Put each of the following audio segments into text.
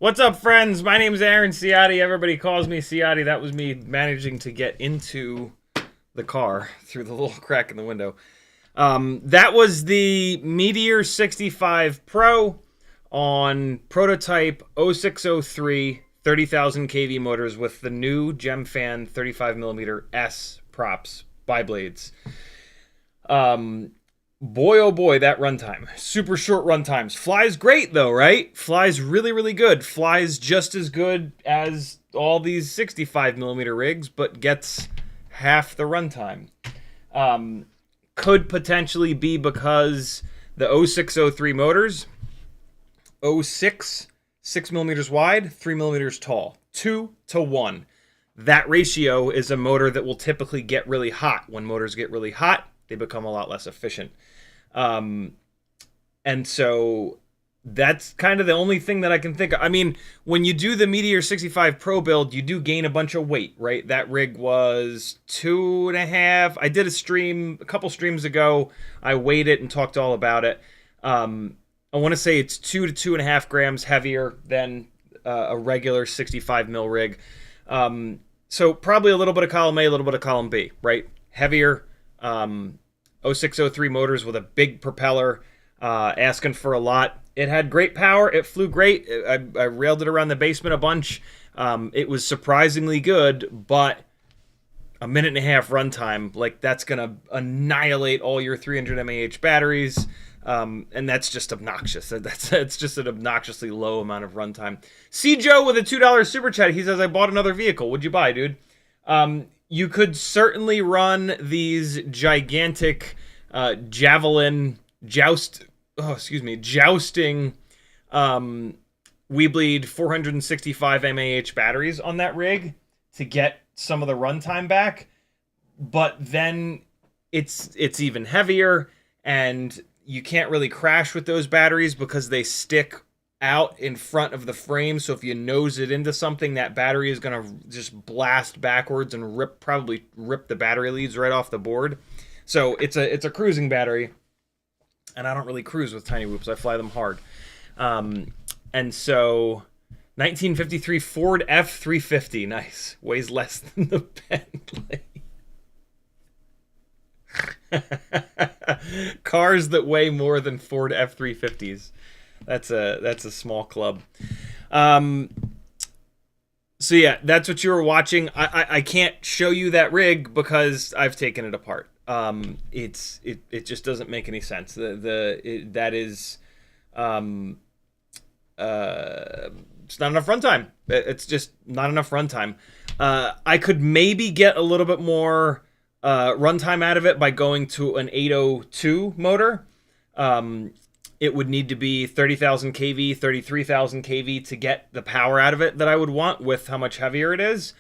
What's up, friends? My name is Aaron Ciotti. Everybody calls me Ciotti. That was me managing to get into the car through the little crack in the window. That was the Meteor 65 Pro on prototype 0603 30,000 kV motors with the new Gemfan 35mm S props bi-blades. Boy, oh boy, that runtime. Super short runtimes. Flies great, though, right? Flies really, really good. Flies just as good as all these 65mm rigs, but gets half the runtime. Could potentially be because the 0603 motors, 06, 6mm wide, 3mm tall. 2 to 1. That ratio is a motor that will typically get really hot. When motors get really hot, they become a lot less efficient. And so that's kind of the only thing that I can think of. I mean, when you do the Meteor 65 Pro build, you do gain a bunch of weight, right? That rig was 2.5. I did a stream a couple streams ago. I weighed it and talked all about it. I want to say it's 2 to 2.5 grams heavier than a regular 65mm rig. So probably a little bit of column A, a little bit of column B, right? Heavier. 0603 motors with a big propeller, asking for a lot. It had great power. It flew great. I railed it around the basement a bunch. It was surprisingly good, but a minute and a half runtime, like that's gonna annihilate all your 300 mAh batteries, and that's just obnoxious. That's just an obnoxiously low amount of runtime. C Joe with a $2 super chat. He says, "I bought another vehicle. What'd you buy, dude?" You could certainly run these gigantic javelin jousting Weebleed 465 mAh batteries on that rig to get some of the runtime back, but then it's even heavier, and you can't really crash with those batteries because they stick out in front of the frame. So if you nose it into something, that battery is going to just blast backwards and probably rip the battery leads right off the board. So it's a cruising battery, and I don't really cruise with tiny whoops. I fly them hard. And so 1953 Ford F350, nice. Weighs less than the Bentley. Cars that weigh more than Ford F350s. That's a small club. So yeah, that's what you were watching. I can't show you that rig because I've taken it apart. It just doesn't make any sense. That is it's not enough runtime. It's just not enough runtime. I could maybe get a little bit more runtime out of it by going to an 802 motor. It would need to be 30,000 kV, 33,000 kV to get the power out of it that I would want with how much heavier it is.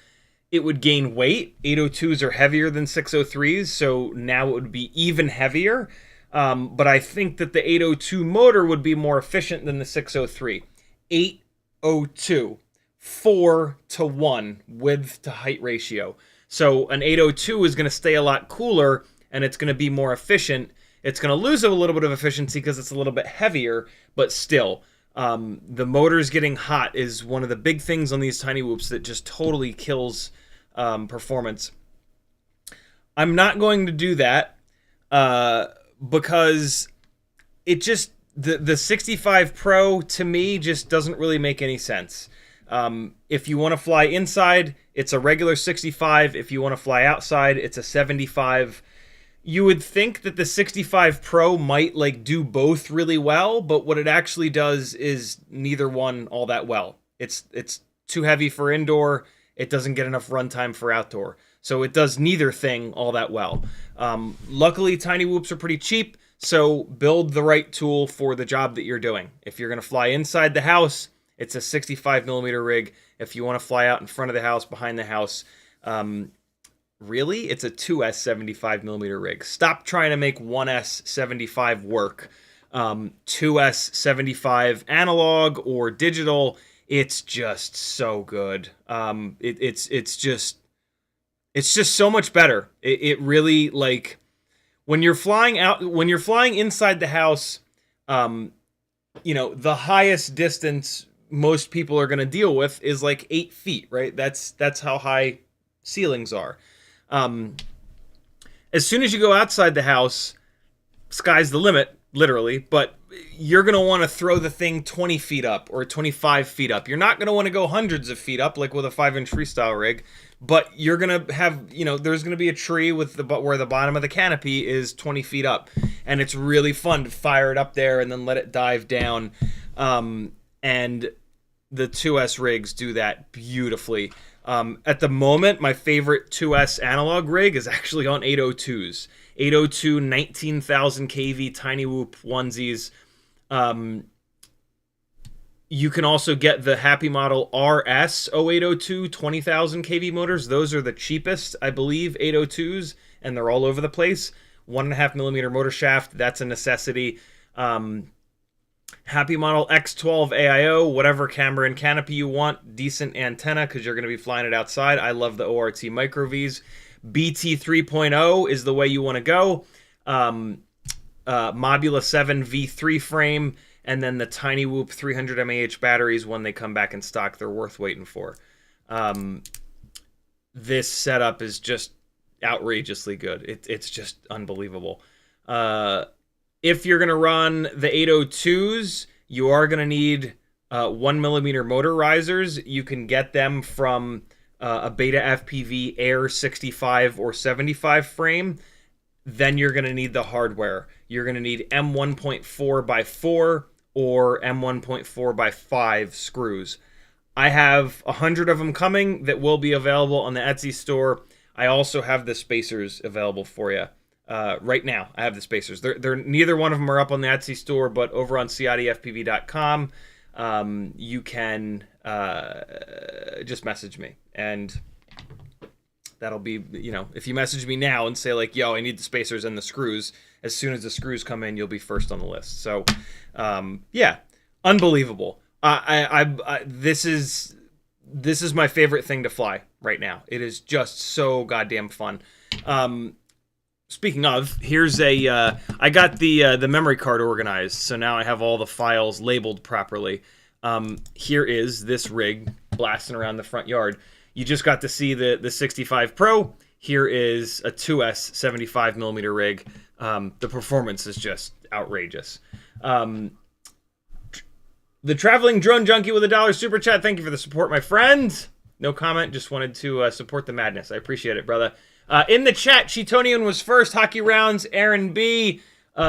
It would gain weight. 802s are heavier than 603s, so now it would be even heavier. But I think that the 802 motor would be more efficient than the 603. 802, 4-to-1 width to height ratio. So an 802 is going to stay a lot cooler, and it's going to be more efficient. It's going to lose a little bit of efficiency because it's a little bit heavier, but still, the motors getting hot is one of the big things on these tiny whoops that just totally kills performance. I'm not going to do that because it just the 65 Pro to me just doesn't really make any sense. If you want to fly inside, it's a regular 65. If you want to fly outside, it's a 75. You would think that the 65 Pro might like do both really well, but what it actually does is neither one all that well. It's too heavy for indoor. It doesn't get enough runtime for outdoor. So it does neither thing all that well. Luckily, tiny whoops are pretty cheap, so build the right tool for the job that you're doing. If you're going to fly inside the house, it's a 65 millimeter rig. If you want to fly out in front of the house, behind the house, really, it's a 2S 75 millimeter rig. Stop trying to make 1S 75 work. 2S 75 analog or digital, it's just so good. It's just so much better. It really, like, when you're flying inside the house, the highest distance most people are going to deal with is like 8 feet, right? That's how high ceilings are. As soon as you go outside the house, sky's the limit, literally, but you're going to want to throw the thing 20 feet up or 25 feet up. You're not going to want to go hundreds of feet up like with a 5-inch freestyle rig, but you're going to have, there's going to be a tree where the bottom of the canopy is 20 feet up, and it's really fun to fire it up there and then let it dive down. And the 2S rigs do that beautifully. At the moment, my favorite 2S analog rig is actually on 802s. 802 19,000 kV tiny whoop onesies. You can also get the Happy Model RS 0802 20,000 kV motors. Those are the cheapest, I believe, 802s, and they're all over the place. 1.5 millimeter motor shaft, that's a necessity. Happy Model X12 AIO, whatever camera and canopy you want, decent antenna because you're going to be flying it outside. I love the ORT Micro Vs. BT 3.0 is the way you want to go. Mobula 7 V3 frame, and then the Tiny Whoop 300 mAh batteries when they come back in stock. They're worth waiting for. This setup is just outrageously good. It's just unbelievable. If you're going to run the 802s, you are going to need 1 millimeter motor risers. You can get them from a Beta FPV Air 65 or 75 frame, then you're going to need the hardware. You're going to need M1.4 by 4 or M1.4 by 5 screws. I have 100 of them coming that will be available on the Etsy store. I also have the spacers available for you. Right now, I have the spacers. They're neither one of them are up on the Etsy store, but over on CiottiFPV.com, you can just message me, and that'll be, if you message me now and say like, yo, I need the spacers and the screws, as soon as the screws come in, you'll be first on the list. So, yeah, unbelievable. This is my favorite thing to fly right now. It is just so goddamn fun. Speaking of, here's I got the memory card organized, so now I have all the files labeled properly. Here is this rig blasting around the front yard. You just got to see the 65 Pro. Here is a 2S 75mm rig. The performance is just outrageous. The Traveling Drone Junkie with $1 super chat. Thank you for the support, my friend. No comment, just wanted to support the madness. I appreciate it, brother. In the chat, Cheetonian was first. Hockey Rounds, Aaron B. What's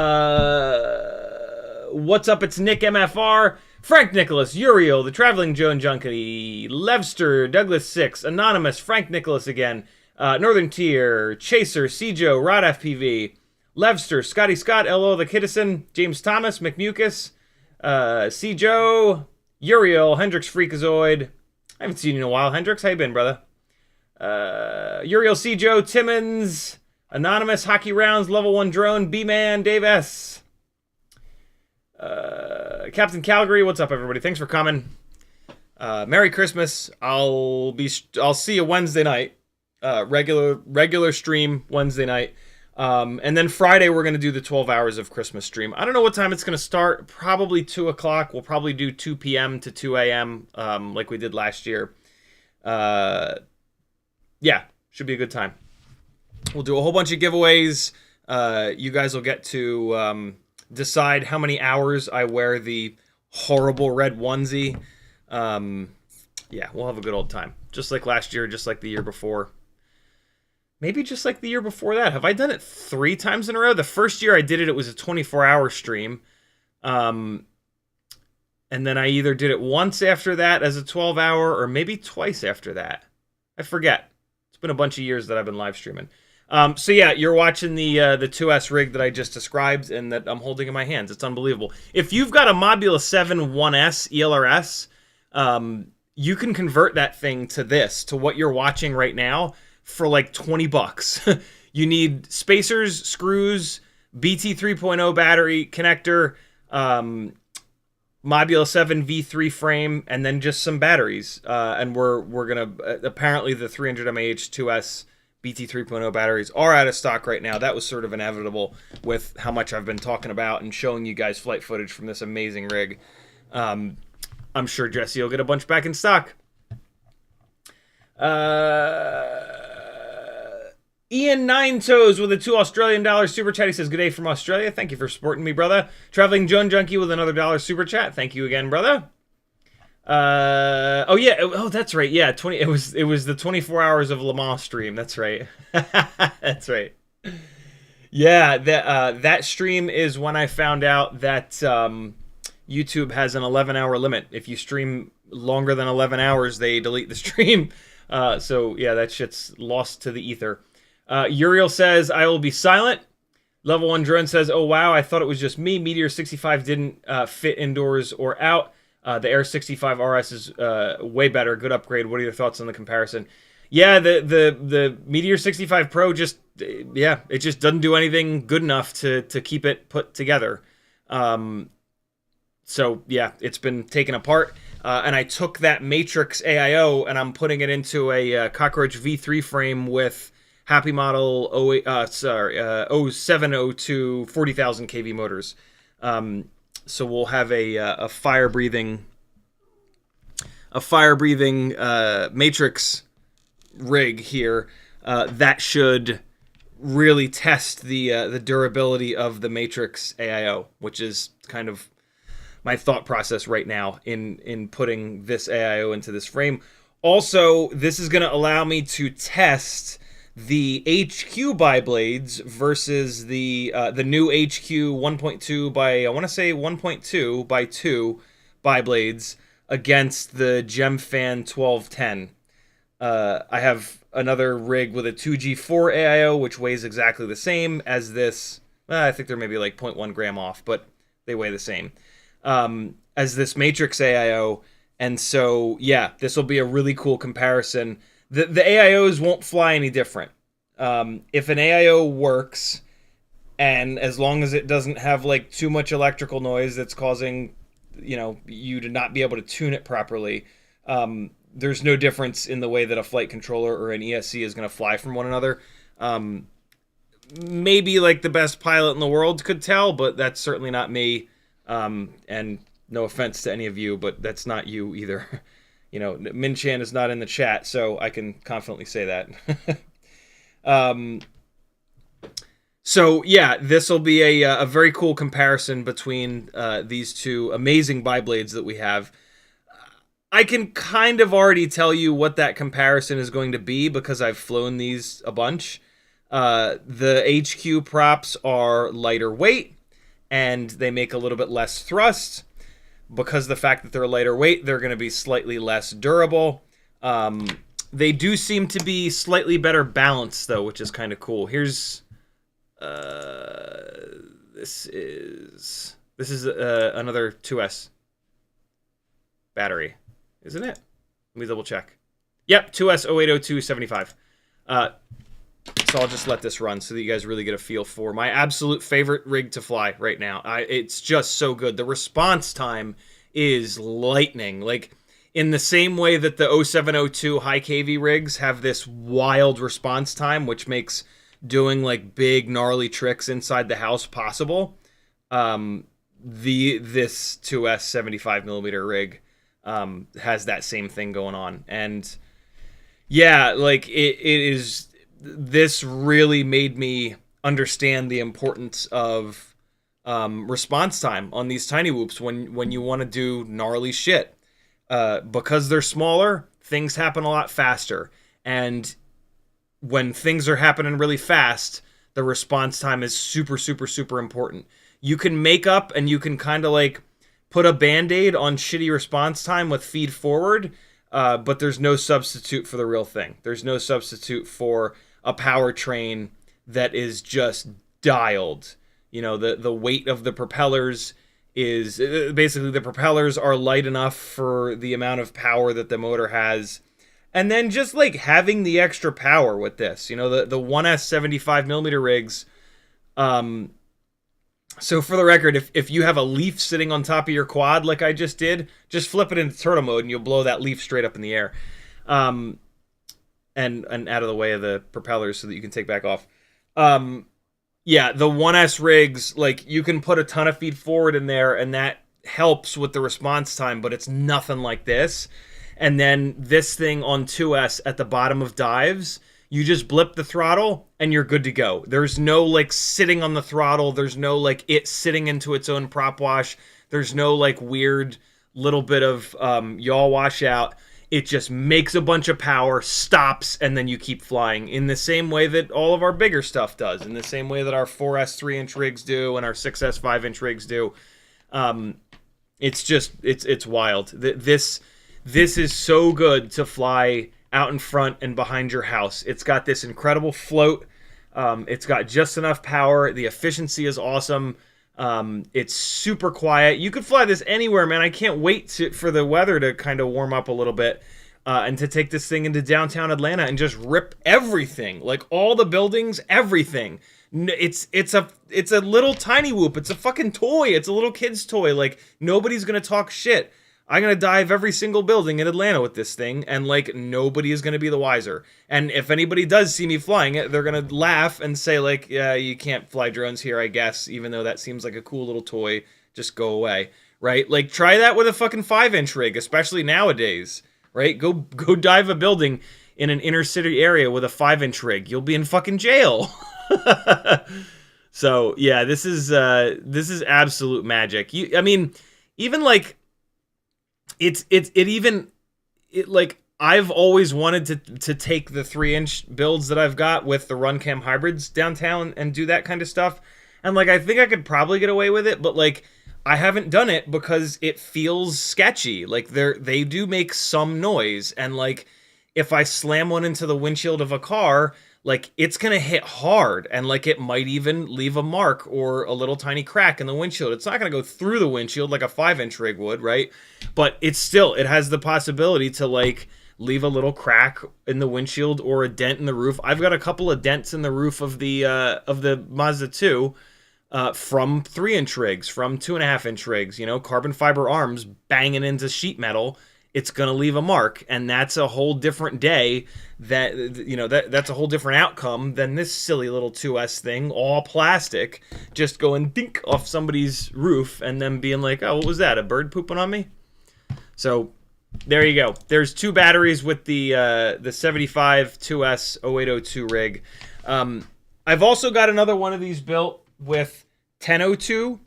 up? It's Nick MFR. Frank Nicholas, Uriel, the Traveling Drone Junkie, Levster, Douglas 6, Anonymous, Frank Nicholas again, Northern Tier, Chaser, Cjo, Rod FPV, Levster, Scotty Scott, LO the Kiddison, James Thomas, McMucus, Cjo, Uriel, Hendrix Freakazoid. I haven't seen you in a while. Hendrix, how you been, brother? Uriel, Cjo, Timmons, Anonymous, Hockey Rounds, Level 1 Drone, B-Man, Dave S. Captain Calgary, what's up, everybody? Thanks for coming. Merry Christmas. I'll see you Wednesday night. Regular stream Wednesday night. And then Friday we're gonna do the 12 hours of Christmas stream. I don't know what time it's gonna start. Probably 2 o'clock. We'll probably do 2 p.m. to 2 a.m. Like we did last year. Yeah, should be a good time. We'll do a whole bunch of giveaways. You guys will get to decide how many hours I wear the horrible red onesie. Yeah, we'll have a good old time. Just like last year, just like the year before. Maybe just like the year before that. Have I done it 3 times in a row? The first year I did it, it was a 24-hour stream. And then I either did it once after that as a 12-hour or maybe twice after that. I forget. It's been a bunch of years that I've been live streaming. So yeah, you're watching the 2S rig that I just described and that I'm holding in my hands. It's unbelievable. If you've got a Mobula 7 1S ELRS, you can convert that thing to what you're watching right now for like $20. You need spacers, screws, BT 3.0 battery connector, Mobula 7 V3 frame, and then just some batteries. And we're gonna apparently the 300 mAh 2S BT 3.0 batteries are out of stock right now. That was sort of inevitable with how much I've been talking about and showing you guys flight footage from this amazing rig. I'm sure Jesse will get a bunch back in stock. Ian Nine Toes with a $2 Australian super chat. He says, good day from Australia. Thank you for supporting me, brother. Traveling Drone Junkie with another $1 super chat. Thank you again, brother. Oh yeah, oh that's right. Yeah, it was the 24 hours of Le Mans stream. That's right. That's right. Yeah, that stream is when I found out that YouTube has an 11-hour limit. If you stream longer than 11 hours, they delete the stream. So yeah, that shit's lost to the ether. Uriel says, I will be silent. Level 1 Drone says, oh wow, I thought it was just me. Meteor 65 didn't fit indoors or out. The Air 65 RS is way better. Good upgrade. What are your thoughts on the comparison? Yeah, the Meteor 65 Pro just, yeah, it just doesn't do anything good enough to keep it put together. So, yeah, it's been taken apart. And I took that Matrix AIO and I'm putting it into a Cockroach V3 frame with Happy Model 0702 40,000 kV motors. So we'll have a fire breathing Matrix rig here that should really test the durability of the Matrix AIO, which is kind of my thought process right now in putting this AIO into this frame. Also, this is going to allow me to test the HQ bi-blades versus the new HQ 1.2 by, I want to say 1.2 by 2 bi-blades against the Gemfan 1210. I have another rig with a 2G4 AIO, which weighs exactly the same as this. I think they're maybe like 0.1 gram off, but they weigh the same as this Matrix AIO. And so, yeah, this will be a really cool comparison. The AIOs won't fly any different. If an AIO works, and as long as it doesn't have like too much electrical noise that's causing, you to not be able to tune it properly, there's no difference in the way that a flight controller or an ESC is going to fly from one another. Maybe like the best pilot in the world could tell, but that's certainly not me. And no offense to any of you, but that's not you either. Min Chan is not in the chat, so I can confidently say that. So yeah, this will be a very cool comparison between these two amazing bi-blades that we have. I can kind of already tell you what that comparison is going to be because I've flown these a bunch. The HQ props are lighter weight, and they make a little bit less thrust. Because of the fact that they're lighter weight, they're going to be slightly less durable. They do seem to be slightly better balanced, though, which is kind of cool. Here's... This is another 2S battery, isn't it? Let me double check. Yep, 2S 080275. So I'll just let this run so that you guys really get a feel for my absolute favorite rig to fly right now. It's just so good. The response time is lightning. Like, in the same way that the 0702 high KV rigs have this wild response time, which makes doing, like, big, gnarly tricks inside the house possible, this 2S 75mm rig has that same thing going on. And, yeah, like, it is... This really made me understand the importance of response time on these tiny whoops when you want to do gnarly shit. Because they're smaller, things happen a lot faster. And when things are happening really fast, the response time is super, super, super important. You can make up and you can kind of like put a Band-Aid on shitty response time with feed forward, but there's no substitute for the real thing. There's no substitute for a powertrain that is just dialed. The weight of the propellers is basically, the propellers are light enough for the amount of power that the motor has. And then just like having the extra power with this, the 1S 75mm rigs. So for the record, if you have a leaf sitting on top of your quad like I just did, just flip it into turtle mode and you'll blow that leaf straight up in the air. And out of the way of the propellers so that you can take back off. Yeah, the 1S rigs, like, you can put a ton of feed forward in there, and that helps with the response time, but it's nothing like this. And then this thing on 2S at the bottom of dives, you just blip the throttle, and you're good to go. There's no, like, sitting on the throttle. There's no, like, it sitting into its own prop wash. There's no, like, weird little bit of yaw washout. It just makes a bunch of power, stops, and then you keep flying in the same way that all of our bigger stuff does, in the same way that our 4S 3-inch rigs do and our 6S 5-inch rigs do. It's wild. This is so good to fly out in front and behind your house. It's got this incredible float. It's got just enough power. The efficiency is awesome. It's super quiet. You could fly this anywhere, man. I can't wait for the weather to kind of warm up a little bit, and to take this thing into downtown Atlanta and just rip everything, like all the buildings, everything. It's a little tiny whoop. It's a fucking toy. It's a little kid's toy. Like, nobody's gonna talk shit. I'm gonna dive every single building in Atlanta with this thing, and like, nobody is gonna be the wiser. And if anybody does see me flying it, they're gonna laugh and say like, yeah, you can't fly drones here, I guess, even though that seems like a cool little toy. Just go away, right? Like, try that with a fucking 5-inch rig, especially nowadays, right? Go dive a building in an inner city area with a 5-inch rig. You'll be in fucking jail. So yeah, this is absolute magic. I mean, even like, it like I've always wanted to take the 3-inch builds that I've got with the Runcam hybrids downtown and do that kind of stuff. And like I think I could probably get away with it, but like I haven't done it because it feels sketchy. Like they do make some noise, and like if I slam one into the windshield of a car, like it's gonna hit hard, and like it might even leave a mark or a little tiny crack in the windshield. It's not gonna go through the windshield like a 5-inch rig would, right? But it has the possibility to like leave a little crack in the windshield or a dent in the roof. I've got a couple of dents in the roof of the Mazda 2 from 3-inch rigs, from 2.5-inch rigs, you know, carbon fiber arms banging into sheet metal. It's going to leave a mark, and that's a whole different day. That's a whole different outcome than this silly little 2S thing, all plastic, just going dink off somebody's roof and then being like, oh, what was that, a bird pooping on me? So there you go. There's 2 batteries with the 75 2S 0802 rig. I've also got another one of these built with 1002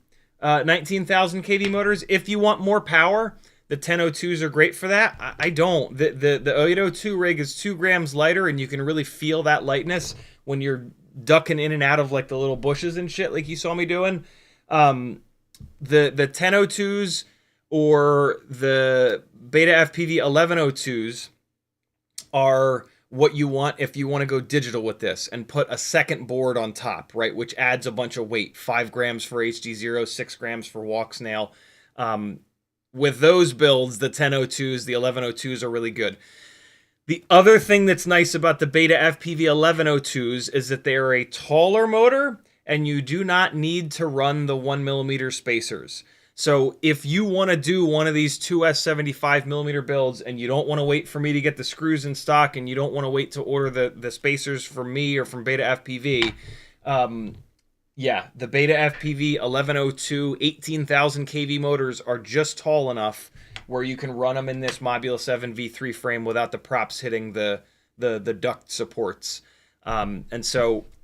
19,000 kV motors. If you want more power, the 1002s are great for that. I don't. The 0802 rig is 2 grams lighter, and you can really feel that lightness when you're ducking in and out of like the little bushes and shit like you saw me doing. The 1002s or the Beta FPV 1102s are what you want if you want to go digital with this and put a second board on top, right? Which adds a bunch of weight. 5 grams for HDZero, 6 grams for walk snail. With those builds, the 1002s, the 1102s are really good. The other thing that's nice about the Beta FPV 1102s is that they are a taller motor, and you do not need to run the 1mm spacers. So if you want to do one of these 2S 75mm builds and you don't want to wait for me to get the screws in stock, and you don't want to wait to order the spacers from me or from Beta FPV, yeah, the Beta FPV 1102 18,000 kV motors are just tall enough where you can run them in this Mobula 7 V3 frame without the props hitting the duct supports. And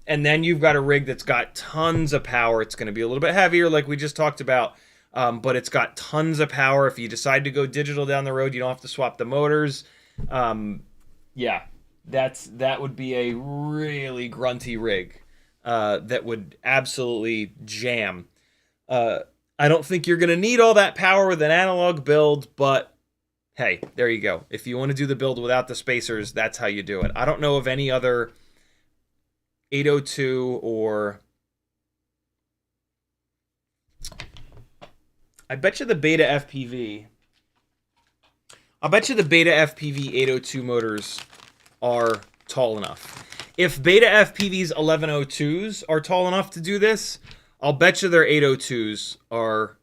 then you've got a rig that's got tons of power. It's going to be a little bit heavier like we just talked about, but it's got tons of power. If you decide to go digital down the road, you don't have to swap the motors. Yeah, that would be a really grunty rig. That would absolutely jam. I don't think you're going to need all that power with an analog build, but hey, there you go. If you want to do the build without the spacers, that's how you do it. I don't know of any other 802 or... I bet you the Beta FPV 802 motors are tall enough. If Beta FPV's 1102s are tall enough to do this, I'll bet you their 802s are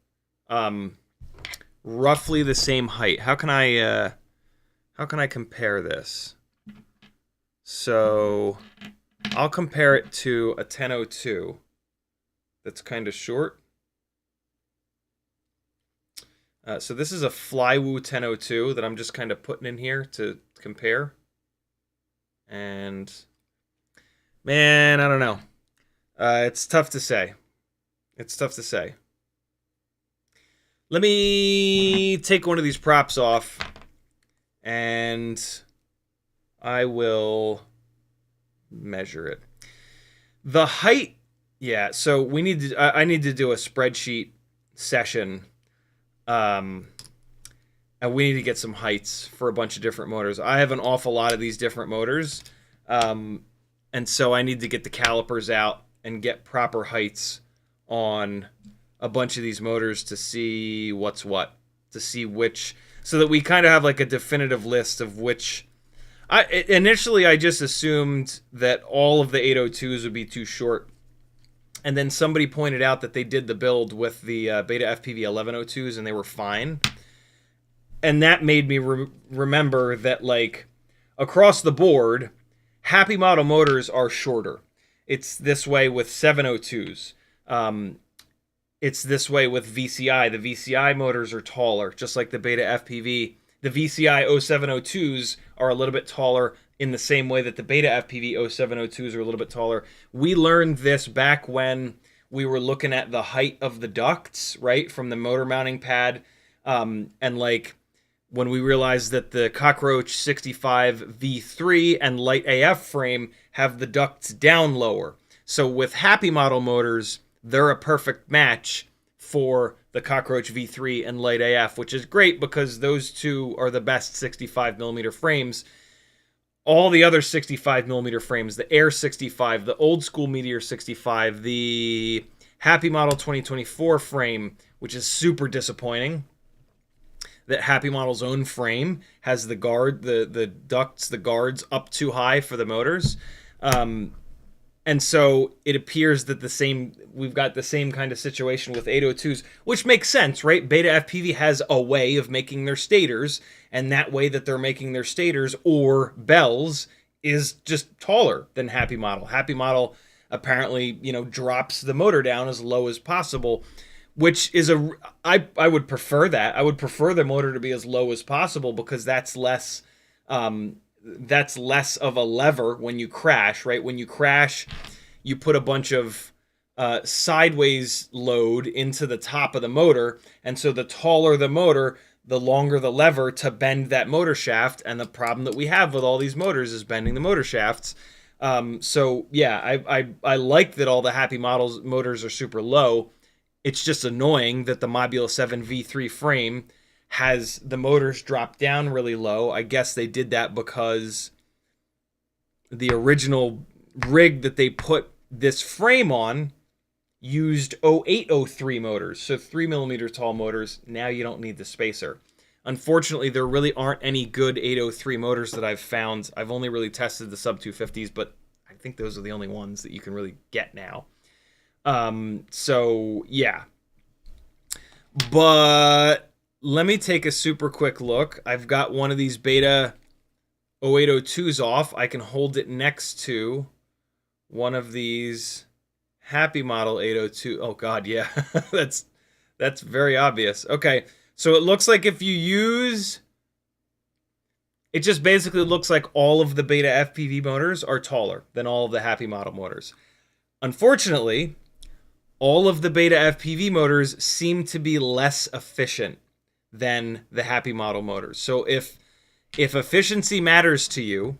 roughly the same height. How can I compare this? So I'll compare it to a 1002 that's kind of short. So this is a Flywoo 1002 that I'm just kind of putting in here to compare. And man, I don't know. It's tough to say. It's tough to say. Let me take one of these props off, and I will measure it. The height, yeah. So we need to. I need to do a spreadsheet session, and we need to get some heights for a bunch of different motors. I have an awful lot of these different motors. And so I need to get the calipers out and get proper heights on a bunch of these motors to see what's what, to see which, so that we kind of have like a definitive list of which. Initially, I just assumed that all of the 802s would be too short. And then somebody pointed out that they did the build with the Beta FPV 1102s and they were fine. And that made me remember that, like, across the board, Happy Model motors are shorter. It's this way with 702s. It's this way with VCI. The VCI motors are taller, just like the Beta FPV. The VCI 0702s are a little bit taller in the same way that the Beta FPV 0702s are a little bit taller. We learned this back when we were looking at the height of the ducts, right, from the motor mounting pad. And, like, when we realized that the Cockroach 65 V3 and Light AF frame have the ducts down lower. So with Happy Model motors, they're a perfect match for the Cockroach V3 and Light AF, which is great because those two are the best 65mm frames. All the other 65mm frames, the Air 65, the old school Meteor 65, the Happy Model 2024 frame, which is super disappointing. That Happy Model's own frame has the ducts, the guards up too high for the motors. And so it appears that we've got the same kind of situation with 802s, which makes sense, right? Beta FPV has a way of making their stators, and that way that they're making their stators or bells is just taller than Happy Model. Happy Model apparently, drops the motor down as low as possible, which is I would prefer that. I would prefer the motor to be as low as possible because that's less of a lever when you crash, right? When you crash, you put a bunch of sideways load into the top of the motor, and so the taller the motor, the longer the lever to bend that motor shaft, and the problem that we have with all these motors is bending the motor shafts. So yeah, I like that all the Happy Models motors are super low. It's just annoying that the Mobula 7 V3 frame has the motors drop down really low. I guess they did that because the original rig that they put this frame on used 0803 motors, so 3mm tall motors. Now you don't need the spacer. Unfortunately, there really aren't any good 803 motors that I've found. I've only really tested the sub 250s, but I think those are the only ones that you can really get now. So yeah, but let me take a super quick look. I've got one of these Beta 0802s off. I can hold it next to one of these Happy Model 802. Oh god, yeah. that's very obvious. Okay, so it looks like if you use, it just basically looks like all of the Beta FPV motors are taller than all of the Happy Model motors. Unfortunately, all of the Beta FPV motors seem to be less efficient than the Happy Model motors. So if efficiency matters to you,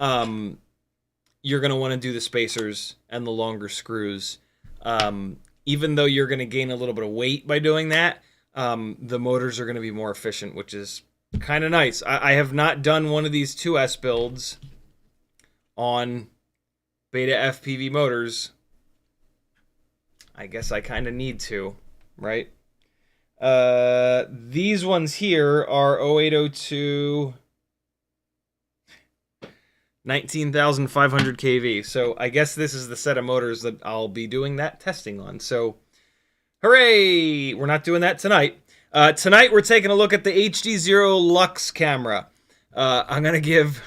you're going to want to do the spacers and the longer screws. Even though you're going to gain a little bit of weight by doing that, the motors are going to be more efficient, which is kind of nice. I have not done one of these 2S builds on Beta FPV motors. I guess I kind of need to, right? These ones here are 0802 19,500 kV. So I guess this is the set of motors that I'll be doing that testing on. So hooray! We're not doing that tonight. Tonight we're taking a look at the HDZero Lux camera. I'm going to give,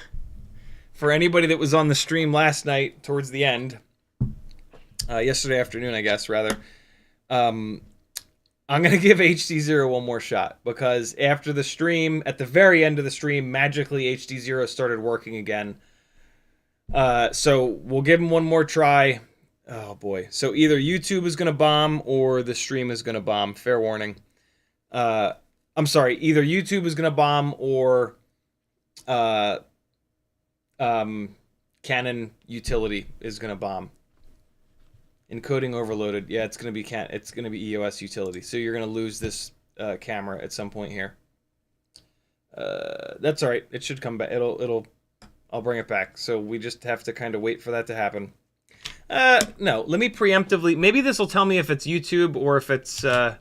for anybody that was on the stream last night towards the end, yesterday afternoon, I guess, rather, I'm going to give HDZero one more shot because after the stream, at the very end of the stream, magically HDZero started working again. So we'll give him one more try. Oh boy. So either YouTube is going to bomb or the stream is going to bomb. Fair warning. I'm sorry. Either YouTube is going to bomb or Canon utility is going to bomb. Encoding overloaded. Yeah, it's going to be EOS utility. So you're going to lose this camera at some point here. That's all right. It should come back. I'll bring it back. So we just have to kind of wait for that to happen. No, let me preemptively. Maybe this will tell me if it's YouTube or if it's EOS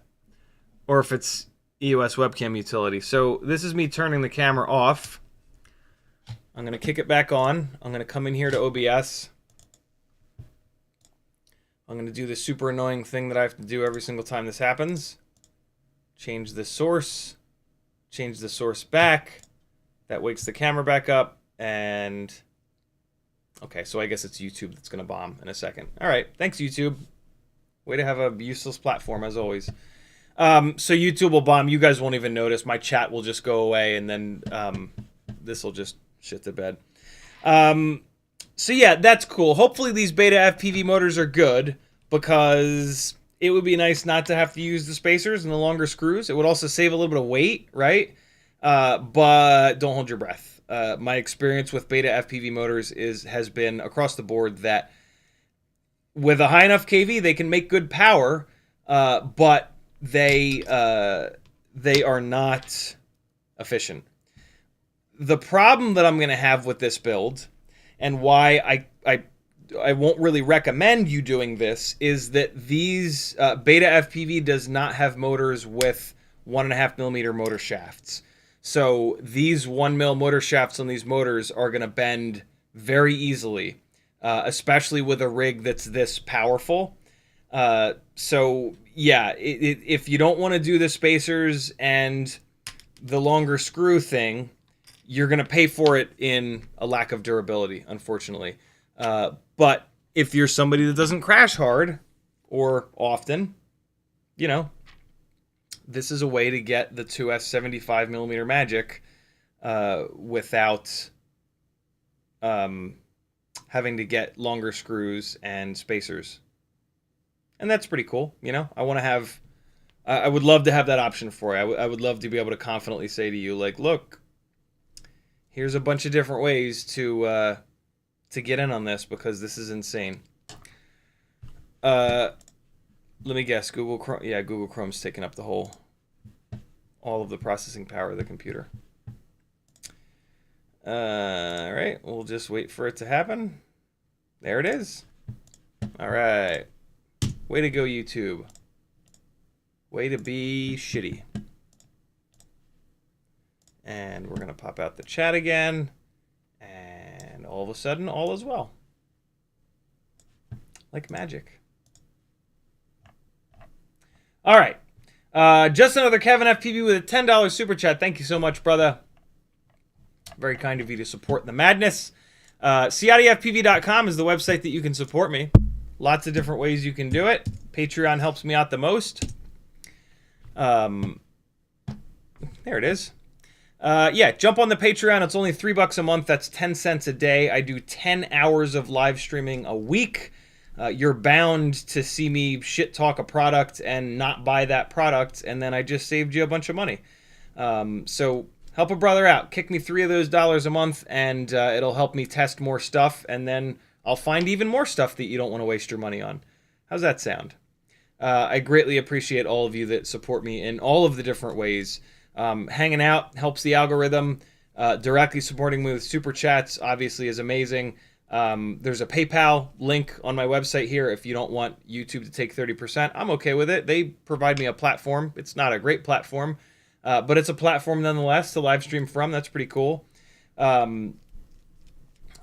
webcam utility. So this is me turning the camera off. I'm going to kick it back on. I'm going to come in here to OBS. I'm going to do the super annoying thing that I have to do every single time this happens. Change the source. Change the source back. That wakes the camera back up. And okay, so I guess it's YouTube that's going to bomb in a second. All right, thanks, YouTube. Way to have a useless platform, as always. So YouTube will bomb. You guys won't even notice. My chat will just go away, and then this will just shit the bed. So yeah, that's cool. Hopefully these Beta FPV motors are good because it would be nice not to have to use the spacers and the longer screws. It would also save a little bit of weight, right? But don't hold your breath. My experience with beta FPV motors has been across the board that with a high enough kV, they can make good power, but they are not efficient. The problem that I'm going to have with this build, and why I won't really recommend you doing this, is that these beta FPV does not have motors with 1.5mm motor shafts. So these 1mm motor shafts on these motors are going to bend very easily, especially with a rig that's this powerful. So yeah, if you don't want to do the spacers and the longer screw thing, you're going to pay for it in a lack of durability, unfortunately. But if you're somebody that doesn't crash hard or often, you know, this is a way to get the 2S 75mm magic without having to get longer screws and spacers. And that's pretty cool, you know? I would love to have that option for you. I would love to be able to confidently say to you, like, look, here's a bunch of different ways to get in on this, because this is insane. Let me guess, Google Chrome. Yeah, Google Chrome's taking up all of the processing power of the computer. All right, we'll just wait for it to happen. There it is. All right. Way to go, YouTube. Way to be shitty. And we're going to pop out the chat again. And all of a sudden, all is well. Like magic. All right. Just another Kevin FPV with a $10 super chat. Thank you so much, brother. Very kind of you to support the madness. CiottiFPV.com is the website that you can support me. Lots of different ways you can do it. Patreon helps me out the most. There it is. Yeah, jump on the Patreon. It's only $3 a month. That's 10 cents a day. I do 10 hours of live streaming a week. You're bound to see me shit talk a product and not buy that product, and then I just saved you a bunch of money. So help a brother out. Kick me $3 of those dollars a month, and it'll help me test more stuff, and then I'll find even more stuff that you don't want to waste your money on. How's that sound? I greatly appreciate all of you that support me in all of the different ways. Hanging out helps the algorithm. Directly supporting me with super chats obviously is amazing. There's a PayPal link on my website here if you don't want YouTube to take 30%. I'm okay with it. They provide me a platform. It's not a great platform, but it's a platform nonetheless to live stream from. That's pretty cool.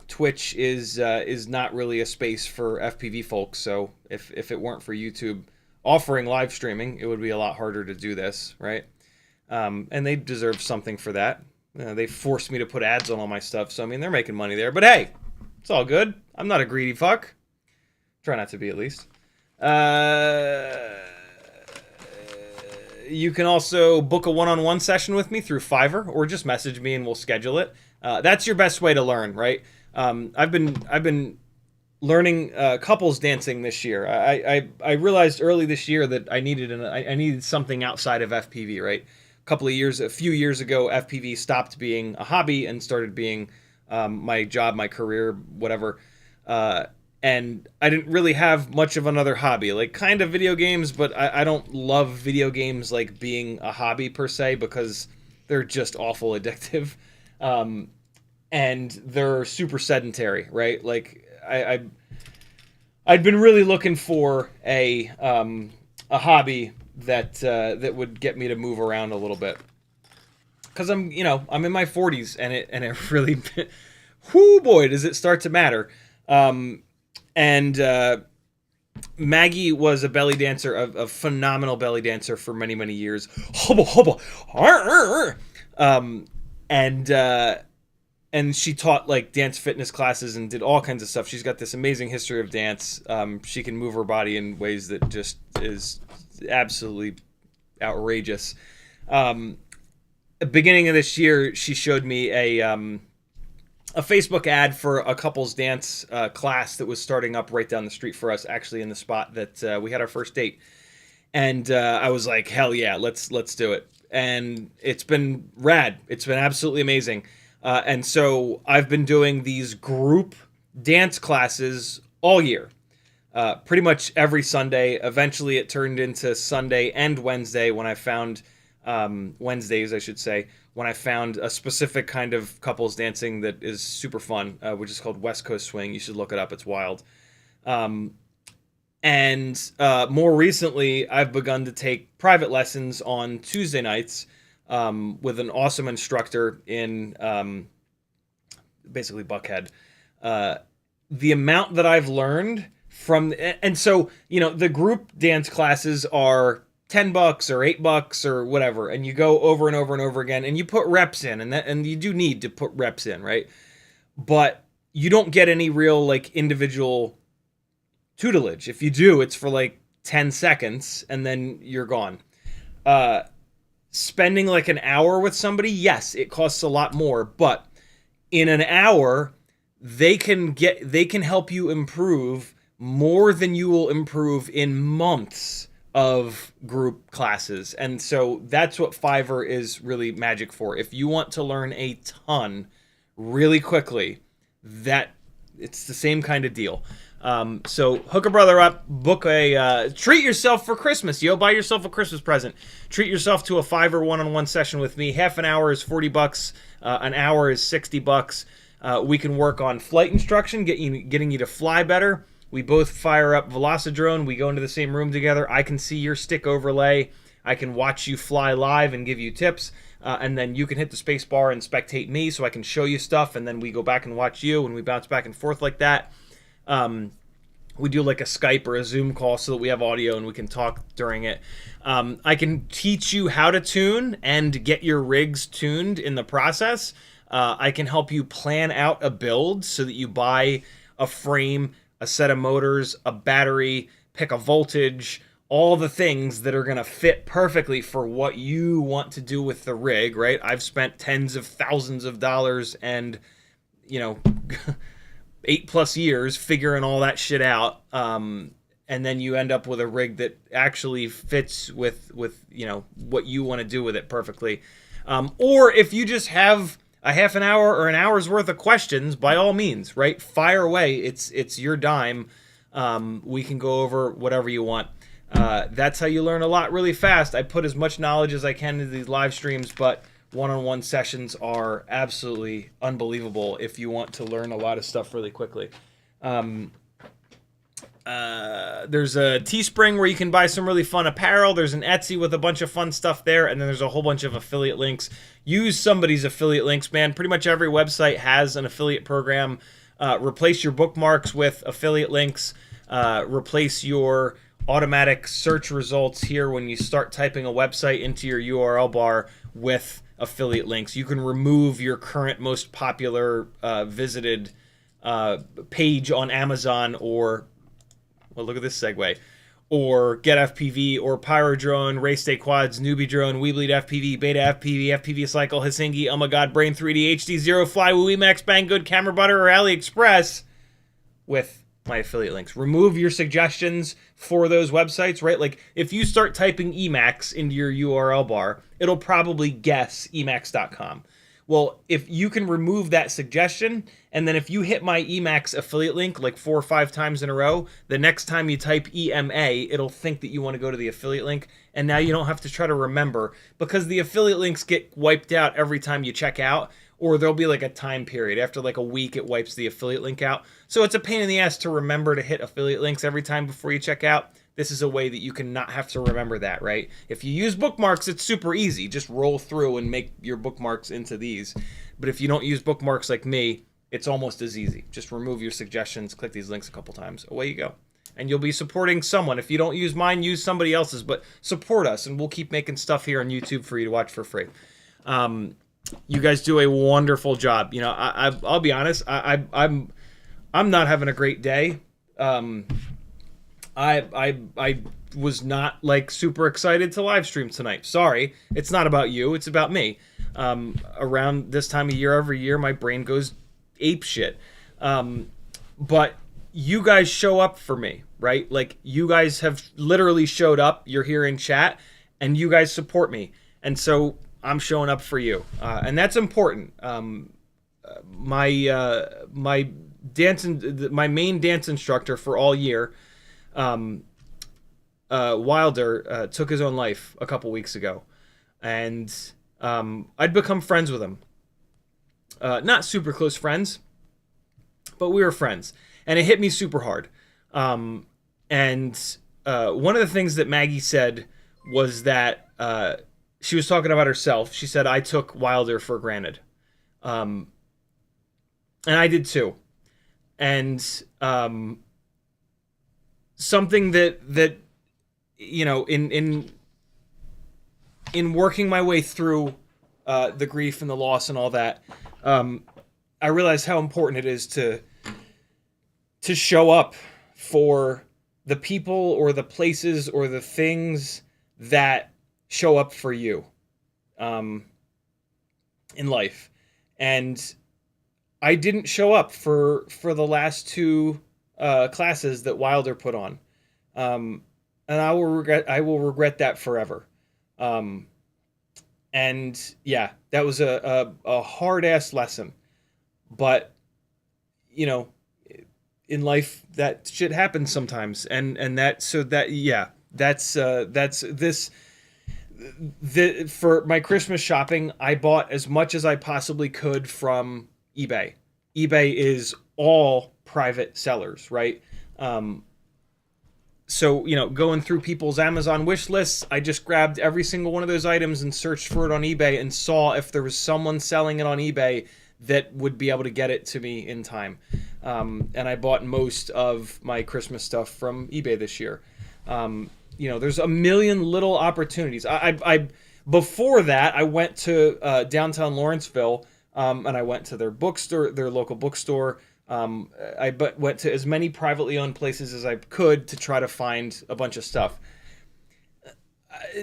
Twitch is not really a space for FPV folks, so if it weren't for YouTube offering live streaming, it would be a lot harder to do this, right? And they deserve something for that. They forced me to put ads on all my stuff, so I mean, they're making money there. But hey, it's all good. I'm not a greedy fuck. Try not to be, at least. You can also book a one-on-one session with me through Fiverr, or just message me and we'll schedule it. That's your best way to learn, right? I've been learning couples dancing this year. I realized early this year that I needed something outside of FPV, right? A few years ago, FPV stopped being a hobby and started being my job, my career, whatever. And I didn't really have much of another hobby, like kind of video games, but I don't love video games like being a hobby per se, because they're just awful addictive. And they're super sedentary, right? Like I'd been really looking for a hobby that would get me to move around a little bit, because I'm in my 40s, and it really, whoo boy, does it start to matter. And Maggie was a belly dancer, a phenomenal belly dancer for many, many years. Hubba, hubba. And she taught like dance fitness classes and did all kinds of stuff. She's got this amazing history of dance. She can move her body in ways that just is absolutely outrageous. Beginning of this year, she showed me a Facebook ad for a couples dance class that was starting up right down the street for us, actually in the spot that we had our first date. And I was like, hell yeah, let's do it. and it's been rad. It's been absolutely amazing. And so I've been doing these group dance classes all year, pretty much every Sunday. Eventually, it turned into Sunday and Wednesday when I found Wednesdays, I should say, when I found a specific kind of couples dancing that is super fun, which is called West Coast Swing. You should look it up. It's wild. And more recently, I've begun to take private lessons on Tuesday nights with an awesome instructor in basically Buckhead. The amount that I've learned from, and so, you know, the group dance classes are $10 or $8 or whatever, and you go over and over and over again, and you put reps in, and you do need to put reps in, right? But you don't get any real like individual tutelage. If you do, it's for like 10 seconds, and then you're gone. Spending like an hour with somebody, yes, it costs a lot more, but in an hour, they can help you improve more than you will improve in months of group classes. And so that's what Fiverr is really magic for. If you want to learn a ton really quickly, that it's the same kind of deal. So hook a brother up, book a, treat yourself for Christmas, yo, buy yourself a Christmas present. Treat yourself to a Fiverr one-on-one session with me. Half an hour is $40, an hour is $60. We can work on flight instruction, getting you to fly better. We both fire up Velocidrone. We go into the same room together. I can see your stick overlay. I can watch you fly live and give you tips. And then you can hit the space bar and spectate me so I can show you stuff. And then we go back and watch you, and we bounce back and forth like that. We do like a Skype or a Zoom call so that we have audio and we can talk during it. I can teach you how to tune and get your rigs tuned in the process. I can help you plan out a build so that you buy a frame, a set of motors, a battery, pick a voltage, all the things that are going to fit perfectly for what you want to do with the rig, right? I've spent tens of thousands of dollars and, you know, 8+ years figuring all that shit out. And then you end up with a rig that actually fits with you know, what you want to do with it perfectly. Or if you just have a half an hour or an hour's worth of questions, by all means, right? Fire away. It's your dime. We can go over whatever you want. That's how you learn a lot really fast. I put as much knowledge as I can into these live streams, but one-on-one sessions are absolutely unbelievable if you want to learn a lot of stuff really quickly. There's a Teespring where you can buy some really fun apparel. There's an Etsy with a bunch of fun stuff there, and then there's a whole bunch of affiliate links. Use somebody's affiliate links, man. Pretty much every website has an affiliate program. Replace your bookmarks with affiliate links. Replace your automatic search results here when you start typing a website into your URL bar with affiliate links. You can remove your current most popular visited page on Amazon, or, well, look at this segue, or GetFPV, or Pyrodrone, Race Day Quads, Newbie Drone, Weebleed FPV, Beta FPV, FPV Cycle, Hasingi, Oh My God, Brain 3D, HDZero, Flywoo, Emacs, Banggood, Camera Butter, or AliExpress with my affiliate links. Remove your suggestions for those websites, right? Like, if you start typing Emacs into your URL bar, it'll probably guess Emacs.com. Well, if you can remove that suggestion, and then if you hit my Emacs affiliate link like 4 or 5 times in a row, the next time you type EMA, it'll think that you want to go to the affiliate link, and now you don't have to try to remember, because the affiliate links get wiped out every time you check out, or there'll be like a time period. After like a week, it wipes the affiliate link out. So it's a pain in the ass to remember to hit affiliate links every time before you check out. This is a way that you can not have to remember that, right? If you use bookmarks, it's super easy. Just roll through and make your bookmarks into these. But if you don't use bookmarks like me, it's almost as easy. Just remove your suggestions, click these links a couple times, away you go. And you'll be supporting someone. If you don't use mine, use somebody else's, but support us, and we'll keep making stuff here on YouTube for you to watch for free. You guys do a wonderful job. You know, I'll be honest, I'm not having a great day. I was not like super excited to live stream tonight. Sorry, it's not about you, it's about me. Around this time of year every year, my brain goes ape shit. But you guys show up for me, right? Like, you guys have literally showed up. You're here in chat, and you guys support me. And so I'm showing up for you, and that's important. My my main dance instructor for all year, Wilder, took his own life a couple weeks ago, and I'd become friends with him. Not super close friends, but we were friends, and it hit me super hard. And one of the things that Maggie said was that she was talking about herself. She said, I took Wilder for granted. And I did too. And something that you know, in working my way through the grief and the loss and all that, I realized how important it is to show up for the people or the places or the things that show up for you in life. And I didn't show up for the last two classes that Wilder put on. And I will regret that forever. And yeah, that was a hard-ass lesson. But, you know, in life that shit happens sometimes. And that, so that, yeah, that's this. For my Christmas shopping, I bought as much as I possibly could from eBay. eBay is all private sellers, right? So, you know, going through people's Amazon wish lists, I just grabbed every single one of those items and searched for it on eBay and saw if there was someone selling it on eBay that would be able to get it to me in time. And I bought most of my Christmas stuff from eBay this year. You know, there's a million little opportunities. I before that, I went to downtown Lawrenceville, and I went to their bookstore, their local bookstore. I went to as many privately owned places as I could to try to find a bunch of stuff.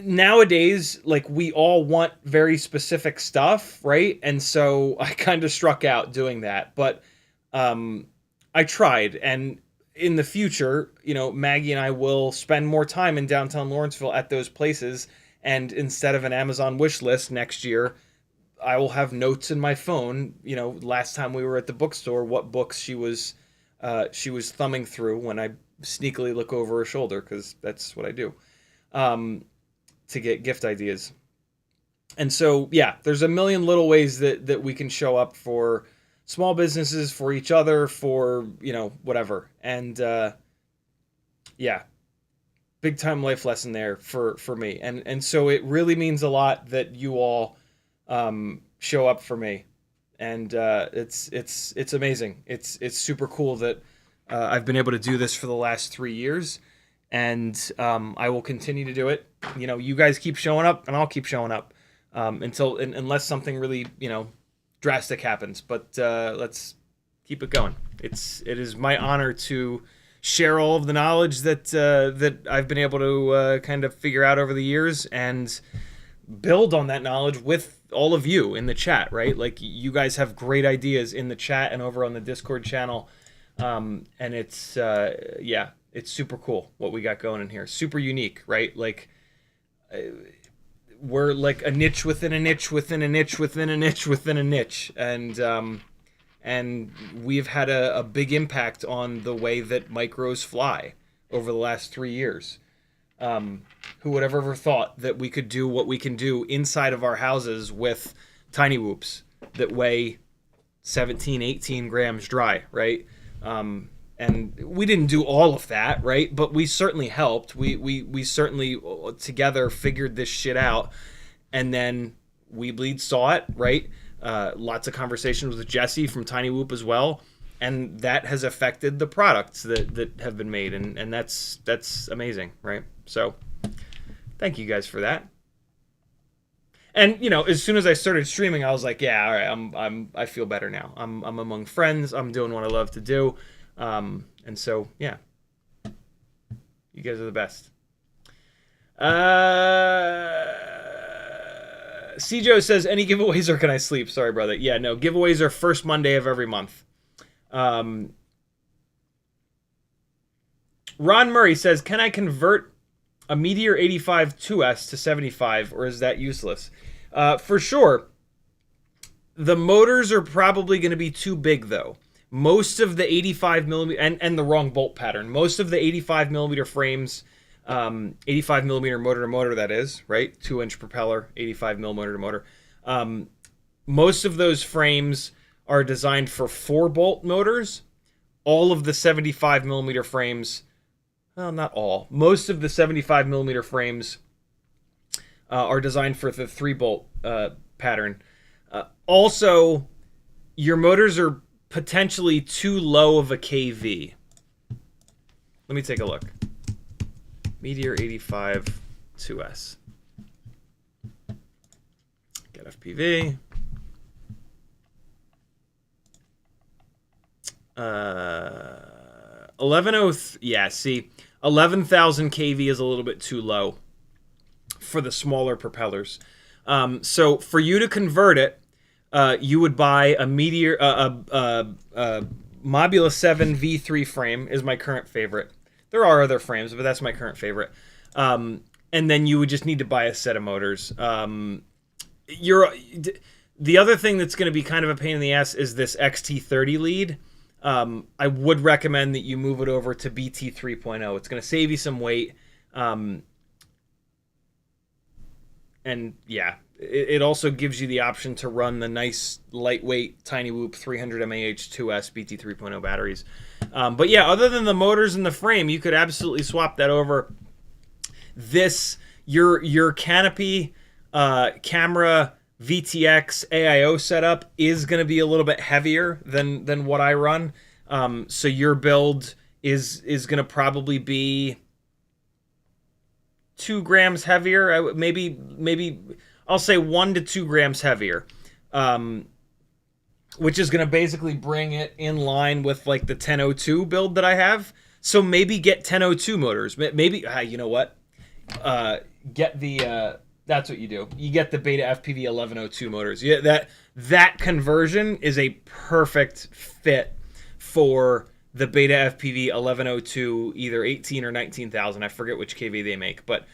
Nowadays, like, we all want very specific stuff, right? And so I kind of struck out doing that. But I tried, and in the future, you know, Maggie and I will spend more time in downtown Lawrenceville at those places, and instead of an Amazon wish list next year, I will have notes in my phone. You know, last time we were at the bookstore, what books she was thumbing through when I sneakily look over her shoulder, because that's what I do, to get gift ideas. And so, yeah, there's a million little ways that we can show up for small businesses, for each other, for, you know, whatever. And yeah, big time life lesson there for me. And so it really means a lot that you all show up for me. And it's amazing. It's super cool that I've been able to do this for the last 3 years, and I will continue to do it. You know, you guys keep showing up, and I'll keep showing up unless something really, you know, drastic happens. But let's keep it going. It is my honor to share all of the knowledge that I've been able to kind of figure out over the years, and build on that knowledge with all of you in the chat, right? Like, you guys have great ideas in the chat and over on the Discord channel. And it's, yeah, it's super cool what we got going in here. Super unique, right? Like, we're like a niche within a niche within a niche within a niche within a niche. And we've had a big impact on the way that micros fly over the last 3 years. Who would have ever thought that we could do what we can do inside of our houses with tiny whoops that weigh 17, 18 grams dry, right? And we didn't do all of that, right? But we certainly helped. We certainly together figured this shit out. And then We Bleed saw it, right? Lots of conversations with Jesse from Tiny Whoop as well. And that has affected the products that have been made. And that's amazing, right? So thank you guys for that. And, you know, as soon as I started streaming, I was like, yeah, all right, I feel better now. I'm among friends. I'm doing what I love to do. And so, yeah, you guys are the best. Cjo says, any giveaways or can I sleep? Sorry, brother. Yeah, no, giveaways are first Monday of every month. Ron Murray says, can I convert a Meteor 85 2S to 75, or is that useless? For sure. The motors are probably going to be too big, though. Most of the 85 millimeter, and the wrong bolt pattern, most of the 85 millimeter frames, 85 millimeter motor to motor, that is, right? 2-inch propeller, 85 millimeter to motor. Most of those frames are designed for 4-bolt motors. All of the 75 millimeter frames, well, not all, most of the 75 millimeter frames are designed for the 3-bolt pattern. Also, your motors are potentially too low of a kV. Let me take a look. Meteor 85 2S. Get FPV. 11,000. Yeah, see, 11,000 kV is a little bit too low for the smaller propellers. So for you to convert it, you would buy a Meteor, Mobula 7 V3 frame is my current favorite. There are other frames, but that's my current favorite. And then you would just need to buy a set of motors. The other thing that's going to be kind of a pain in the ass is this XT30 lead. I would recommend that you move it over to BT 3.0. It's going to save you some weight. And yeah, it also gives you the option to run the nice lightweight Tiny Whoop 300 mAh 2S BT 3.0 batteries. But yeah, other than the motors and the frame, you could absolutely swap that over. Your canopy, camera, VTX, AIO setup is going to be a little bit heavier than what I run. So your build is going to probably be 2 grams heavier. Maybe I'll say 1 to 2 grams heavier, which is going to basically bring it in line with like the 1002 build that I have. So maybe get 1002 motors. Maybe, you know what? Get the, that's what you do. You get the Beta FPV 1102 motors. Yeah, that conversion is a perfect fit for the Beta FPV 1102, either 18 or 19,000. I forget which kV they make, but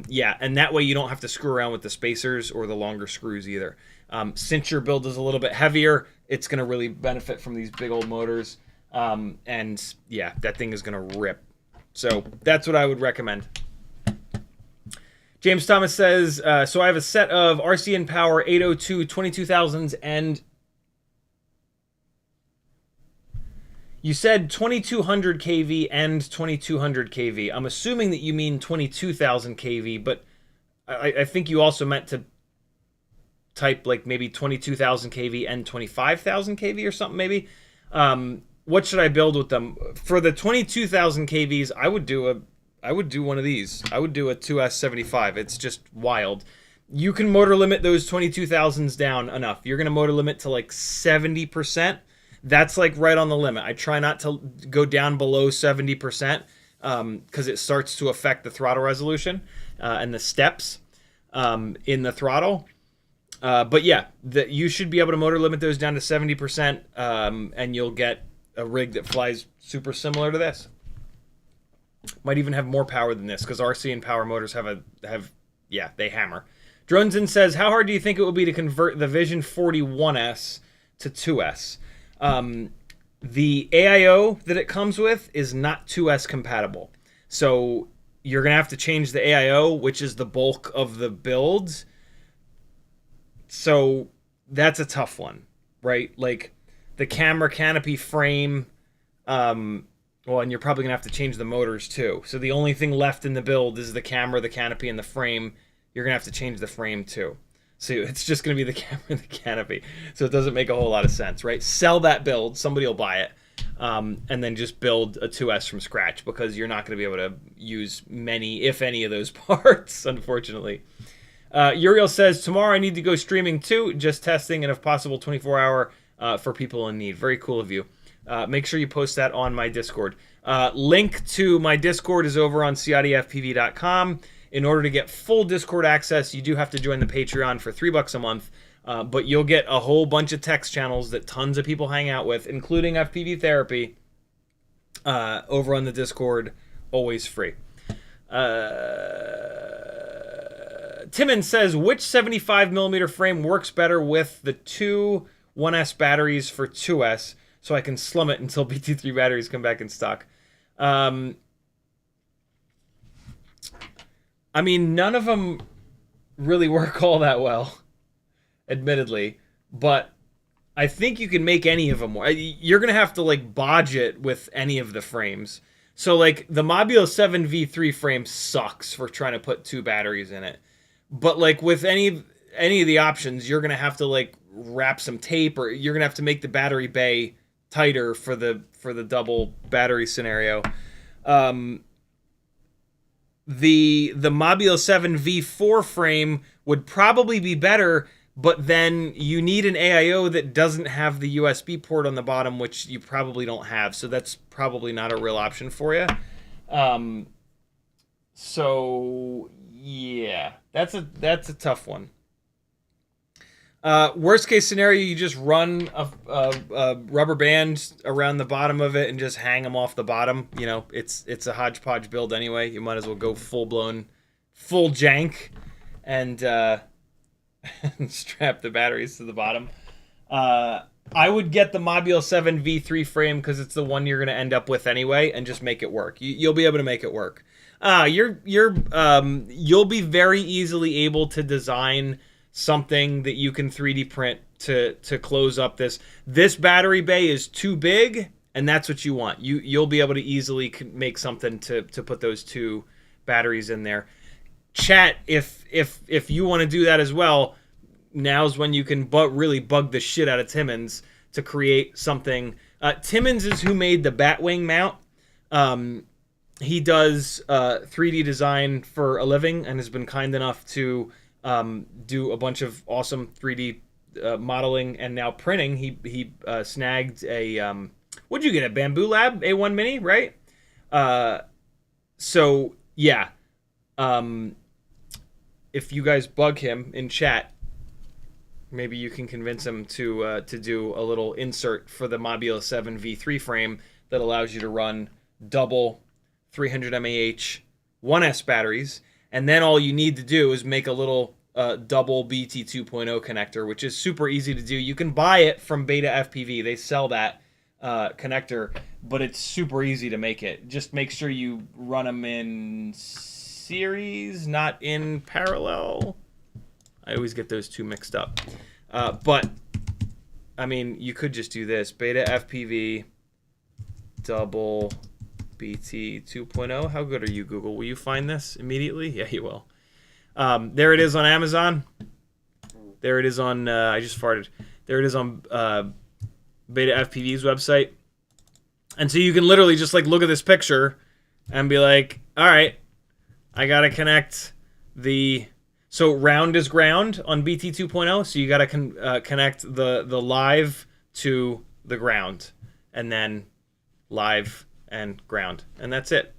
yeah, and that way you don't have to screw around with the spacers or the longer screws either. Since your build is a little bit heavier, it's going to really benefit from these big old motors, and yeah, that thing is going to rip. So that's what I would recommend. James Thomas says, so I have a set of RCN Power 802 22,000s and you said 2200 kV and 2200 kV. I'm assuming that you mean 22,000 kV, but I think you also meant to type like maybe 22,000 kV and 25,000 kV or something maybe. What should I build with them? For the 22,000 kVs, I would do one of these. I would do a 2S75. It's just wild. You can motor limit those 22,000s down enough. You're going to motor limit to like 70%. That's like right on the limit. I try not to go down below 70% because it starts to affect the throttle resolution and the steps in the throttle. But yeah, you should be able to motor limit those down to 70%, and you'll get a rig that flies super similar to this. Might even have more power than this because RC and power motors yeah, they hammer. Dronzen says, how hard do you think it will be to convert the Vision 41S to 2S? The AIO that it comes with is not 2S compatible. So you're going to have to change the AIO, which is the bulk of the build. So that's a tough one, right? Like the camera canopy frame, well, and you're probably going to have to change the motors too. So the only thing left in the build is the camera, the canopy, and the frame. You're going to have to change the frame too. So it's just going to be the camera and the canopy. So it doesn't make a whole lot of sense, right? Sell that build. Somebody will buy it. And then just build a 2S from scratch because you're not going to be able to use many, if any, of those parts, unfortunately. Uriel says, tomorrow I need to go streaming too. Just testing and if possible 24-hour for people in need. Very cool of you. Make sure you post that on my Discord. Link to my Discord is over on CiottiFPV.com. In order to get full Discord access, you do have to join the Patreon for $3 a month. But you'll get a whole bunch of text channels that tons of people hang out with, including FPV Therapy, over on the Discord, always free. Timon says, which 75mm frame works better with the two 1S batteries for 2S so I can slum it until BT3 batteries come back in stock? I mean, none of them really work all that well, admittedly, but I think you can make any of them work. You're going to have to, like, bodge it with any of the frames. So, like, the Mobile 7 V3 frame sucks for trying to put two batteries in it. But, like, with any of the options, you're going to have to, like, wrap some tape, or you're going to have to make the battery bay tighter for the double battery scenario. The Mobile 7 V4 frame would probably be better, but then you need an AIO that doesn't have the USB port on the bottom, which you probably don't have. So that's probably not a real option for you. So yeah, that's a tough one. Worst case scenario, you just run a rubber band around the bottom of it and just hang them off the bottom. You know, it's a hodgepodge build anyway. You might as well go full jank and strap the batteries to the bottom. I would get the Mobile 7 V3 frame because it's the one you're going to end up with anyway, and just make it work. You'll be able to make it work. You'll be very easily able to design something that you can 3D print to close up this. This battery bay is too big, and that's what you want. You'll be able to easily make something to put those two batteries in there. Chat, if you want to do that as well, now's when you can really bug the shit out of Timmons to create something. Timmons is who made the Batwing mount. He does 3D design for a living and has been kind enough to do a bunch of awesome 3D modeling and now printing. He snagged a what'd you get, a Bamboo Lab A1 Mini, right? So yeah. If you guys bug him in chat, maybe you can convince him to do a little insert for the Mobile 7 V3 frame that allows you to run double 300 mAh 1S batteries, and then all you need to do is make a little double BT 2.0 connector, which is super easy to do. You can buy it from Beta FPV. They sell that connector, but it's super easy to make it. Just make sure you run them in series, not in parallel. I always get those two mixed up. But, I mean, you could just do this. Beta FPV, double BT 2.0. How good are you, Google? Will you find this immediately? Yeah, you will. There it is on Amazon. There it is on, I just farted. There it is on Beta FPV's website. And so you can literally just, like, look at this picture and be like, all right, I got to connect the... So round is ground on BT 2.0, so you got to connect the live to the ground, and then live and ground, and that's it.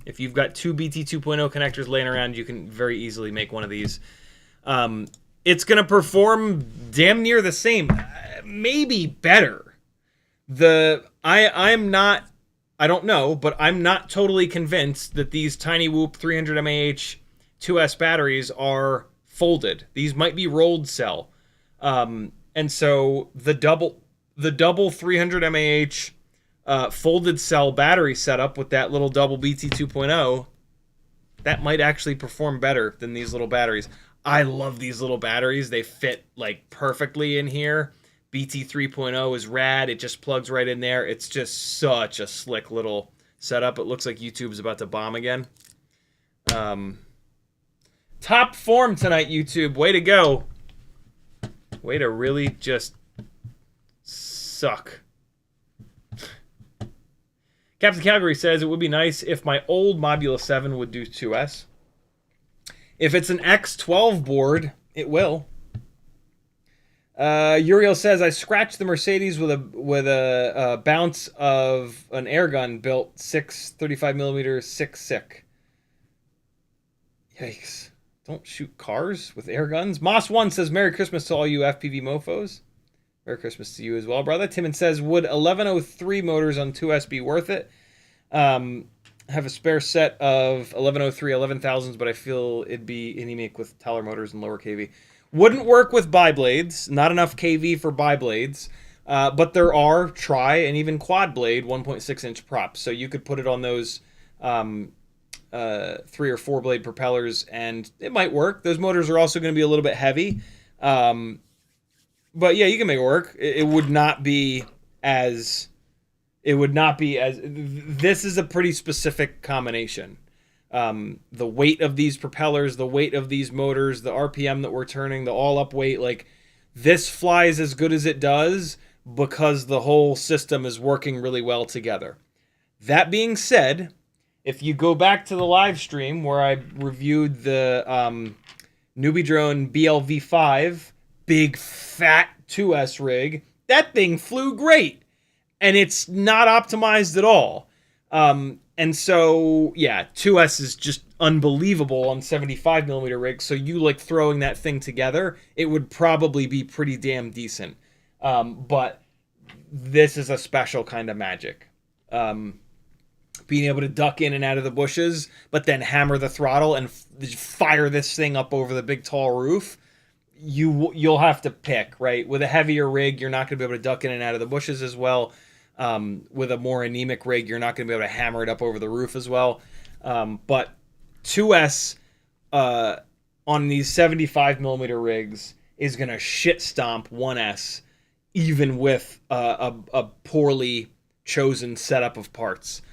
If you've got two BT 2.0 connectors laying around, you can very easily make one of these. It's going to perform damn near the same, maybe better. I don't know, but I'm not totally convinced that these Tiny Whoop 300 mAh 2S batteries are folded. These might be rolled cell. And so the double 300 mAh folded cell battery setup with that little double BT 2.0, that might actually perform better than these little batteries. I love these little batteries. They fit like perfectly in here. BT 3.0 is rad. It just plugs right in there. It's just such a slick little setup. It looks like YouTube's about to bomb again. Top form tonight, YouTube. Way to go. Way to really just suck. Captain Calgary says, it would be nice if my old Mobula 7 would do 2S. If it's an X12 board, it will. Uriel says, I scratched the Mercedes with a bounce of an air gun built 6.35mm 6.6. Yikes. Don't shoot cars with air guns. Moss1 says, Merry Christmas to all you FPV mofos. Merry Christmas to you as well, brother. Timon says, would 1103 motors on 2S be worth it? have a spare set of 1103 11,000s, but I feel it'd be anemic with taller motors and lower kV. Wouldn't work with bi-blades. Not enough kV for bi-blades. But there are tri and even quad blade 1.6-inch props. So you could put it on those 3 or 4 blade propellers, and it might work. Those motors are also going to be a little bit heavy. But yeah, you can make it work. It would not be as... This is a pretty specific combination. The weight of these propellers, the weight of these motors, the RPM that we're turning, the all-up weight, like, this flies as good as it does because the whole system is working really well together. That being said, if you go back to the live stream where I reviewed the Newbie Drone BLV5, big fat 2S rig, that thing flew great. And it's not optimized at all. And so, yeah, 2S is just unbelievable on 75mm rigs. So you like throwing that thing together, it would probably be pretty damn decent. But this is a special kind of magic. Being able to duck in and out of the bushes, but then hammer the throttle and fire this thing up over the big tall roof. You'll have to pick, right? With a heavier rig, you're not going to be able to duck in and out of the bushes as well. With a more anemic rig, you're not going to be able to hammer it up over the roof as well. But 2S on these 75mm rigs is going to shit stomp 1S, even with a poorly chosen setup of parts.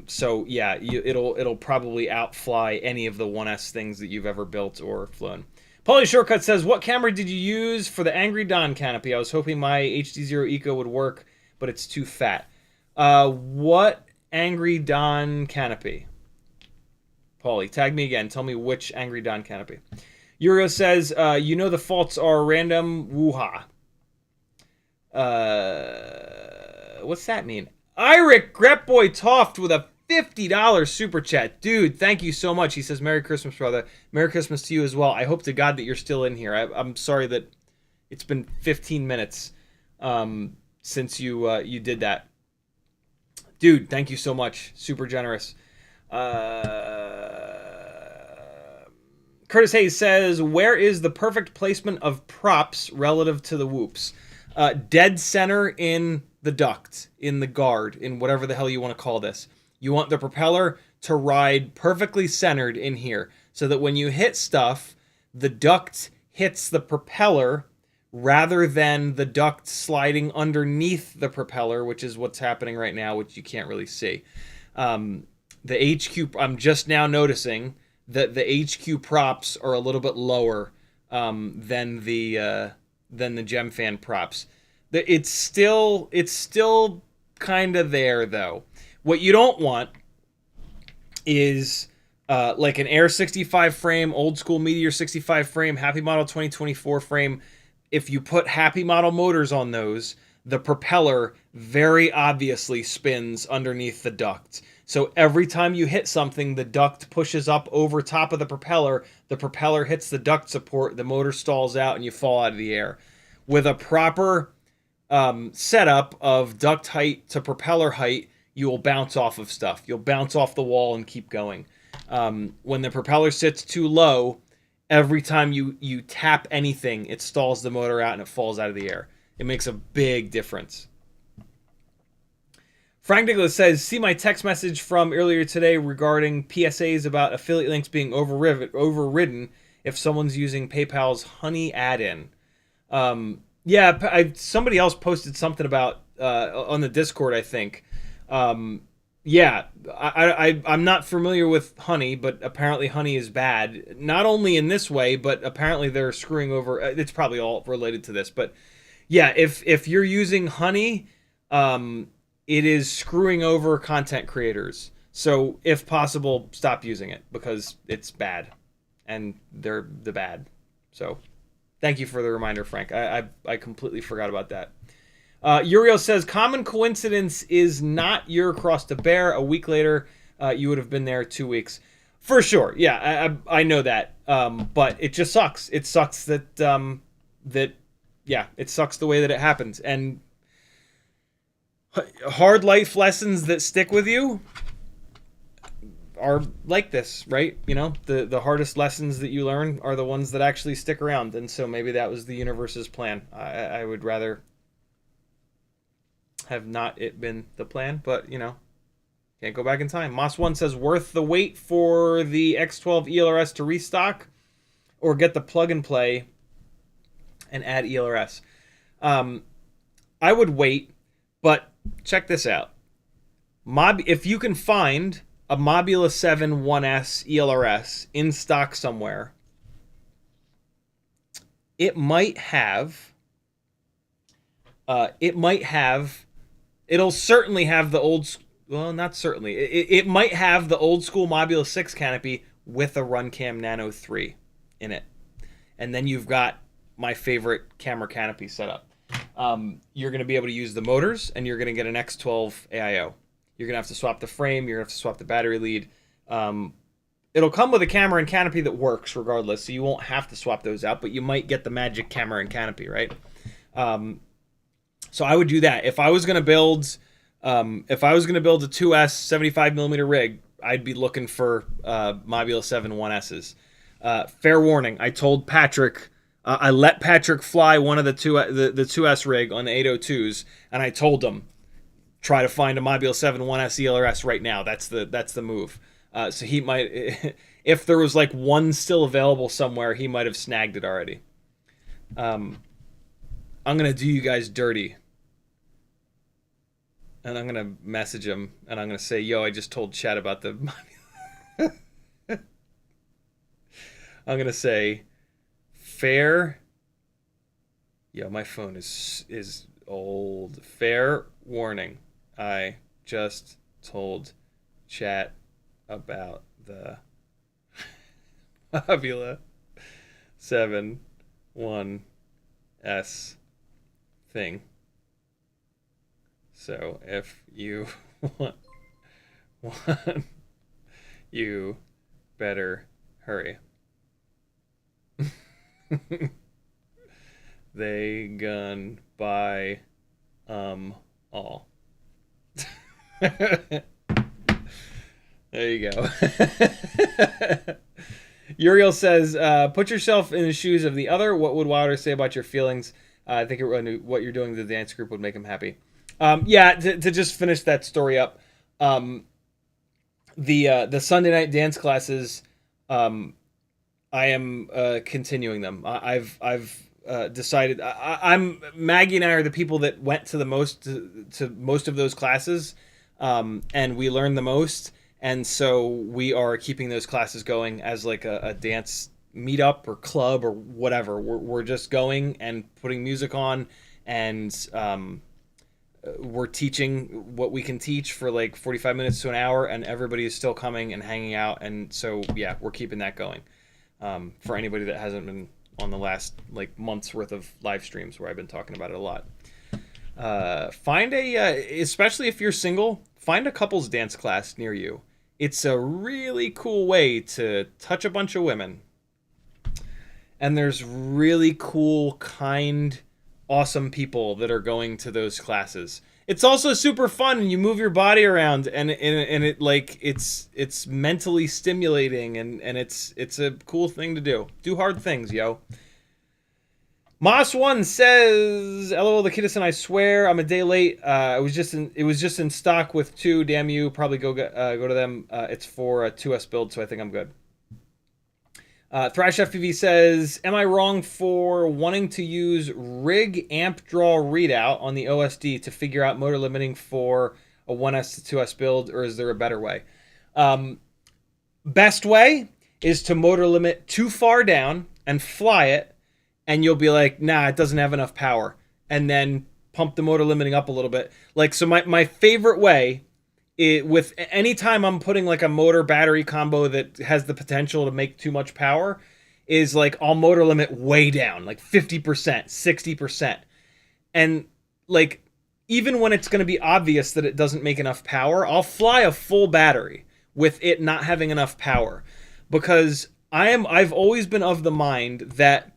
So yeah, it'll probably outfly any of the 1S things that you've ever built or flown. Paulie Shortcut says, what camera did you use for the Angry Don canopy? I was hoping my HDZero Eco would work, but it's too fat. What Angry Don canopy? Paulie, tag me again. Tell me which Angry Don canopy. Yurio says, you know the faults are random. Woo-ha. What's that mean? Iric Gretboy Toft with a $50 super chat. Dude, thank you so much. He says, Merry Christmas, brother. Merry Christmas to you as well. I hope to God that you're still in here. I'm sorry that it's been 15 minutes since you did that. Dude, thank you so much. Super generous. Curtis Hayes says, where is the perfect placement of props relative to the whoops? Dead center in the duct, in the guard, in whatever the hell you want to call this. You want the propeller to ride perfectly centered in here so that when you hit stuff, the duct hits the propeller rather than the duct sliding underneath the propeller, which is what's happening right now, which you can't really see. The HQ, I'm just now noticing that the HQ props are a little bit lower than the Gemfan props. It's still kind of there, though. What you don't want is like an Air 65 frame, old school Meteor 65 frame, Happy Model 2024 frame. If you put Happy Model motors on those, the propeller very obviously spins underneath the duct. So every time you hit something, the duct pushes up over top of the propeller hits the duct support, the motor stalls out, and you fall out of the air. With a proper setup of duct height to propeller height, you will bounce off of stuff. You'll bounce off the wall and keep going. When the propeller sits too low, every time you tap anything, it stalls the motor out and it falls out of the air. It makes a big difference. Frank Nicholas says, see my text message from earlier today regarding PSAs about affiliate links being overridden if someone's using PayPal's Honey add-in. Yeah, somebody else posted something about on the Discord, I think. Yeah, I'm not familiar with Honey, but apparently Honey is bad. Not only in this way, but apparently they're screwing over. It's probably all related to this, but yeah, if you're using Honey, it is screwing over content creators. So if possible, stop using it because it's bad, and they're the bad. So thank you for the reminder, Frank. I completely forgot about that. Uriel says, common coincidence is not your cross to bear. A week later, you would have been there 2 weeks. For sure. Yeah, I know that. But it just sucks. It sucks that, it sucks the way that it happens. And hard life lessons that stick with you, are like this, right? You know, the hardest lessons that you learn are the ones that actually stick around, and so maybe that was the universe's plan. I would rather have not it been the plan, but you know, can't go back in time. Moss1 says, worth the wait for the X12 ELRS to restock, or get the plug and play and add ELRS. I would wait, but check this out. If you can find a Mobula 7 1S ELRS in stock somewhere, it might have, it'll certainly have the old, well, not certainly, it might have the old school Mobula 6 canopy with a Runcam Nano 3 in it. And then you've got my favorite camera canopy setup. You're going to be able to use the motors, and you're going to get an X12 AIO. You're going to have to swap the frame. You're going to have to swap the battery lead. It'll come with a camera and canopy that works regardless, so you won't have to swap those out, but you might get the magic camera and canopy, right? So I would do that. If I was going to build a 2S 75mm rig, I'd be looking for Mobula 7 1Ss. Fair warning, I told Patrick, I let Patrick fly one of the 2S rig on the 802s, and I told him, try to find a Mobula 7 1S ELRS right now. That's the move. So he might, if there was like one still available somewhere, he might have snagged it already. I'm gonna do you guys dirty, and I'm gonna message him, and I'm gonna say, yo, I just told Chad about the Mobula. I'm gonna say, fair. Yo, my phone is old. Fair warning. I just told chat about the Mobula 7 1S thing. So if you want you better hurry. They gun buy all. There you go. Uriel says, put yourself in the shoes of the other. What would Wilder say about your feelings? I think what you're doing to the dance group would make him happy. Yeah, to just finish that story up, the Sunday night dance classes, I am continuing them. I've decided Maggie and I are the people that went to most of those classes, and we learned the most, and so we are keeping those classes going as like a dance meetup or club or whatever. We're just going and putting music on, and we're teaching what we can teach for like 45 minutes to an hour, and everybody is still coming and hanging out, and so yeah, we're keeping that going. For anybody that hasn't been on the last like month's worth of live streams where I've been talking about it a lot. Find especially if you're single, find a couples dance class near you. It's a really cool way to touch a bunch of women. And there's really cool, kind, awesome people that are going to those classes. It's also super fun, and you move your body around, and it like it's mentally stimulating, and it's a cool thing to do. Do hard things, yo. Moss1 says, "LOL, the Kiddison, I swear I'm a day late. It was just in stock with 2. Damn you. Probably go to them. It's for a 2S build, so I think I'm good." Thrash FPV says, "Am I wrong for wanting to use rig amp draw readout on the OSD to figure out motor limiting for a 1S to 2S build, or is there a better way?" Best way is to motor limit too far down and fly it, and you'll be like, nah, it doesn't have enough power, and then pump the motor limiting up a little bit. Like, so my favorite way, with any time I'm putting like a motor battery combo that has the potential to make too much power, is like I'll motor limit way down, like 50%, 60%. And like, even when it's going to be obvious that it doesn't make enough power, I'll fly a full battery with it not having enough power, because I've always been of the mind that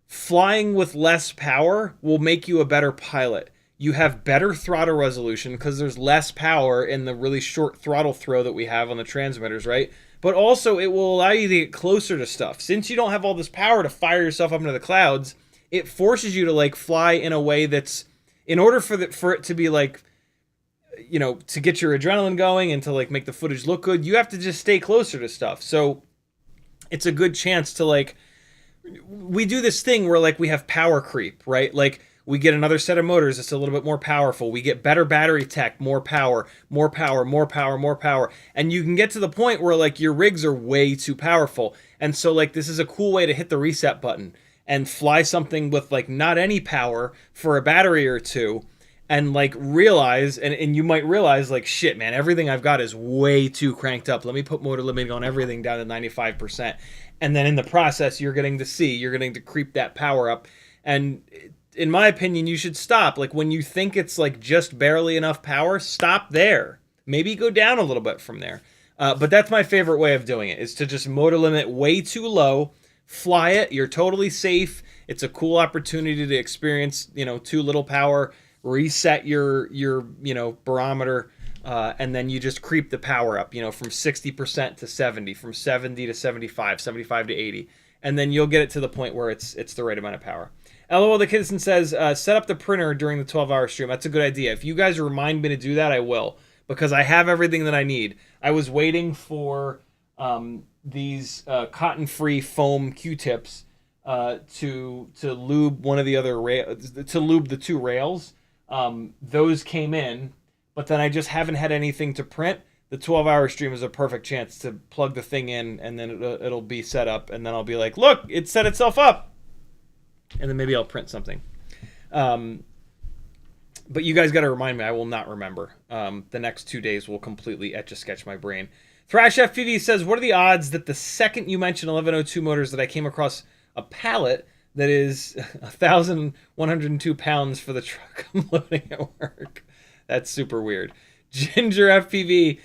flying with less power will make you a better pilot. You have better throttle resolution because there's less power in the really short throttle throw that we have on the transmitters, right? But also it will allow you to get closer to stuff. Since you don't have all this power to fire yourself up into the clouds, it forces you to like fly in a way that's, in order for it to be like, you know, to get your adrenaline going and to like make the footage look good, you have to just stay closer to stuff. So it's a good chance to like, we do this thing where like we have power creep, right? Like we get another set of motors that's a little bit more powerful. We get better battery tech, more power, more power, more power, more power. And you can get to the point where like your rigs are way too powerful. And so like this is a cool way to hit the reset button and fly something with like not any power for a battery or two, and like realize, and you might realize like, shit, man, everything I've got is way too cranked up. Let me put motor limiting on everything down to 95%. And then in the process, you're getting to creep that power up. And in my opinion, you should stop. Like when you think it's like just barely enough power, stop there. Maybe go down a little bit from there. But that's my favorite way of doing it, is to just motor limit way too low, fly it. You're totally safe. It's a cool opportunity to experience, you know, too little power, reset your you know, barometer, and then you just creep the power up, you know, from 60% to 70, from 70 to 75, 75 to 80. And then you'll get it to the point where it's the right amount of power. LOL the Kidson says, set up the printer during the 12-hour stream. That's a good idea. If you guys remind me to do that, I will, because I have everything that I need. I was waiting for these cotton-free foam Q-tips to lube one of the other to lube the two rails. Those came in, but then I just haven't had anything to print. The 12-hour stream is a perfect chance to plug the thing in, and then it'll be set up, and then I'll be like, look, it set itself up. And then maybe I'll print something. But you guys got to remind me. I will not remember. The next 2 days will completely etch-a-sketch my brain. Thrash FPV says, what are the odds that the second you mention 1102 motors that I came across a pallet that is 1,102 pounds for the truck I'm loading at work? That's super weird. Ginger FPV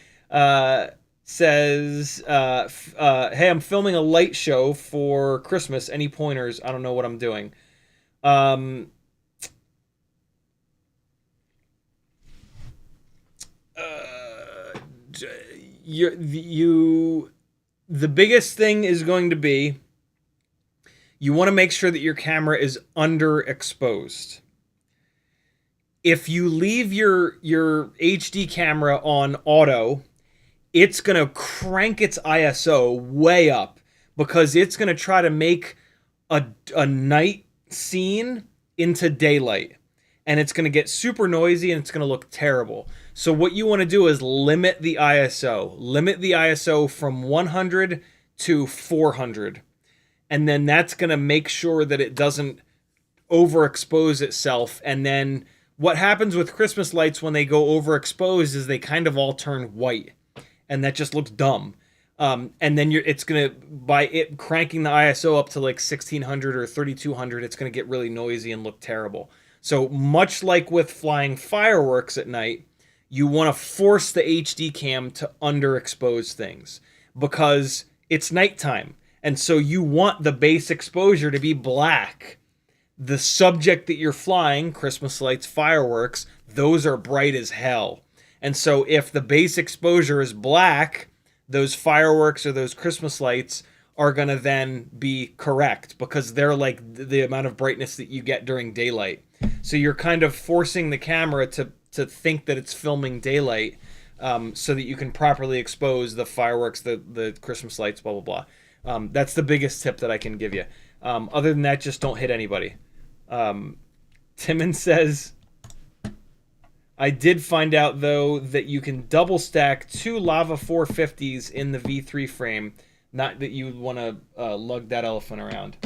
says, hey, I'm filming a light show for Christmas. Any pointers? I don't know what I'm doing. The biggest thing is going to be, you want to make sure that your camera is underexposed. If you leave your HD camera on auto, it's going to crank its ISO way up, because it's going to try to make a night scene into daylight. And it's going to get super noisy, and it's going to look terrible. So what you want to do is limit the ISO. Limit the ISO from 100 to 400. And then that's going to make sure that it doesn't overexpose itself. And then what happens with Christmas lights when they go overexposed is they kind of all turn white. And that just looks dumb. And then it's going to, by it cranking the ISO up to like 1600 or 3200, it's going to get really noisy and look terrible. So much like with flying fireworks at night, you want to force the HD cam to underexpose things, because it's nighttime. And so you want the base exposure to be black. The subject that you're flying, Christmas lights, fireworks, those are bright as hell. And so if the base exposure is black, those fireworks or those Christmas lights are going to then be correct, because they're like the amount of brightness that you get during daylight. So you're kind of forcing the camera to think that it's filming daylight, so that you can properly expose the fireworks, the Christmas lights, blah, blah, blah. That's the biggest tip that I can give you. Other than that, just don't hit anybody. Timon says, I did find out, though, that you can double stack 2 Lava 450s in the V3 frame. Not that you want to lug that elephant around.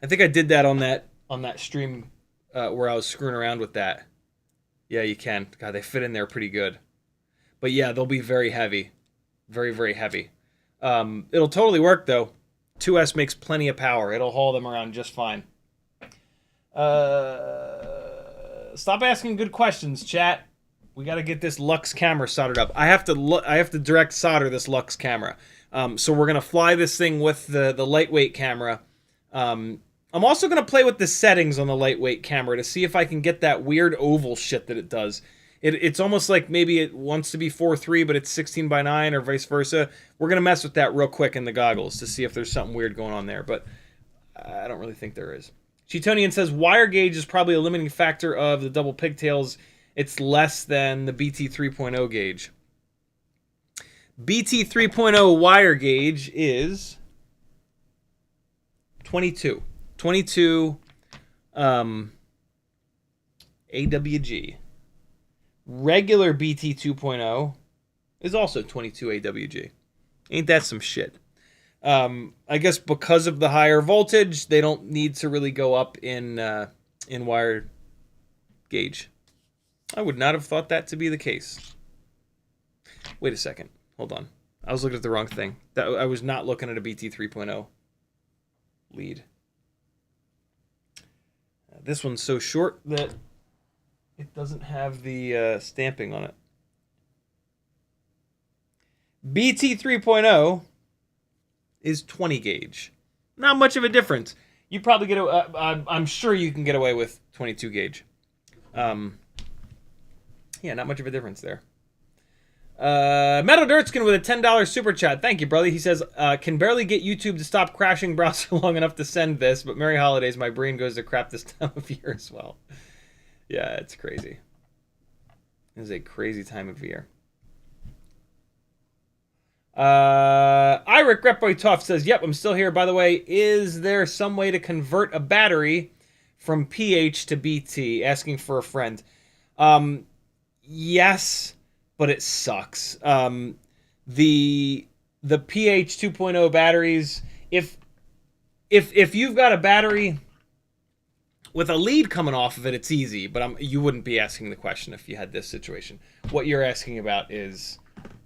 I think I did that on that stream where I was screwing around with that. Yeah, you can. God, they fit in there pretty good. But yeah, they'll be very heavy. Very, very heavy. It'll totally work, though. 2S makes plenty of power. It'll haul them around just fine. Stop asking good questions, chat. We got to get this Lux camera soldered up. I have to direct solder this Lux camera. So we're gonna fly this thing with the lightweight camera I'm also going to play with the settings on the lightweight camera to see if I can get that weird oval shit that it does. It's almost like maybe it wants to be 4:3, but it's 16:9 or vice versa. We're going to mess with that real quick in the goggles to see if there's something weird going on there, but I don't really think there is. Cheetonian says, wire gauge is probably a limiting factor of the double pigtails. It's less than the BT 3.0 gauge. BT 3.0 wire gauge is 22. 22 AWG. Regular BT 2.0 is also 22 AWG. Ain't that some shit? I guess because of the higher voltage, they don't need to really go up in wire gauge. I would not have thought that to be the case. Wait a second. Hold on. I was looking at the wrong thing. I was not looking at a BT 3.0 lead. This one's so short that it doesn't have the stamping on it. BT 3.0 is 20 gauge. Not much of a difference. You probably get. I'm sure you can get away with 22 gauge. Yeah, not much of a difference there. Metal Dirtskin with a $10 super chat. Thank you, brother. He says, can barely get YouTube to stop crashing browser long enough to send this, but Merry Holidays, my brain goes to crap this time of year as well. Yeah, it's crazy. It is a crazy time of year. Iric Repboy Toff says, yep, I'm still here. By the way, is there some way to convert a battery from PH to BT? Asking for a friend. Yes, but it sucks. The PH 2.0 batteries, if you've got a battery with a lead coming off of it, it's easy, but you wouldn't be asking the question if you had this situation. What you're asking about is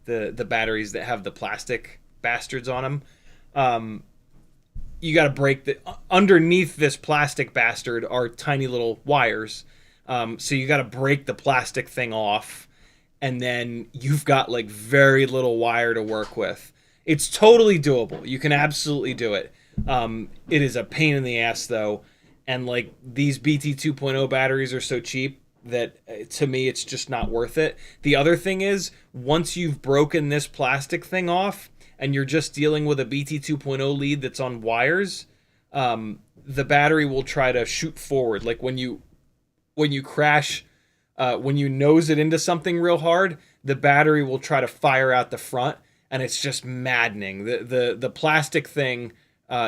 the batteries that have the plastic bastards on them. You got to break the underneath this plastic bastard are tiny little wires. So you got to break the plastic thing off, and then you've got like very little wire to work with. It's totally doable. You can absolutely do it. It is a pain in the ass though, and like these BT 2.0 batteries are so cheap that to me it's just not worth it. The other thing is, once you've broken this plastic thing off and you're just dealing with a BT 2.0 lead that's on wires, the battery will try to shoot forward. Like when you crash, when you nose it into something real hard, the battery will try to fire out the front, and it's just maddening. The plastic thing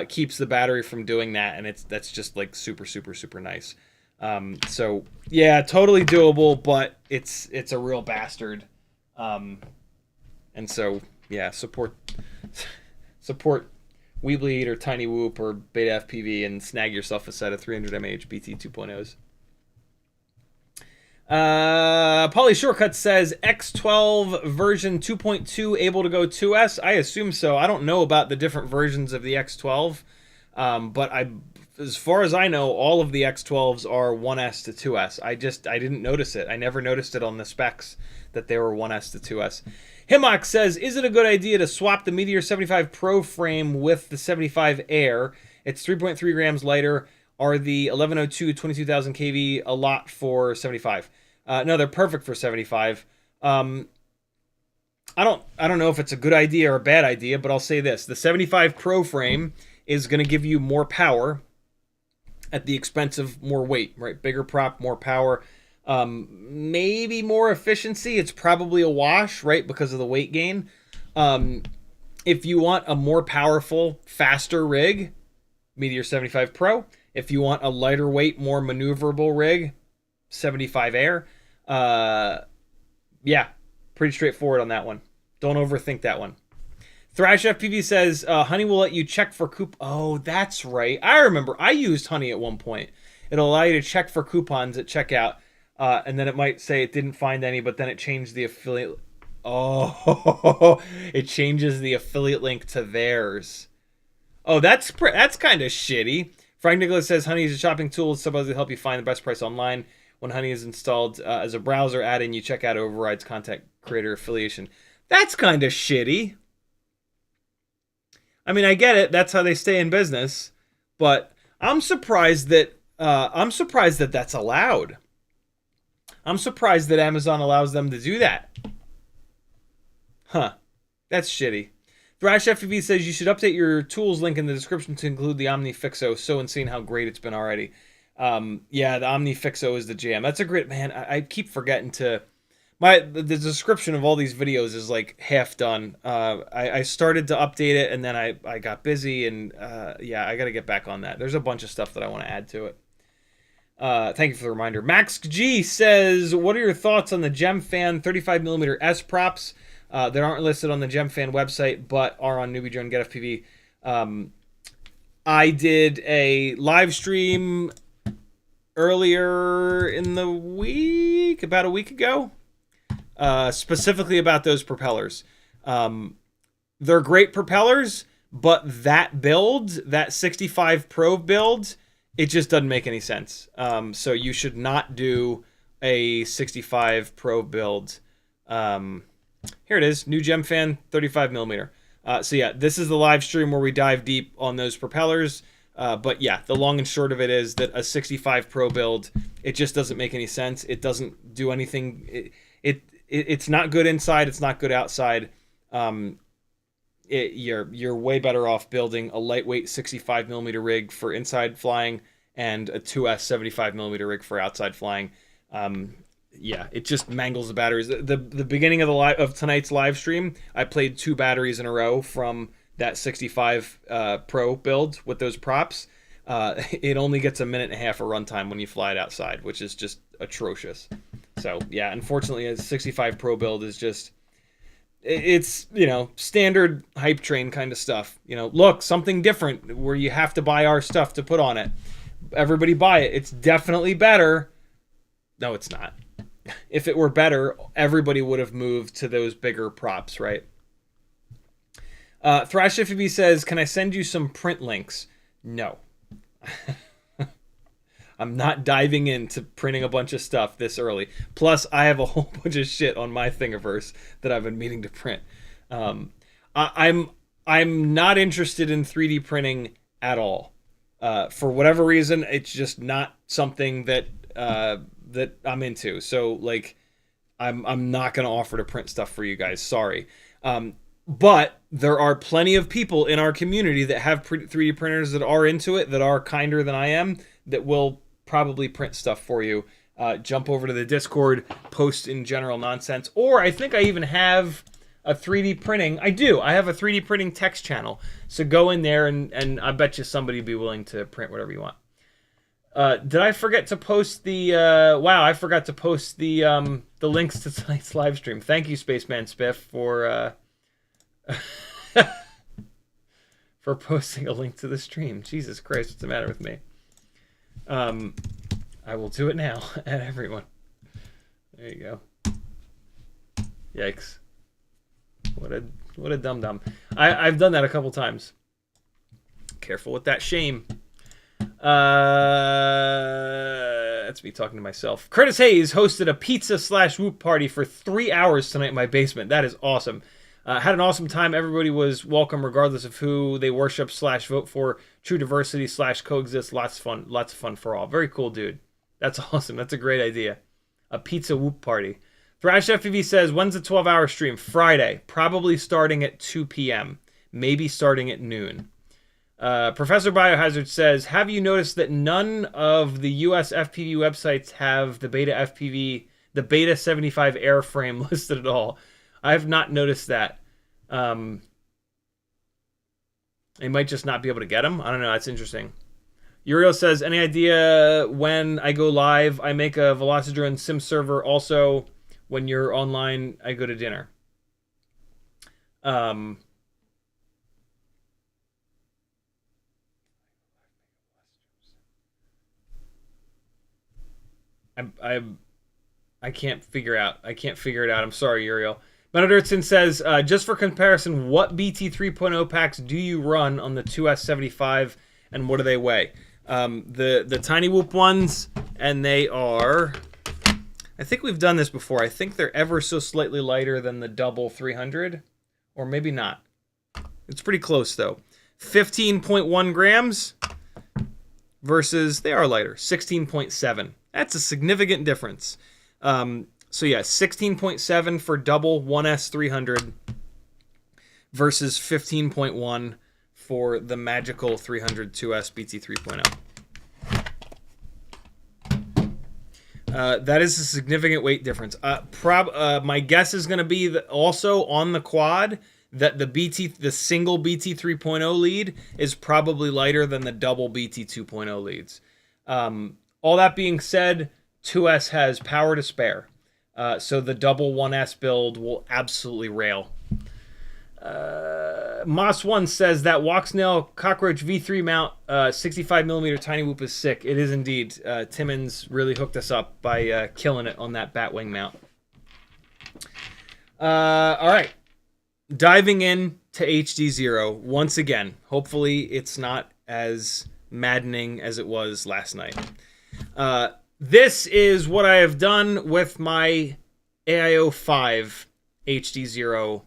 keeps the battery from doing that, and that's just like super, super, super nice. So yeah, totally doable, but it's a real bastard. And so yeah, support Weebly or Tiny Whoop or Beta FPV and snag yourself a set of 300 mAh BT 2.0s. Pauly Shortcut says X12 version 2.2 able to go 2S. I assume so. I don't know about the different versions of the X12, but as far as I know, all of the X12s are 1S to 2S. I didn't notice it. I never noticed it on the specs that they were 1S to 2S. Himok says, is it a good idea to swap the Meteor 75 Pro frame with the 75 Air? It's 3.3 grams lighter. Are the 1102 22,000 kV a lot for 75? No, they're perfect for 75. I don't know if it's a good idea or a bad idea, but I'll say this. The 75 Pro frame is going to give you more power at the expense of more weight, right? Bigger prop, more power, maybe more efficiency. It's probably a wash, right? Because of the weight gain. If you want a more powerful, faster rig, Meteor 75 Pro. If you want a lighter weight, more maneuverable rig, 75 Air. Yeah, pretty straightforward on that one. Don't overthink that one. Thrash FPV says, Honey will let you check for Oh, that's right. I remember I used Honey at one point. It'll allow you to check for coupons at checkout, and then it might say it didn't find any, but then it changed the affiliate. Oh, it changes the affiliate link to theirs. Oh, that's kind of shitty. Frank Nicholas says Honey is a shopping tool supposed to help you find the best price online. When Honey is installed as a browser add-in, you check out overrides content creator affiliation. That's kind of shitty. I mean, I get it. That's how they stay in business. But I'm surprised that that's allowed. I'm surprised that Amazon allows them to do that. Huh. That's shitty. Thrash FPV says you should update your tools link in the description to include the OmniFixo. So insane how great it's been already. Yeah, the OmniFixo is the jam. That's a great, man. I keep forgetting to. The description of all these videos is like half done. I started to update it and then I got busy and yeah, I got to get back on that. There's a bunch of stuff that I want to add to it. Thank you for the reminder. Max G says, what are your thoughts on the Gemfan 35mm S props that aren't listed on the Gemfan website but are on Newbie Drone Get FPV? I did a live stream earlier in the week, about a week ago, specifically about those propellers. They're great propellers, but that build, that 65 Pro build, it just doesn't make any sense. So you should not do a 65 Pro build. Here it is, new Gemfan 35mm. So yeah, this is the live stream where we dive deep on those propellers. But yeah, the long and short of it is that a 65 Pro build, it just doesn't make any sense. It doesn't do anything. It's not good inside. It's not good outside. You're way better off building a lightweight 65mm rig for inside flying and a 2S 75mm rig for outside flying. Yeah, it just mangles the batteries. The beginning of tonight's live stream, I played 2 batteries in a row from that 65 Pro build with those props. It only gets a minute and a half of runtime when you fly it outside, which is just atrocious. So yeah, unfortunately, a 65 Pro build is just, it's, you know, standard hype train kind of stuff. You know, look, something different where you have to buy our stuff to put on it. Everybody buy it. It's definitely better. No, it's not. If it were better, everybody would have moved to those bigger props, right? Thrash FPV says, can I send you some print links? No. I'm not diving into printing a bunch of stuff this early. Plus, I have a whole bunch of shit on my Thingiverse that I've been meaning to print. I'm not interested in 3D printing at all. For whatever reason, it's just not something that that I'm into. So like, I'm not going to offer to print stuff for you guys. Sorry. But there are plenty of people in our community that have 3D printers that are into it, that are kinder than I am, that will probably print stuff for you. Jump over to the Discord, post in general nonsense. Or I think I even have a 3D printing. I do. I have a 3D printing text channel. So go in there and I bet you somebody will be willing to print whatever you want. Did I forget to post the... wow, I forgot to post the links to tonight's live stream. Thank you, Spaceman Spiff, for... for posting a link to the stream. Jesus Christ, what's the matter with me? I will do it now. At everyone. There you go. Yikes. What a dum-dum. I've done that a couple times. Careful with that shame. That's me talking to myself. Curtis Hayes hosted a pizza/whoop party for 3 hours tonight in my basement. That is awesome. Had an awesome time. Everybody was welcome regardless of who they worship/vote for. True diversity/coexist. Lots of fun for all. Very cool, dude. That's awesome. That's a great idea. A pizza whoop party. Thrash FPV says, when's the 12-hour stream? Friday. Probably starting at 2 p.m. Maybe starting at noon. Professor Biohazard says, have you noticed that none of the US FPV websites have the Beta FPV, the Beta 75 airframe listed at all? I have not noticed that. They might just not be able to get them. I don't know. That's interesting. Uriel says, any idea when I go live? I make a Velocidrone sim server. Also, when you're online, I go to dinner. I can't figure out. I can't figure it out. I'm sorry, Uriel. Benedictson says, just for comparison, what BT 3.0 packs do you run on the 2S75 and what do they weigh? The Tiny Whoop ones, and they are... I think we've done this before. I think they're ever so slightly lighter than the double 300, or maybe not. It's pretty close, though. 15.1 grams versus they are lighter, 16.7. That's a significant difference. So yeah, 16.7 for double 1S300 versus 15.1 for the magical 300 2S BT 3.0. That is a significant weight difference. My guess is going to be that also on the quad that the single BT 3.0 lead is probably lighter than the double BT 2.0 leads. All that being said, 2S has power to spare. So the double 1S build will absolutely rail. Moss1 says that Walksnail Cockroach V3 mount 65mm tiny whoop is sick. It is indeed. Timmons really hooked us up by killing it on that Batwing mount. All right. Diving in to HDZero once again. Hopefully it's not as maddening as it was last night. This is what I have done with my AIO5 HDZero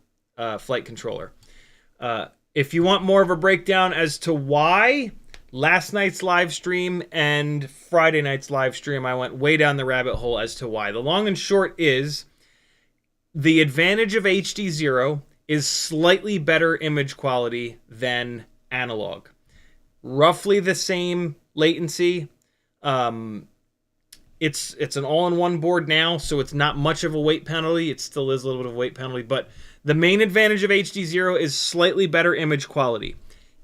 flight controller. If you want more of a breakdown as to why, last night's live stream and Friday night's live stream, I went way down the rabbit hole as to why. The long and short is the advantage of HDZero is slightly better image quality than analog. Roughly the same latency. It's an all-in-one board now, so it's not much of a weight penalty. It still is a little bit of a weight penalty, but the main advantage of HDZero is slightly better image quality.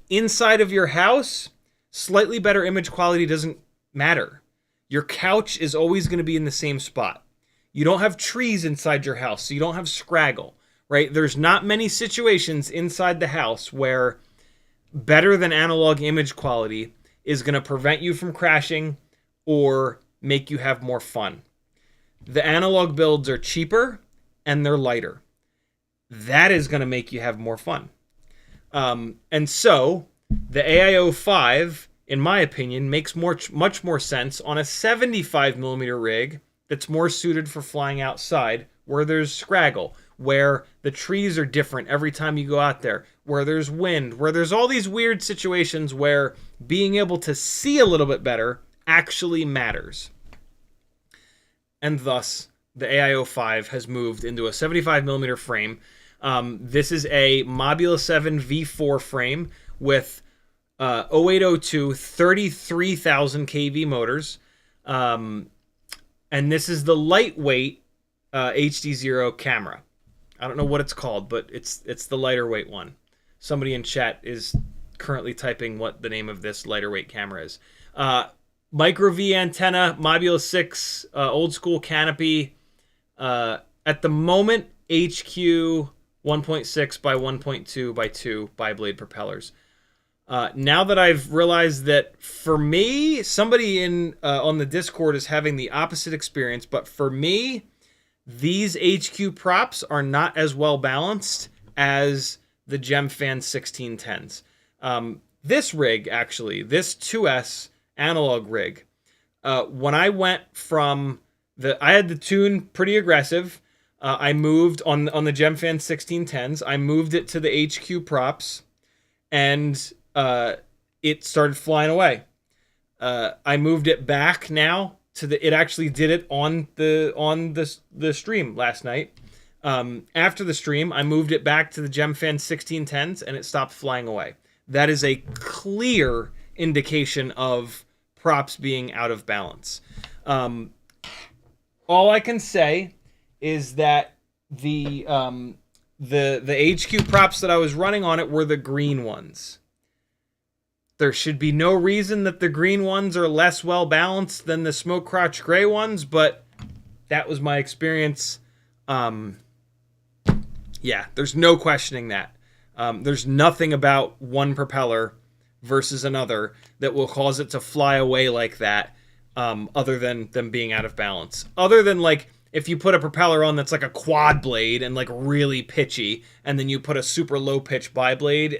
Inside of your house, slightly better image quality doesn't matter. Your couch is always going to be in the same spot. You don't have trees inside your house, so you don't have scraggle, right? There's not many situations inside the house where better than analog image quality is going to prevent you from crashing or make you have more fun. The analog builds are cheaper and they're lighter. That is going to make you have more fun. And so the AIO5, in my opinion, makes much more sense on a 75mm rig that's more suited for flying outside, where there's scraggle, where the trees are different every time you go out there, where there's wind, where there's all these weird situations where being able to see a little bit better actually matters. And thus, the AIO5 has moved into a 75mm frame. This is a Mobula 7 V4 frame with 0802 33,000 kV motors. And this is the lightweight HDZero camera. I don't know what it's called, but it's the lighter weight one. Somebody in chat is currently typing what the name of this lighter weight camera is. Micro V antenna, Mobula 6, old school canopy. At the moment, HQ 1.6 by 1.2 by 2 bi-blade propellers. Now that I've realized that for me, somebody on the Discord is having the opposite experience, but for me, these HQ props are not as well balanced as the Gemfan 1610s. This rig, actually, this 2S analog rig, when I went from I had the tune pretty aggressive. I moved on the Gemfan 1610s. I moved it to the HQ props, and it started flying away. I moved it back now to it actually did it on the stream last night. After the stream, I moved it back to the Gemfan 1610s, and it stopped flying away. That is a clear indication of props being out of balance. All I can say is that the HQ props that I was running on it were the green ones. There should be no reason that the green ones are less well balanced than the smoke crotch gray ones, but that was my experience. Yeah, there's no questioning that. There's nothing about one propeller versus another that will cause it to fly away like that, other than them being out of balance. Other than, like, if you put a propeller on that's like a quad blade and like really pitchy, and then you put a super low pitch bi-blade,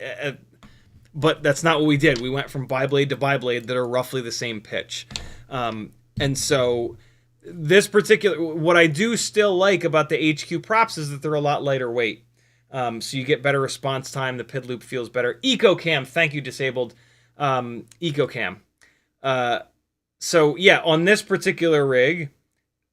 but that's not what we did. We went from bi-blade to bi-blade that are roughly the same pitch. And so this particular, what I do still like about the HQ props is that they're a lot lighter weight. So you get better response time. The PID loop feels better. EcoCam, thank you, Disabled. EcoCam. So yeah, on this particular rig,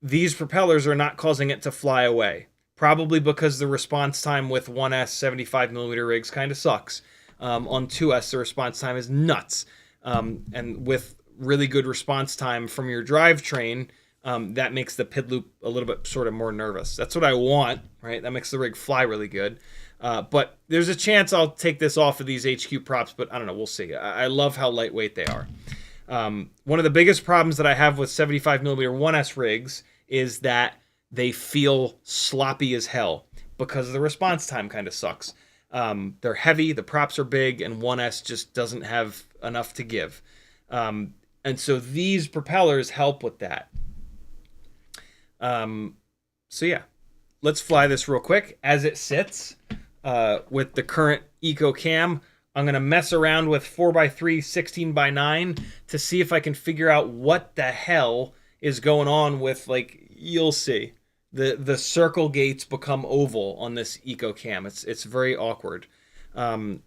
these propellers are not causing it to fly away. Probably because the response time with 1S 75mm rigs kind of sucks. On 2S, the response time is nuts. And with really good response time from your drivetrain, that makes the PID loop a little bit sort of more nervous. That's what I want, right? That makes the rig fly really good. But there's a chance I'll take this off of these HQ props, but I don't know. We'll see. I love how lightweight they are. One of the biggest problems that I have with 75mm 1S rigs is that they feel sloppy as hell because the response time kind of sucks. They're heavy, the props are big, and 1S just doesn't have enough to give. And so these propellers help with that. So yeah, let's fly this real quick. As it sits with the current Eco Cam, I'm going to mess around with 4x3, 16x9 to see if I can figure out what the hell is going on with, like, you'll see. The circle gates become oval on this Eco Cam. It's very awkward. So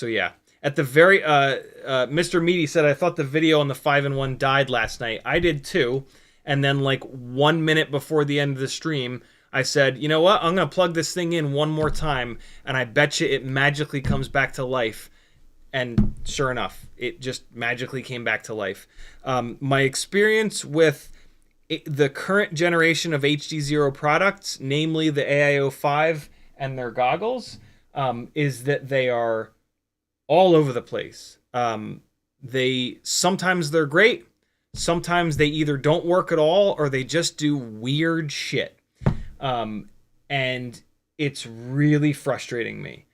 yeah. At the very, Mr. Meaty said, I thought the video on the 5-in-1 died last night. I did too. And then like 1 minute before the end of the stream, I said, you know what? I'm going to plug this thing in one more time, and I bet you it magically comes back to life. And sure enough, it just magically came back to life. My experience with the current generation of HDZero products, namely the AIO5 and their goggles, is that they are all over the place. Sometimes they're great. Sometimes they either don't work at all or they just do weird shit. And it's really frustrating me.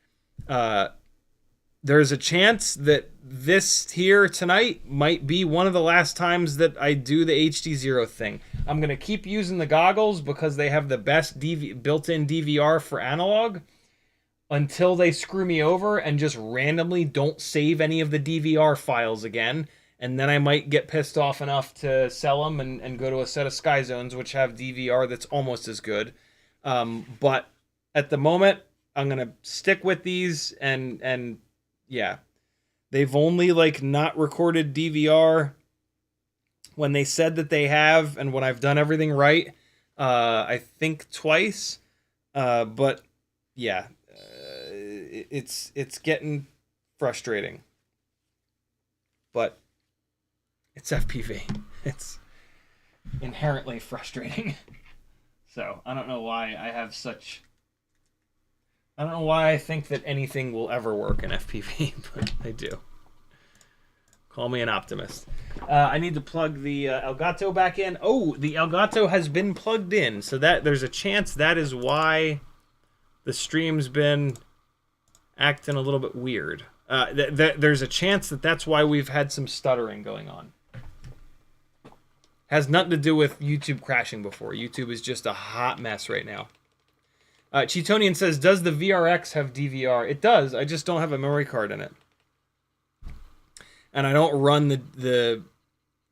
There's a chance that this here tonight might be one of the last times that I do the HDZero thing. I'm going to keep using the goggles because they have the best built-in DVR for analog until they screw me over and just randomly don't save any of the DVR files again. And then I might get pissed off enough to sell them and go to a set of Sky Zones, which have DVR that's almost as good. But at the moment, I'm going to stick with these and yeah. They've only like not recorded DVR when they said that they have, and when I've done everything right, I think twice. But yeah, it's getting frustrating. But it's FPV. It's inherently frustrating. So I don't know why I have such... I don't know why I think that anything will ever work in FPV, but I do. Call me an optimist. I need to plug the Elgato back in. Oh, the Elgato has been plugged in, so that there's a chance that is why the stream's been acting a little bit weird. There's a chance that that's why we've had some stuttering going on. Has nothing to do with YouTube crashing before. YouTube is just a hot mess right now. Cheetonian says, does the VRX have DVR? It does. I just don't have a memory card in it. And I don't run the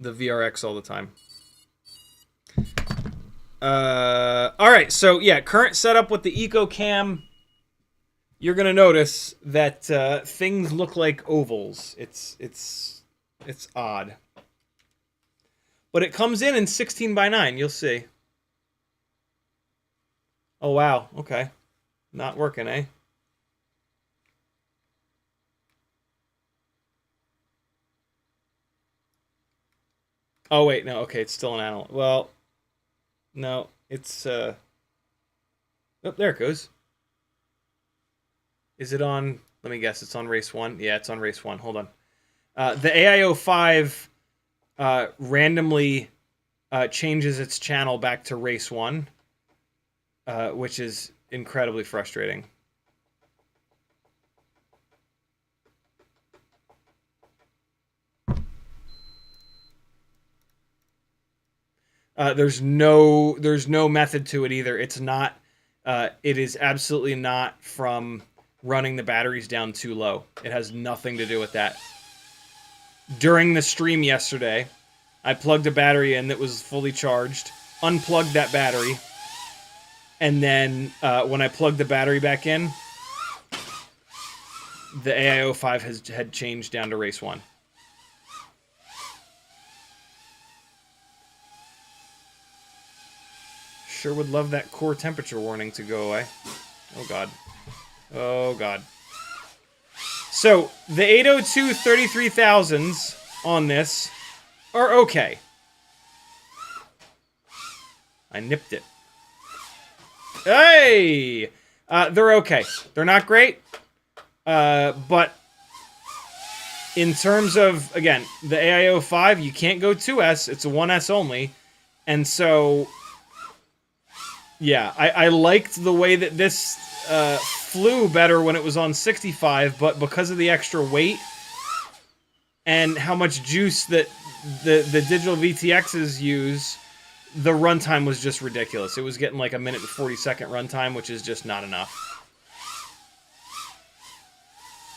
VRX all the time. All right, so yeah, current setup with the Eco Cam. You're gonna notice that things look like ovals. It's odd. But it comes in 16:9. You'll see. Oh, wow. Okay. Not working, eh? Oh, wait. No. Okay. It's still an analog. Well, no. It's, Oh, there it goes. Is it on... Let me guess. It's on race 1? Yeah, it's on race 1. Hold on. The AIO5 randomly changes its channel back to race 1. Which is incredibly frustrating. There's no method to it either. It's not. It is absolutely not from running the batteries down too low. It has nothing to do with that. During the stream yesterday, I plugged a battery in that was fully charged, unplugged that battery. And then when I plugged the battery back in, the AIO5 had changed down to race 1. Sure would love that core temperature warning to go away. Oh, God. Oh, God. So, the 802 33,000s on this are okay. I nipped it. Hey! They're okay. They're not great. But in terms of, again, the AIO 5, you can't go 2S. It's a 1S only. And so, yeah, I liked the way that this flew better when it was on 65, but because of the extra weight and how much juice that the digital VTXs use, the runtime was just ridiculous. It was getting like a minute and 40-second runtime, which is just not enough.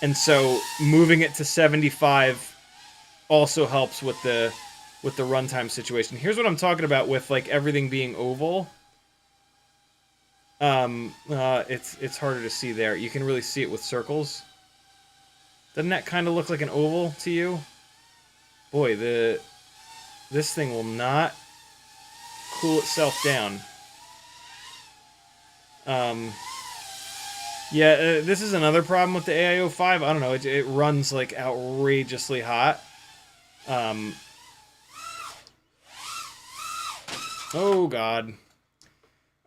And so moving it to 75 also helps with the runtime situation. Here's what I'm talking about with like everything being oval. It's harder to see there. You can really see it with circles. Doesn't that kind of look like an oval to you? Boy, this thing will not cool itself down. Yeah, this is another problem with the AIO 5. I don't know, it runs like outrageously hot. Oh, God.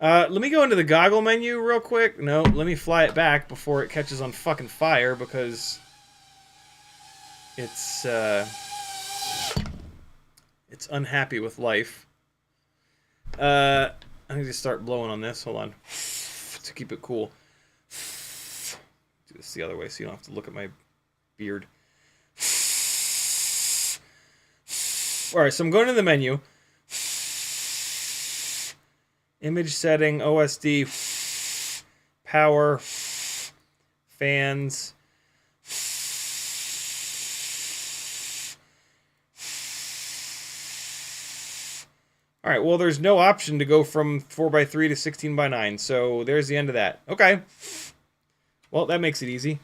Let me go into the goggle menu real quick. No, let me fly it back before it catches on fucking fire, because it's unhappy with life. I need to start blowing on this. Hold on. To keep it cool. Do this the other way so you don't have to look at my beard. Alright, so I'm going to the menu. Image setting, OSD, power, fans. Alright, well, there's no option to go from 4x3 to 16x9, so there's the end of that. Okay. Well, that makes it easy.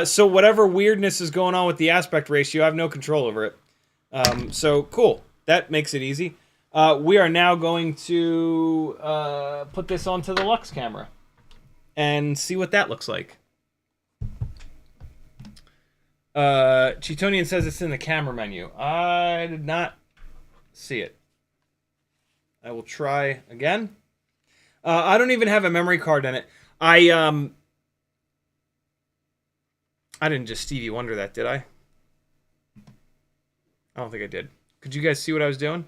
So whatever weirdness is going on with the aspect ratio, I have no control over it. So, cool. That makes it easy. We are now going to put this onto the Lux camera and see what that looks like. Cheetonian says it's in the camera menu. I did not see it. I will try again. I don't even have a memory card in it. I didn't just Stevie Wonder that, did I? I don't think I did. Could you guys see what I was doing?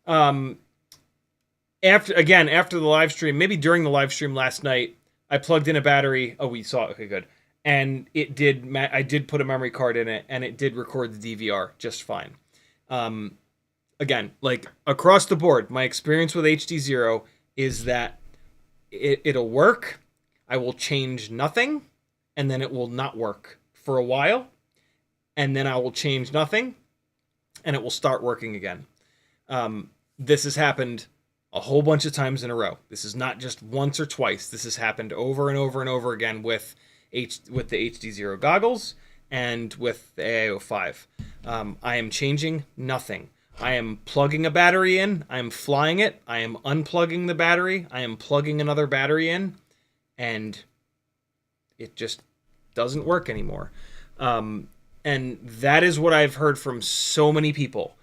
After the live stream, maybe during the live stream last night, I plugged in a battery. Oh, we saw it. Okay, good. And it did. I did put a memory card in it, and it did record the DVR just fine. Again, like across the board, my experience with HDZero is that it'll work. I will change nothing, and then it will not work for a while, and then I will change nothing, and it will start working again. This has happened a whole bunch of times in a row. This is not just once or twice. This has happened over and over and over again with the HDZero goggles and with the AIO 5. I am changing nothing. I am plugging a battery in. I am flying it. I am unplugging the battery. I am plugging another battery in. And it just doesn't work anymore. And that is what I've heard from so many people.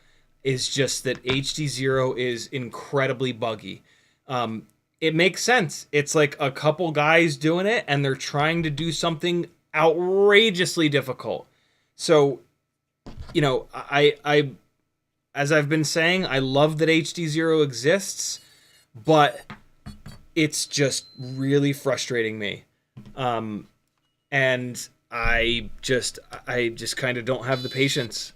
Is just that HDZero is incredibly buggy. It makes sense. It's like a couple guys doing it, and they're trying to do something outrageously difficult. So, you know, I as I've been saying, I love that HDZero exists, but it's just really frustrating me. And I just kind of don't have the patience.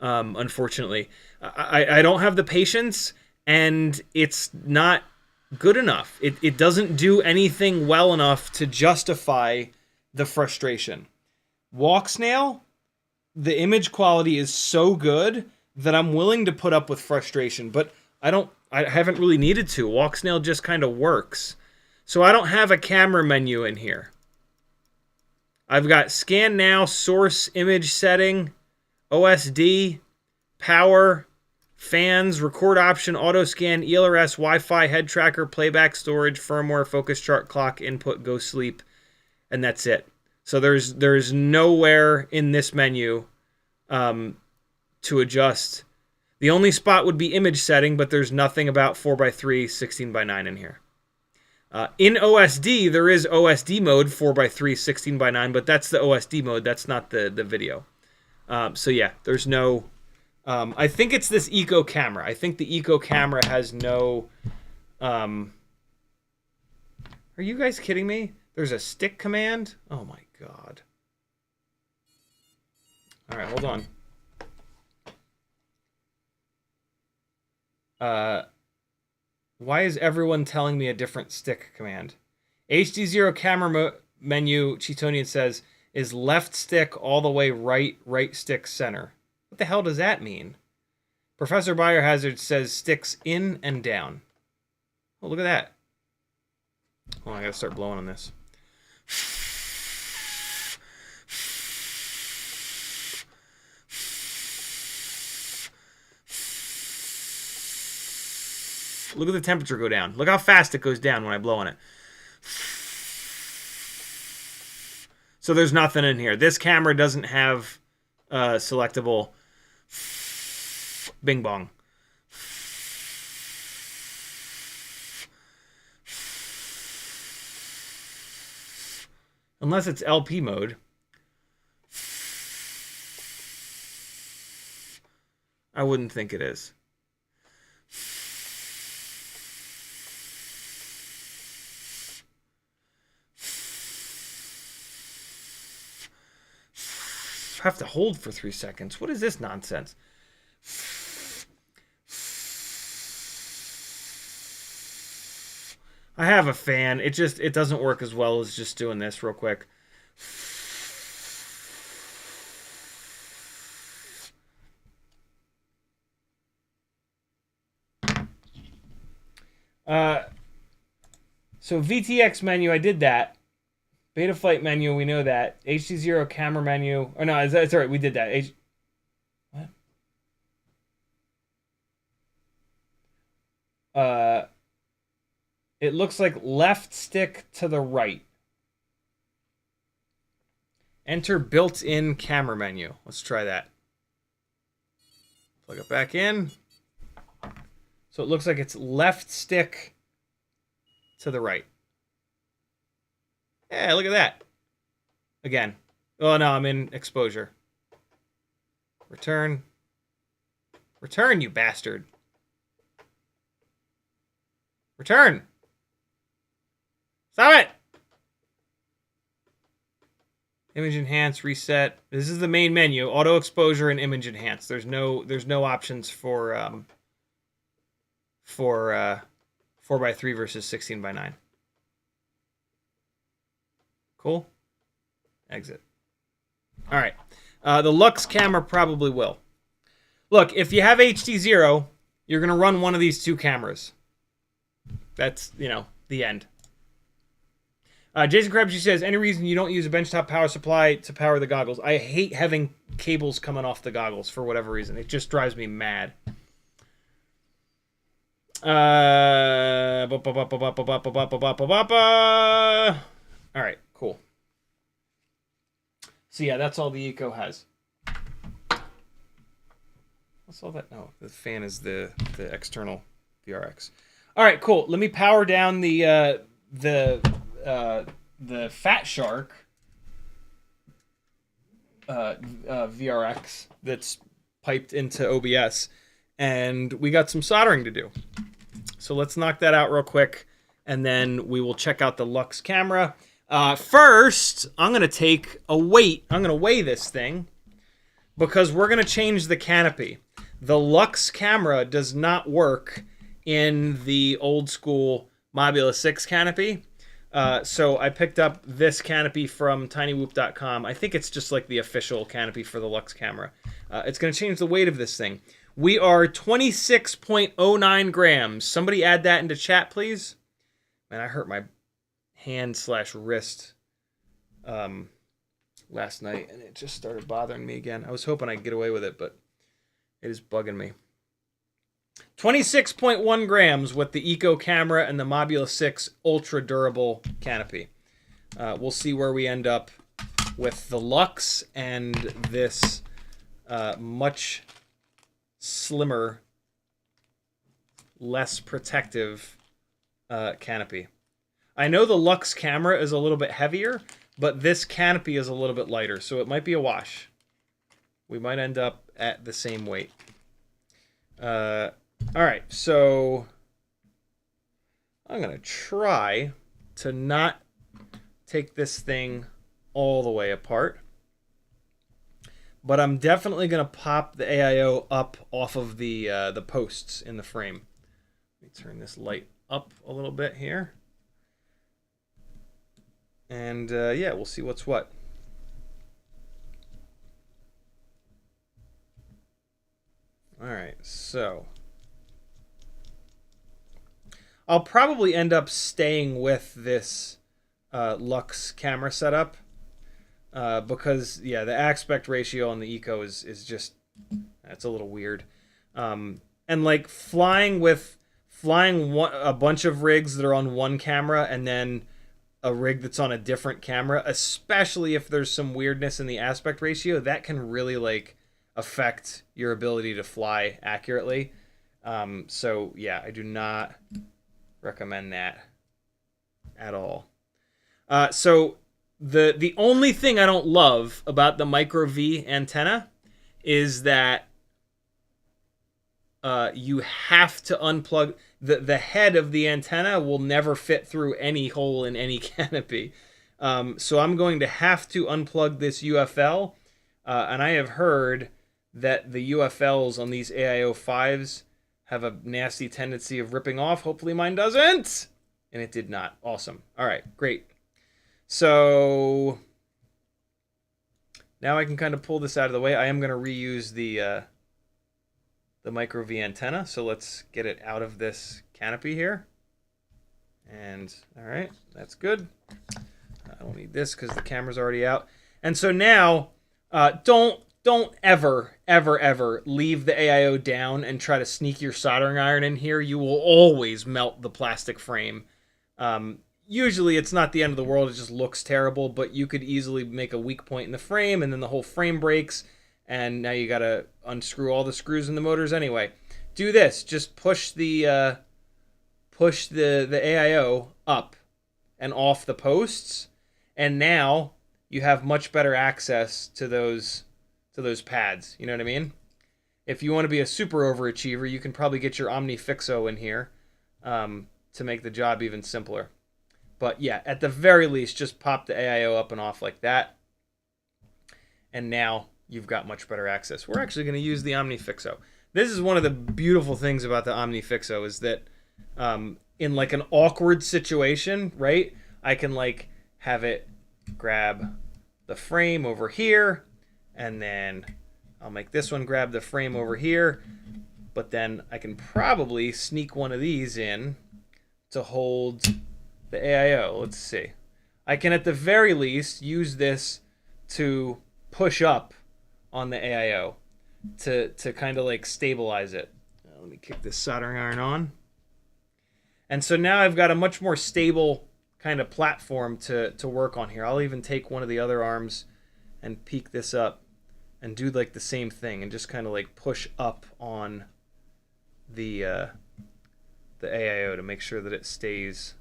Unfortunately, I don't have the patience, and it's not good enough. It doesn't do anything well enough to justify the frustration. Walk Snail, the image quality is so good that I'm willing to put up with frustration, but I haven't really needed to. Walk Snail just kind of works. So I don't have a camera menu in here. I've got scan now, source image setting, OSD, power, fans, record option, auto scan, ELRS, Wi-Fi, head tracker, playback storage, firmware, focus chart, clock, input, go sleep, and that's it. So there's nowhere in this menu to adjust. The only spot would be image setting, but there's nothing about 4x3, 16x9 in here. In OSD, there is OSD mode 4x3, 16x9, but that's the OSD mode. That's not the video. So yeah, there's no... I think it's this Eco camera. I think the Eco camera has no... Are you guys kidding me? There's a stick command? Oh my god. Alright, hold on. Why is everyone telling me a different stick command? HDZero camera menu, Cheetonian says, is left stick all the way right, right stick center. What the hell does that mean? Professor Biohazard says sticks in and down. Oh, look at that. Oh, I gotta start blowing on this. Look at the temperature go down. Look how fast it goes down when I blow on it. So there's nothing in here. This camera doesn't have selectable bing bong. Unless it's LP mode. I wouldn't think it is. Have to hold for 3 seconds. What is this nonsense? I have a fan. It doesn't work as well as just doing this real quick. So VTX menu, I did that. Beta flight menu, we know that. HDZero camera menu. Oh no, that's all right. We did that. What? It looks like left stick to the right. Enter built-in camera menu. Let's try that. Plug it back in. So it looks like it's left stick to the right. Yeah, look at that. Again. Oh, no, I'm in exposure. Return. Return, you bastard. Return. Stop it. Image enhance, reset. This is the main menu. Auto exposure and image enhance. There's no options for 4x3 versus 16x9. Cool. Exit. All right. The Lux camera probably will. Look, if you have HDZero, you're going to run one of these two cameras. That's, the end. Jason Krebs says, any reason you don't use a benchtop power supply to power the goggles? I hate having cables coming off the goggles for whatever reason. It just drives me mad. All right, cool. So yeah, that's all the Eco has. What's all that? No, the fan is the external VRX. All right, cool. Let me power down the Fat Shark VRX that's piped into OBS, and we got some soldering to do. So let's knock that out real quick, and then we will check out the Lux camera. First, I'm going to take a weight. I'm going to weigh this thing because we're going to change the canopy. The Lux camera does not work in the old school Mobula 6 canopy. So I picked up this canopy from tinywhoop.com. I think it's just like the official canopy for the Lux camera. It's going to change the weight of this thing. We are 26.09 grams. Somebody add that into chat, please. Man, I hurt my hand/wrist last night, and it just started bothering me again. I was hoping I'd get away with it, but it is bugging me. 26.1 grams with the Eco camera and the Mobula 6 ultra durable canopy. We'll see where we end up with the Lux and this much slimmer, less protective canopy. I know the Lux camera is a little bit heavier, but this canopy is a little bit lighter, so it might be a wash. We might end up at the same weight. All right, so I'm going to try to not take this thing all the way apart. But I'm definitely going to pop the AIO up off of the posts in the frame. Let me turn this light up a little bit here. And yeah, we'll see what's what. All right, so I'll probably end up staying with this Lux camera setup because, yeah, the aspect ratio on the Eco is just, that's a little weird. And like flying a bunch of rigs that are on one camera and then a rig that's on a different camera, especially if there's some weirdness in the aspect ratio, that can really like affect your ability to fly accurately. So yeah, I do not recommend that at all. So the only thing I don't love about the Micro V antenna is that you have to unplug the head of the antenna will never fit through any hole in any canopy. So I'm going to have to unplug this UFL, and I have heard that the UFLs on these AIO 5s have a nasty tendency of ripping off. Hopefully mine doesn't. And it did not. Awesome. All right, great. So now I can kind of pull this out of the way. I am going to reuse the Micro V antenna. So let's get it out of this canopy here. And all right, that's good. I don't need this because the camera's already out. And so now, don't ever leave the AIO down and try to sneak your soldering iron in here. You will always melt the plastic frame. Usually it's not the end of the world. It just looks terrible, but you could easily make a weak point in the frame and then the whole frame breaks. And now you got to unscrew all the screws in the motors anyway. Do this. Just push the AIO up and off the posts. And now you have much better access to those pads. You know what I mean? If you want to be a super overachiever, you can probably get your OmniFixo in here to make the job even simpler. But yeah, at the very least, just pop the AIO up and off like that. And now you've got much better access. We're actually going to use the OmniFixo. This is one of the beautiful things about the OmniFixo is that in like an awkward situation, right? I can like have it grab the frame over here, and then I'll make this one grab the frame over here, but then I can probably sneak one of these in to hold the AIO. Let's see. I can at the very least use this to push up on the AIO to kind of like stabilize it. Let me kick this soldering iron on. And so now I've got a much more stable kind of platform to work on here. I'll even take one of the other arms and peek this up and do like the same thing and just kind of like push up on the AIO to make sure that it stays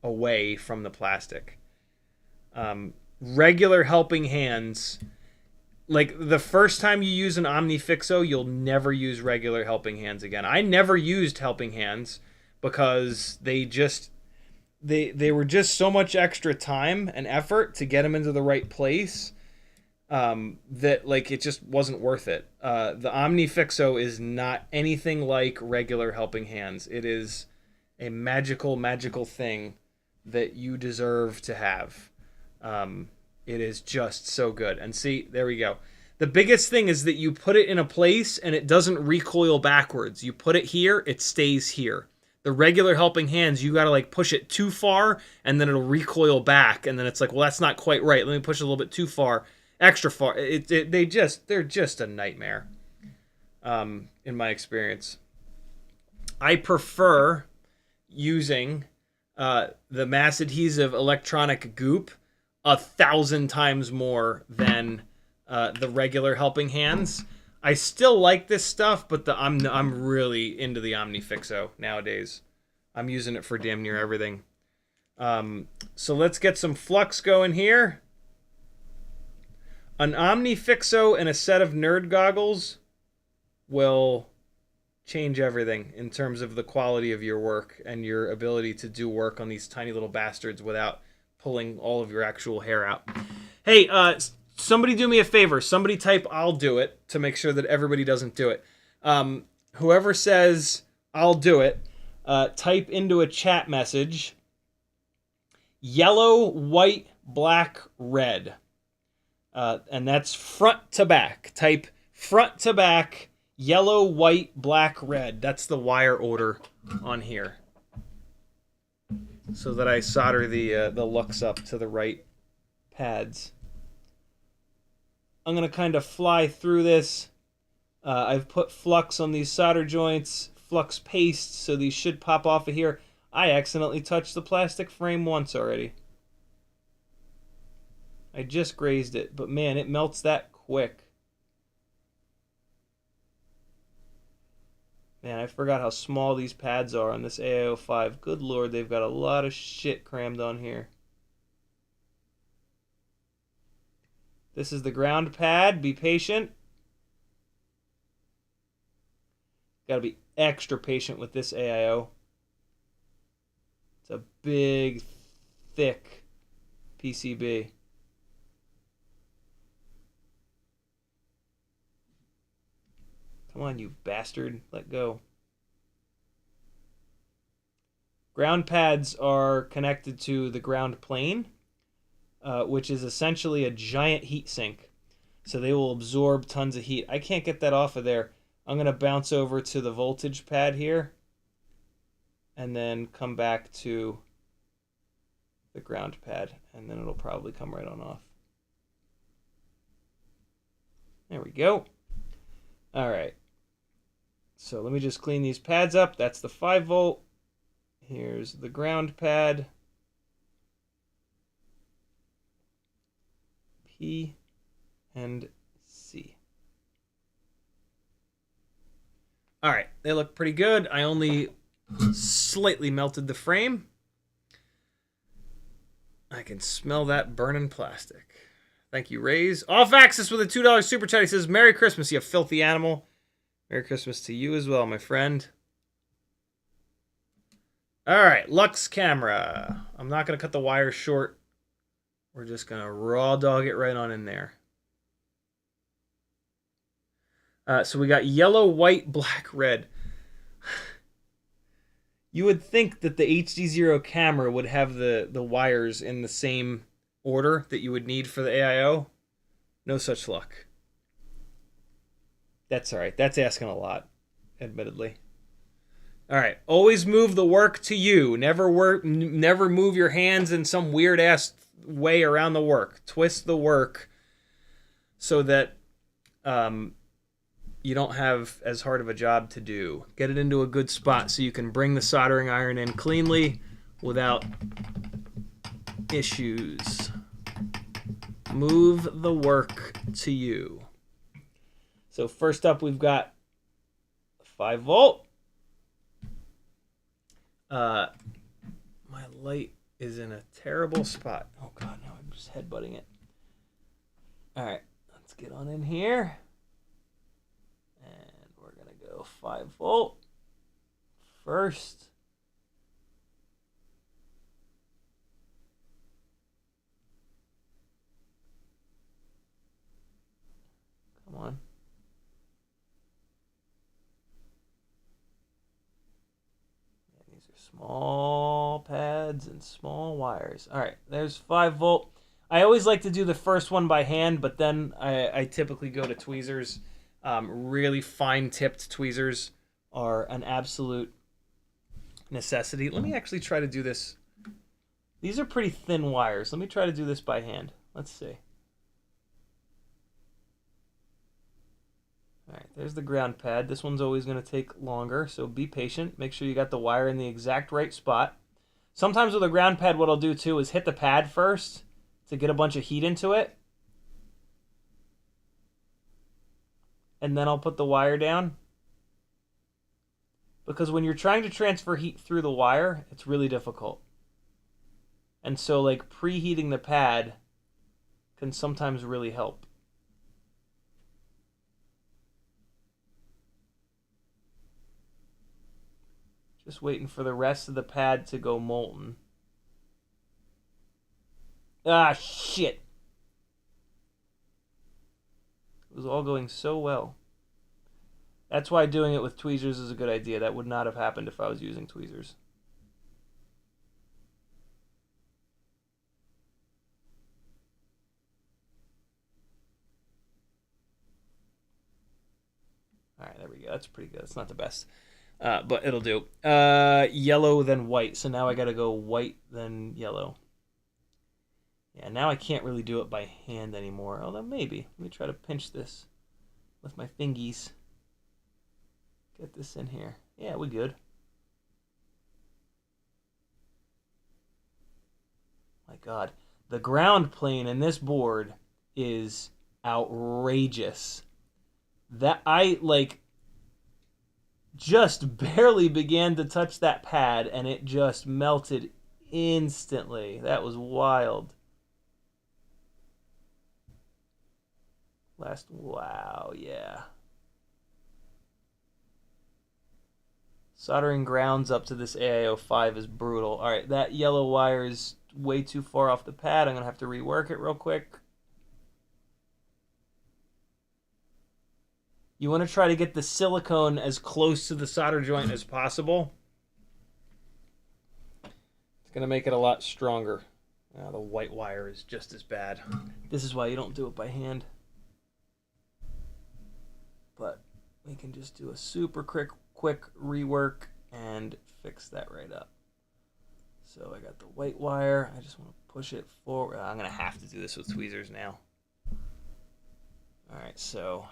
away from the plastic. Regular helping hands, like the first time you use an OmniFixo, you'll never use regular helping hands again. I never used helping hands because they were just so much extra time and effort to get them into the right place that like it just wasn't worth it. The OmniFixo is not anything like regular helping hands. It is a magical thing that you deserve to have. It is just so good. And see, there we go. The biggest thing is that you put it in a place and it doesn't recoil backwards. You put it here, it stays here. The regular helping hands, you got to like push it too far and then it'll recoil back. And then it's like, well, that's not quite right. Let me push it a little bit too far, extra far. They're just a nightmare, in my experience. I prefer using the mass adhesive electronic goop 1,000 times more than the regular helping hands. I still like this stuff, but I'm really into the OmniFixo nowadays. I'm using it for damn near everything. So let's get some flux going here. An OmniFixo and a set of nerd goggles will change everything in terms of the quality of your work and your ability to do work on these tiny little bastards without pulling all of your actual hair out. Hey, somebody do me a favor. Somebody type "I'll do it" to make sure that everybody doesn't do it. Whoever says "I'll do it," type into a chat message yellow, white, black, red. And that's front to back. Type front to back, yellow, white, black, red. That's the wire order on here. So that I solder the lux up to the right pads. I'm going to kind of fly through this. I've put flux on these solder joints, flux paste, so these should pop off of here. I accidentally touched the plastic frame once already. I just grazed it, but man, it melts that quick. Man, I forgot how small these pads are on this AIO5. Good lord, they've got a lot of shit crammed on here. This is the ground pad. Be patient. Gotta be extra patient with this AIO. It's a big, thick PCB. Come on, you bastard. Let go. Ground pads are connected to the ground plane, which is essentially a giant heat sink. So they will absorb tons of heat. I can't get that off of there. I'm going to bounce over to the voltage pad here and then come back to the ground pad, and then it'll probably come right on off. There we go. All right. So let me just clean these pads up. That's the 5 volt. Here's the ground pad. P and C. All right, they look pretty good. I only slightly melted the frame. I can smell that burning plastic. Thank you, Rays. Off Axis with a $2 super chat. He says, "Merry Christmas, you filthy animal." Merry Christmas to you as well, my friend. All right, Lux camera. I'm not going to cut the wire short. We're just going to raw dog it right on in there. So we got yellow, white, black, red. You would think that the HDZero camera would have the wires in the same order that you would need for the AIO. No such luck. That's all right. That's asking a lot, admittedly. All right. Always move the work to you. Never move your hands in some weird-ass way around the work. Twist the work so that you don't have as hard of a job to do. Get it into a good spot so you can bring the soldering iron in cleanly without issues. Move the work to you. So first up, we've got 5 volt. My light is in a terrible spot. Oh God, now I'm just headbutting it. All right, let's get on in here. And we're gonna go 5 volt first. Come on. Small pads and small wires. All right, there's 5 volt. I always like to do the first one by hand, but then I typically go to tweezers. Really fine-tipped tweezers are an absolute necessity. Let me actually try to do this. These are pretty thin wires. Let me try to do this by hand. Let's see. All right, There's the ground pad. This one's always going to take longer, so be patient. Make sure you got the wire in the exact right spot. Sometimes with a ground pad, what I'll do too is hit the pad first to get a bunch of heat into it. And then I'll put the wire down. Because when you're trying to transfer heat through the wire, it's really difficult. And so like preheating the pad can sometimes really help. Just waiting for the rest of the pad to go molten. Ah, shit. It was all going so well. That's why doing it with tweezers is a good idea. That would not have happened if I was using tweezers. All right, there we go. That's pretty good. It's not the best, but it'll do. Yellow, then white. So now I got to go white, then yellow. Yeah, now I can't really do it by hand anymore. Although maybe. Let me try to pinch this with my fingies. Get this in here. Yeah, we good. My God. The ground plane in this board is outrageous. That I, like, just barely began to touch that pad, and it just melted instantly. That was wild. Wow, yeah. Soldering grounds up to this AIO5 is brutal. All right, that yellow wire is way too far off the pad. I'm going to have to rework it real quick. You want to try to get the silicone as close to the solder joint as possible. It's going to make it a lot stronger. The white wire is just as bad. This is why you don't do it by hand. But we can just do a super quick rework and fix that right up. So I got the white wire. I just want to push it forward. I'm going to have to do this with tweezers now. All right, so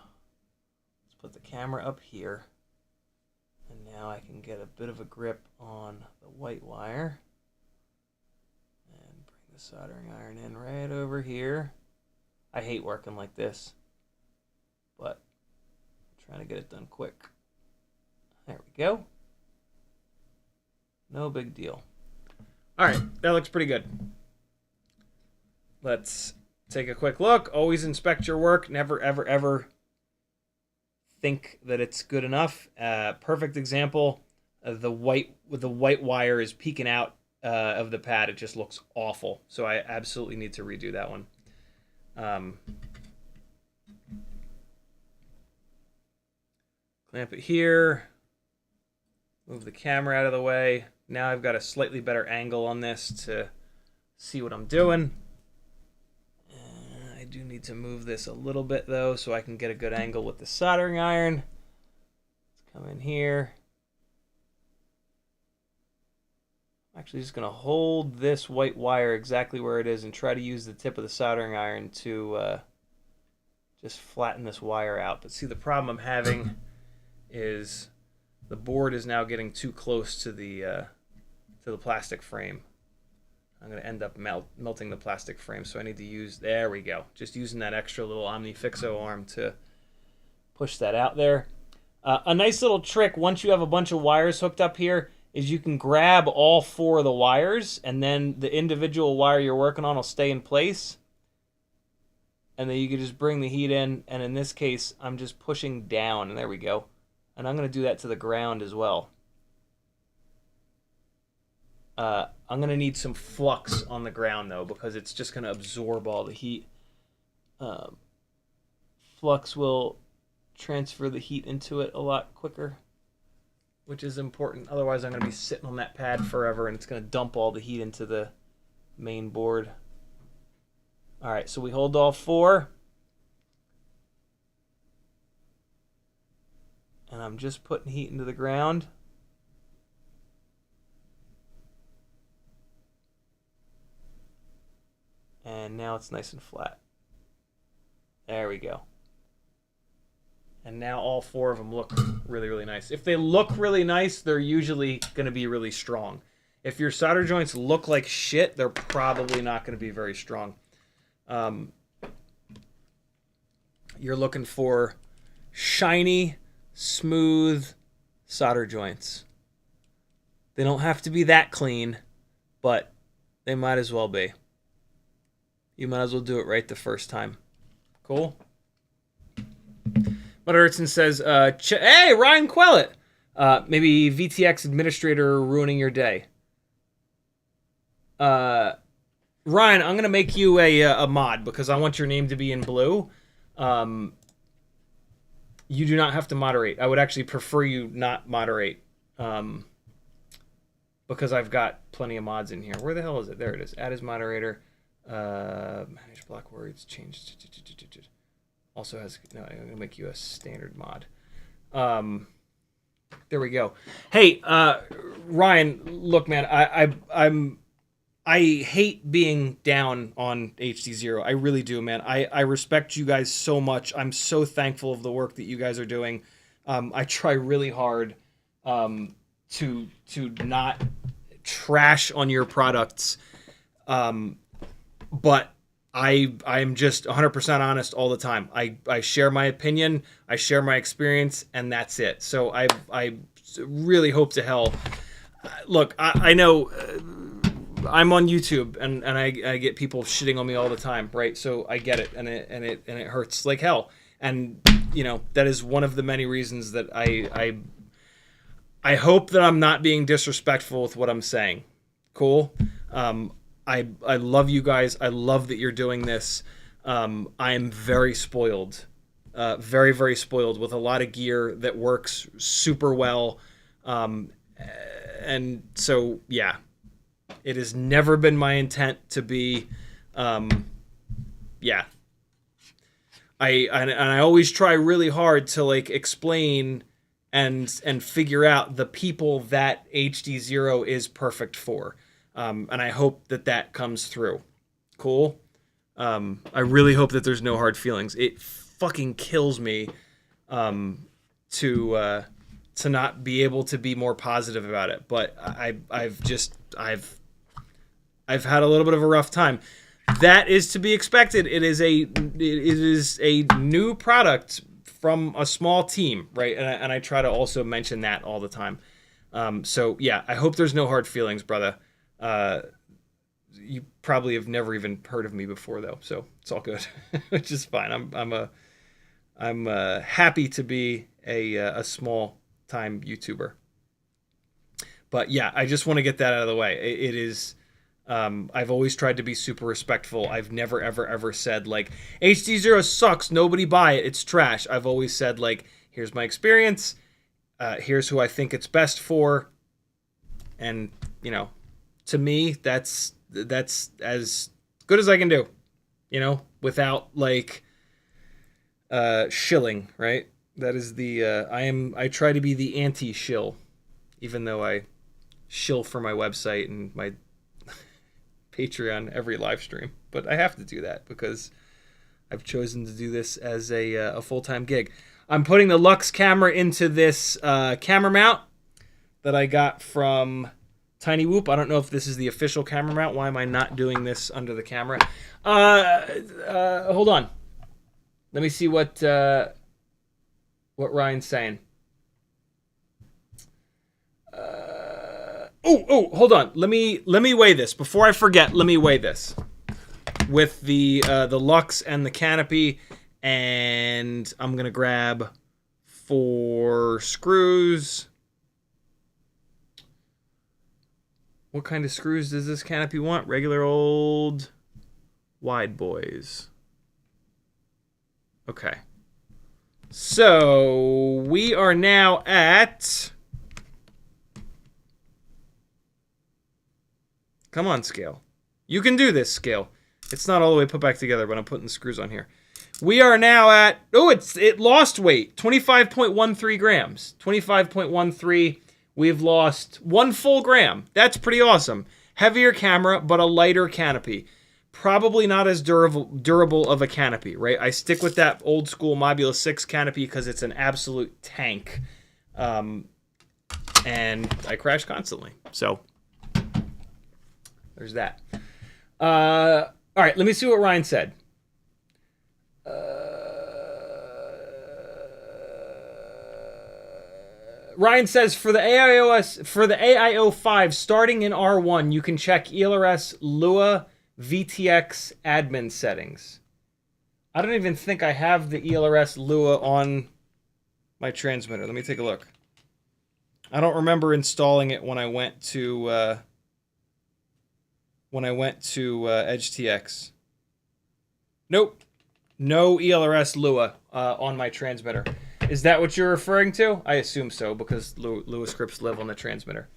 let's put the camera up here. And now I can get a bit of a grip on the white wire. And bring the soldering iron in right over here. I hate working like this, but I'm trying to get it done quick. There we go. No big deal. All right, that looks pretty good. Let's take a quick look. Always inspect your work. Never, ever, ever think that it's good enough. Perfect example. The white wire is peeking out of the pad. It just looks awful. So I absolutely need to redo that one. Clamp it here. Move the camera out of the way. Now I've got a slightly better angle on this to see what I'm doing. I do need to move this a little bit though so I can get a good angle with the soldering iron. Let's come in here. I'm actually just going to hold this white wire exactly where it is and try to use the tip of the soldering iron to just flatten this wire out. But see, the problem I'm having is the board is now getting too close to the plastic frame. I'm going to end up melting the plastic frame, so I need to use, there we go, just using that extra little OmniFixo arm to push that out there. A nice little trick once you have a bunch of wires hooked up here is you can grab all 4 of the wires, and then the individual wire you're working on will stay in place. And then you can just bring the heat in, and in this case, I'm just pushing down, and there we go. And I'm going to do that to the ground as well. I'm going to need some flux on the ground, though, because it's just going to absorb all the heat. Flux will transfer the heat into it a lot quicker, which is important. Otherwise, I'm going to be sitting on that pad forever, and it's going to dump all the heat into the main board. All right, so we hold all 4. And I'm just putting heat into the ground. And now it's nice and flat. There we go. And now all 4 of them look really, really nice. If they look really nice, they're usually going to be really strong. If your solder joints look like shit, they're probably not going to be very strong. You're looking for shiny, smooth solder joints. They don't have to be that clean, but they might as well be. You might as well do it right the first time. Cool? Mother Ertzen says, hey, Ryan Quellet! Maybe VTX administrator ruining your day. Ryan, I'm going to make you a mod because I want your name to be in blue. You do not have to moderate. I would actually prefer you not moderate. Because I've got plenty of mods in here. Where the hell is it? There it is. Add as moderator. Manage block words. Change. Also has... No, I'm going to make you a standard mod. There we go. Hey, Ryan, look, man, I hate being down on HDZero. I really do, man. I respect you guys so much. I'm so thankful of the work that you guys are doing. I try really hard to not trash on your products, but I'm just 100% honest all the time. I share my opinion, I share my experience, and that's it. So I really hope to hell. Look, I know I'm on YouTube and I get people shitting on me all the time, right? So I get it, and it hurts like hell. And you know, that is one of the many reasons that I hope that I'm not being disrespectful with what I'm saying. Cool. I love you guys. I love that you're doing this. I am very spoiled, very, very spoiled with a lot of gear that works super well. And so, yeah, it has never been my intent to be, yeah. I always try really hard to like explain and figure out the people that HDZero is perfect for. And I hope that comes through. Cool. I really hope that there's no hard feelings. It fucking kills me to not be able to be more positive about it. But I've had a little bit of a rough time. That is to be expected. It is a new product from a small team, right? And I try to also mention that all the time. So yeah, I hope there's no hard feelings, brother. You probably have never even heard of me before, though, so it's all good, which is fine. I'm happy to be a small time YouTuber. But yeah, I just want to get that out of the way. It is. I've always tried to be super respectful. I've never, ever said, like, HDZero sucks, nobody buy it, it's trash. I've always said, like, here's my experience, here's who I think it's best for, and, you know, to me, that's as good as I can do, you know, without, like, shilling, right? That is the, I try to be the anti-shill, even though I shill for my website and my Patreon every live stream, but I have to do that because I've chosen to do this as a full-time gig. I'm putting the Lux camera into this camera mount that I got from Tiny Whoop. I don't know if this is the official camera mount. Why am I not doing this under the camera? Hold on. Let me see what Ryan's saying. Oh, hold on. Let me weigh this. Before I forget, let me weigh this. With the Lux and the canopy, and I'm going to grab 4 screws. What kind of screws does this canopy want? Regular old wide boys. Okay. So, we are now at... Come on, scale. You can do this, scale. It's not all the way put back together, but I'm putting the screws on here. We are now at... Oh, it lost weight. 25.13 grams. 25.13. We've lost 1 full gram. That's pretty awesome. Heavier camera, but a lighter canopy. probably not as durable of a canopy, right? I stick with that old school Mobula 6 canopy because it's an absolute tank. And I crash constantly. So there's that. All right, let me see what Ryan said. Ryan says for the AIO5 starting in R1, you can check ELRS Lua VTX admin settings. I don't even think I have the ELRS Lua on my transmitter. Let me take a look. I don't remember installing it when I went to EdgeTX. Nope. No ELRS Lua on my transmitter. Is that what you're referring to? I assume so, because Lua scripts live on the transmitter.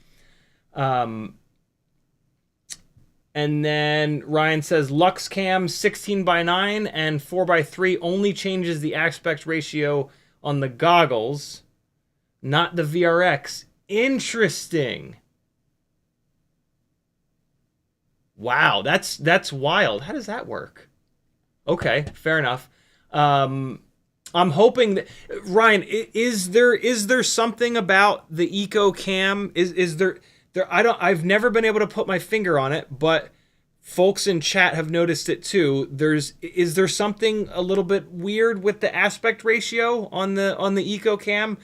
And then Ryan says LuxCam 16:9 and 4:3 only changes the aspect ratio on the goggles, not the VRX. Interesting. Wow, that's wild. How does that work? Okay, fair enough. I'm hoping that Ryan, is there something about the Eco Cam? Is there I've never been able to put my finger on it, but folks in chat have noticed it too. Is there something a little bit weird with the aspect ratio on the Eco Cam?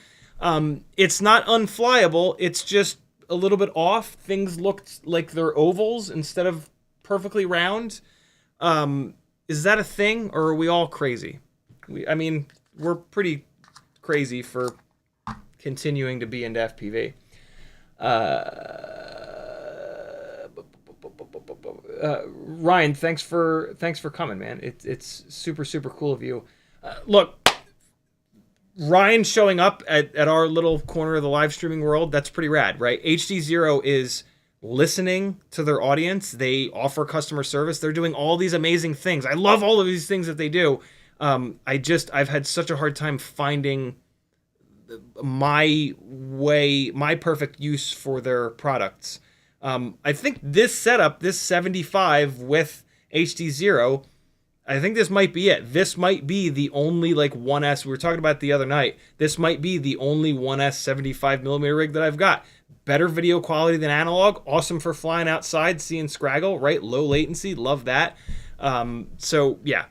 It's not unflyable, it's just a little bit off. Things look like they're ovals instead of perfectly round. Is that a thing, or are we all crazy? I mean, we're pretty crazy for continuing to be into FPV. Ryan, thanks for coming, man. It's super cool of you. Look, Ryan showing up at our little corner of the live streaming world, that's pretty rad, right? HDZero is listening to their audience. They offer customer service. They're doing all these amazing things. I love all of these things that they do. I've had such a hard time finding my perfect use for their products. I think this setup, this 75 with HDZero, I think this might be it. This might be the only 1S, we were talking about it the other night, this might be the only 1S 75mm rig that I've got. Better video quality than analog, awesome for flying outside, seeing Scraggle, right? Low latency, love that. So, yeah.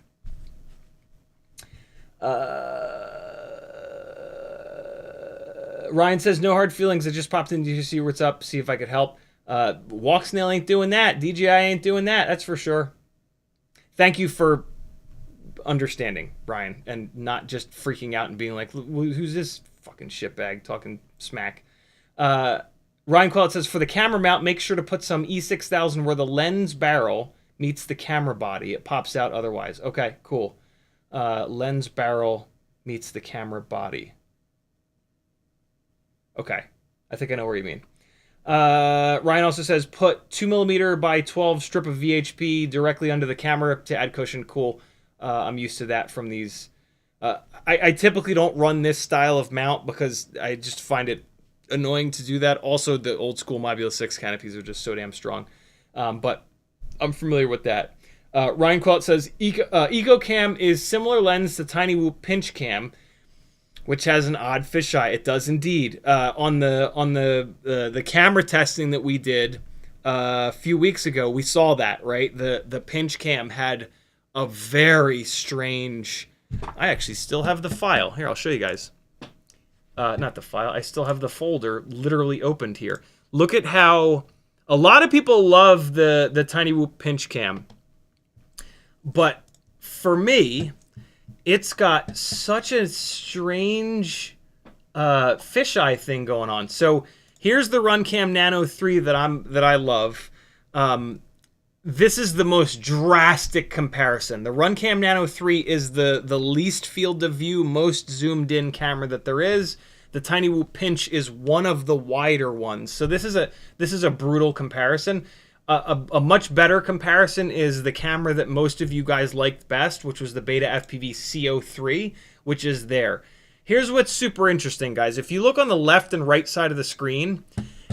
Ryan says, no hard feelings, I just popped in to see what's up, see if I could help. Walk Snail ain't doing that, DJI ain't doing that, that's for sure. Thank you for understanding, Ryan, and not just freaking out and being like, who's this fucking shitbag talking smack. Ryan Quillet says, for the camera mount, make sure to put some E6000 where the lens barrel meets the camera body. It pops out otherwise. Okay, cool. Lens barrel meets the camera body. Okay, I think I know where you mean. Ryan also says, put 2mm by 12 strip of VHP directly under the camera to add cushion. Cool. I'm used to that from these. I typically don't run this style of mount because I just find it annoying to do that. Also, the old school Mobula 6 canopies are just so damn strong. But I'm familiar with that. Ryan Quelt says, EcoCam is similar lens to Tiny Whoop Pinch Cam, which has an odd fisheye. It does indeed. On the camera testing that we did a few weeks ago, we saw that, right? The pinch cam had a very strange. I actually still have the file. Here, I'll show you guys. Not the file. I still have the folder literally opened here. Look at how a lot of people love the Tiny Whoop pinch cam, but for me, it's got such a strange fisheye thing going on. So here's the Runcam Nano 3 that I love. This is the most drastic comparison. The Runcam Nano 3 is the least field of view, most zoomed in camera that there is. The Tiny Whoop Pinch is one of the wider ones. So this is a brutal comparison. A much better comparison is the camera that most of you guys liked best, which was the Beta FPV CO3, which is there. Here's what's super interesting, guys. If you look on the left and right side of the screen,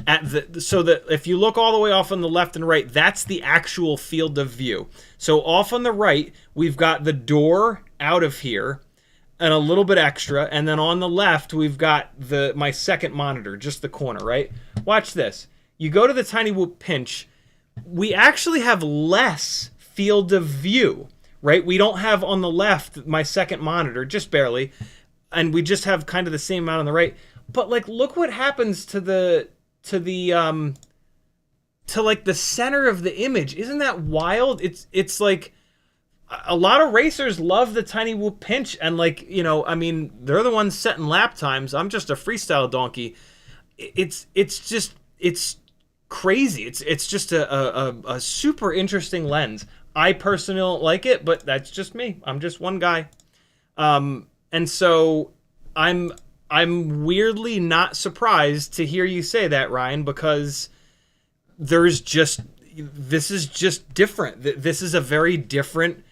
at the so that if you look all the way off on the left and right, that's the actual field of view. So off on the right, we've got the door out of here and a little bit extra, and then on the left we've got my second monitor, just the corner, right? Watch this. You go to the Tiny Whoop pinch, we actually have less field of view, right? We don't have on the left my second monitor, just barely, and we just have kind of the same amount on the right. But like, look what happens to like the center of the image. Isn't that wild? It's like a lot of racers love the Tiny Whoop pinch, and like, you know, I mean, they're the ones setting lap times. I'm just a freestyle donkey. It's crazy. It's just a super interesting lens. I personally don't like it, but that's just me. I'm just one guy. And so I'm weirdly not surprised to hear you say that, Ryan, because this is just different. This is a very different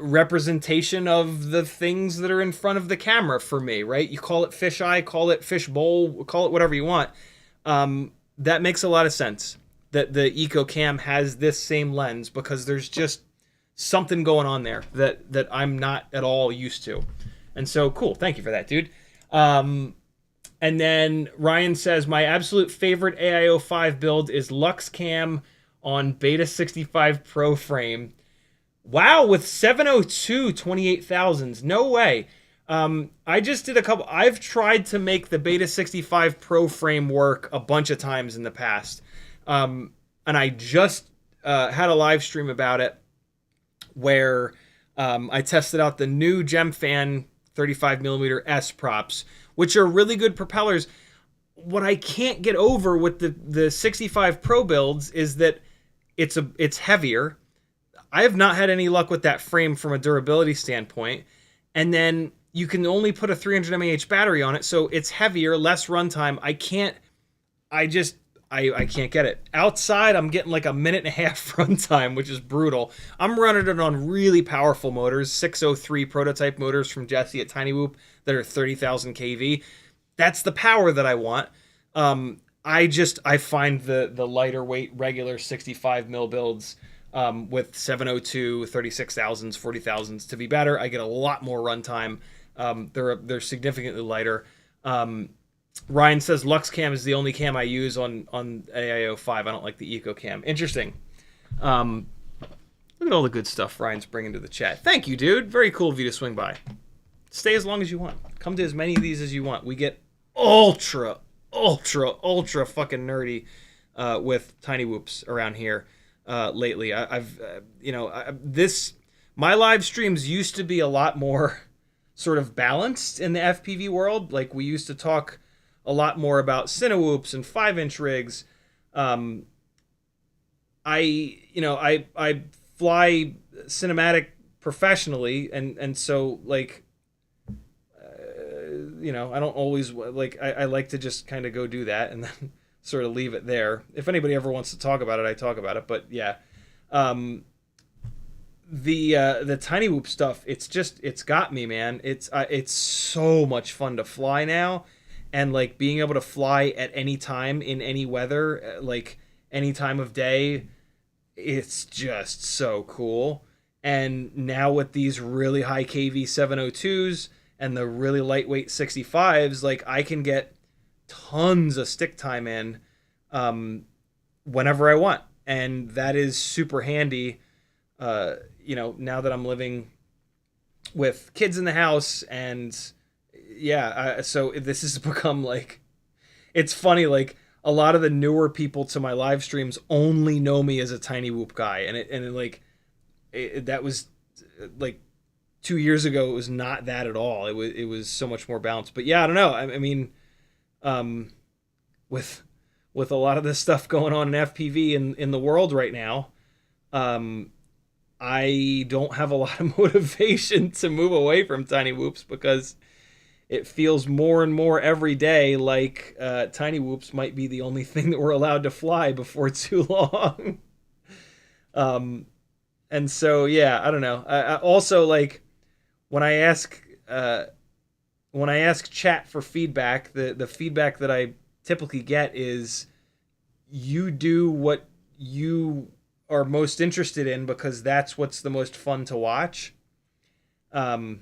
representation of the things that are in front of the camera for me, right? You call it fisheye, call it fishbowl, call it whatever you want. That makes a lot of sense that the EcoCam has this same lens, because there's just something going on there that I'm not at all used to. And so, cool. Thank you for that, dude. And then Ryan says, my absolute favorite AIO5 build is LuxCam on Beta 65 Pro frame. Wow, with 702 28,000s. No way. I just did a couple. I've tried to make the Beta 65 Pro frame work a bunch of times in the past. And I just had a live stream about it where I tested out the new Gemfan 35mm S props, which are really good propellers. What I can't get over with the 65 Pro builds is that it's heavier. I have not had any luck with that frame from a durability standpoint. And then you can only put a 300 mAh battery on it, so it's heavier, less runtime. I can't get it. Outside, I'm getting like a minute and a half runtime, which is brutal. I'm running it on really powerful motors, 603 prototype motors from Jesse at Tiny Whoop that are 30,000 kV. That's the power that I want. I find the lighter weight regular 65 mil builds with 702, 36,000s, 40,000s to be better. I get a lot more runtime. They're significantly lighter. Ryan says LuxCam is the only cam I use on AIO5. I don't like the EcoCam. Interesting. Look at all the good stuff Ryan's bringing to the chat. Thank you, dude. Very cool of you to swing by. Stay as long as you want. Come to as many of these as you want. We get ultra fucking nerdy with Tiny Whoops around here lately. My live streams used to be a lot more sort of balanced in the FPV world. Like, we used to talk a lot more about Cinewhoops and 5-inch rigs. I fly cinematic professionally, and so like, I don't always like. I like to just kind of go do that and then sort of leave it there. If anybody ever wants to talk about it, I talk about it. But yeah, the Tiny Whoop stuff, it's got me, man. It's so much fun to fly now. And like, being able to fly at any time in any weather, like any time of day, it's just so cool. And now with these really high KV 702s and the really lightweight 65s, like, I can get tons of stick time in whenever I want. And that is super handy, now that I'm living with kids in the house. And yeah, so this has become like, it's funny, like, a lot of the newer people to my live streams only know me as a Tiny Whoop guy, that was like 2 years ago. It was not that at all. It was so much more balanced. But yeah, I don't know. I mean, with a lot of this stuff going on in FPV in the world right now, I don't have a lot of motivation to move away from Tiny Whoops, because it feels more and more every day like Tiny Whoops might be the only thing that we're allowed to fly before too long. And so, yeah, I don't know. I also, like, when I ask chat for feedback, the feedback that I typically get is you do what you are most interested in because that's what's the most fun to watch. And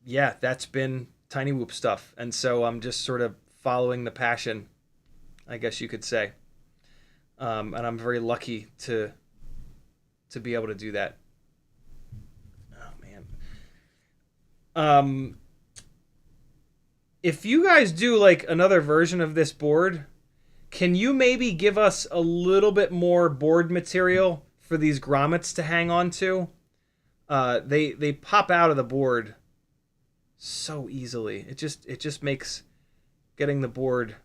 yeah, that's been Tiny Whoop stuff. And so I'm just sort of following the passion, I guess you could say. And I'm very lucky to be able to do that. Oh man. If you guys do like another version of this board, can you maybe give us a little bit more board material for these grommets to hang on to? They pop out of the board so easily. It just makes getting the board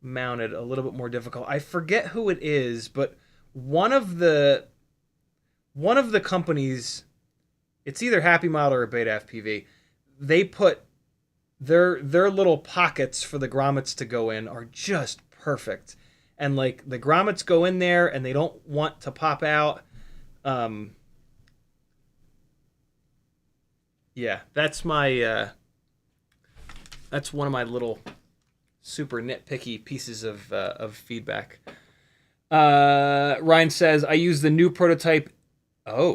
mounted a little bit more difficult. I forget who it is, but one of the companies, it's either Happy Model or Beta FPV, they put their little pockets for the grommets to go in are just perfect. And like the grommets go in there and they don't want to pop out. Yeah, that's my that's one of my little super nitpicky pieces of feedback. Ryan says, I use the new prototype HQ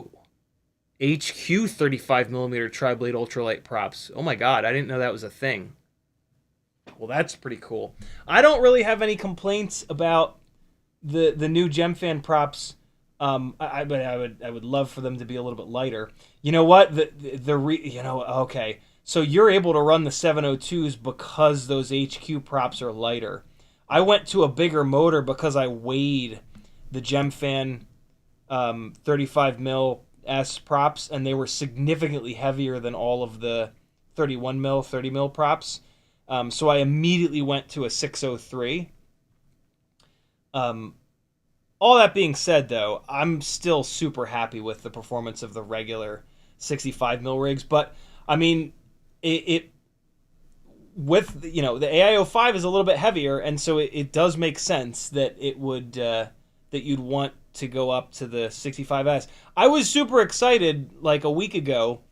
35mm tri-blade ultralight props. Oh my god, I didn't know that was a thing. Well, that's pretty cool. I don't really have any complaints about the new Gemfan props. But I would love for them to be a little bit lighter. You know what? Okay. So you're able to run the 702s because those HQ props are lighter. I went to a bigger motor because I weighed the Gemfan 35mm S props, and they were significantly heavier than all of the 31mm, 30mm props. So I immediately went to a 603. All that being said, though, I'm still super happy with the performance of the regular 65mm rigs. But I mean, it with the AIO5 is a little bit heavier, and so it does make sense that it would that you'd want to go up to the 65S. I was super excited like a week ago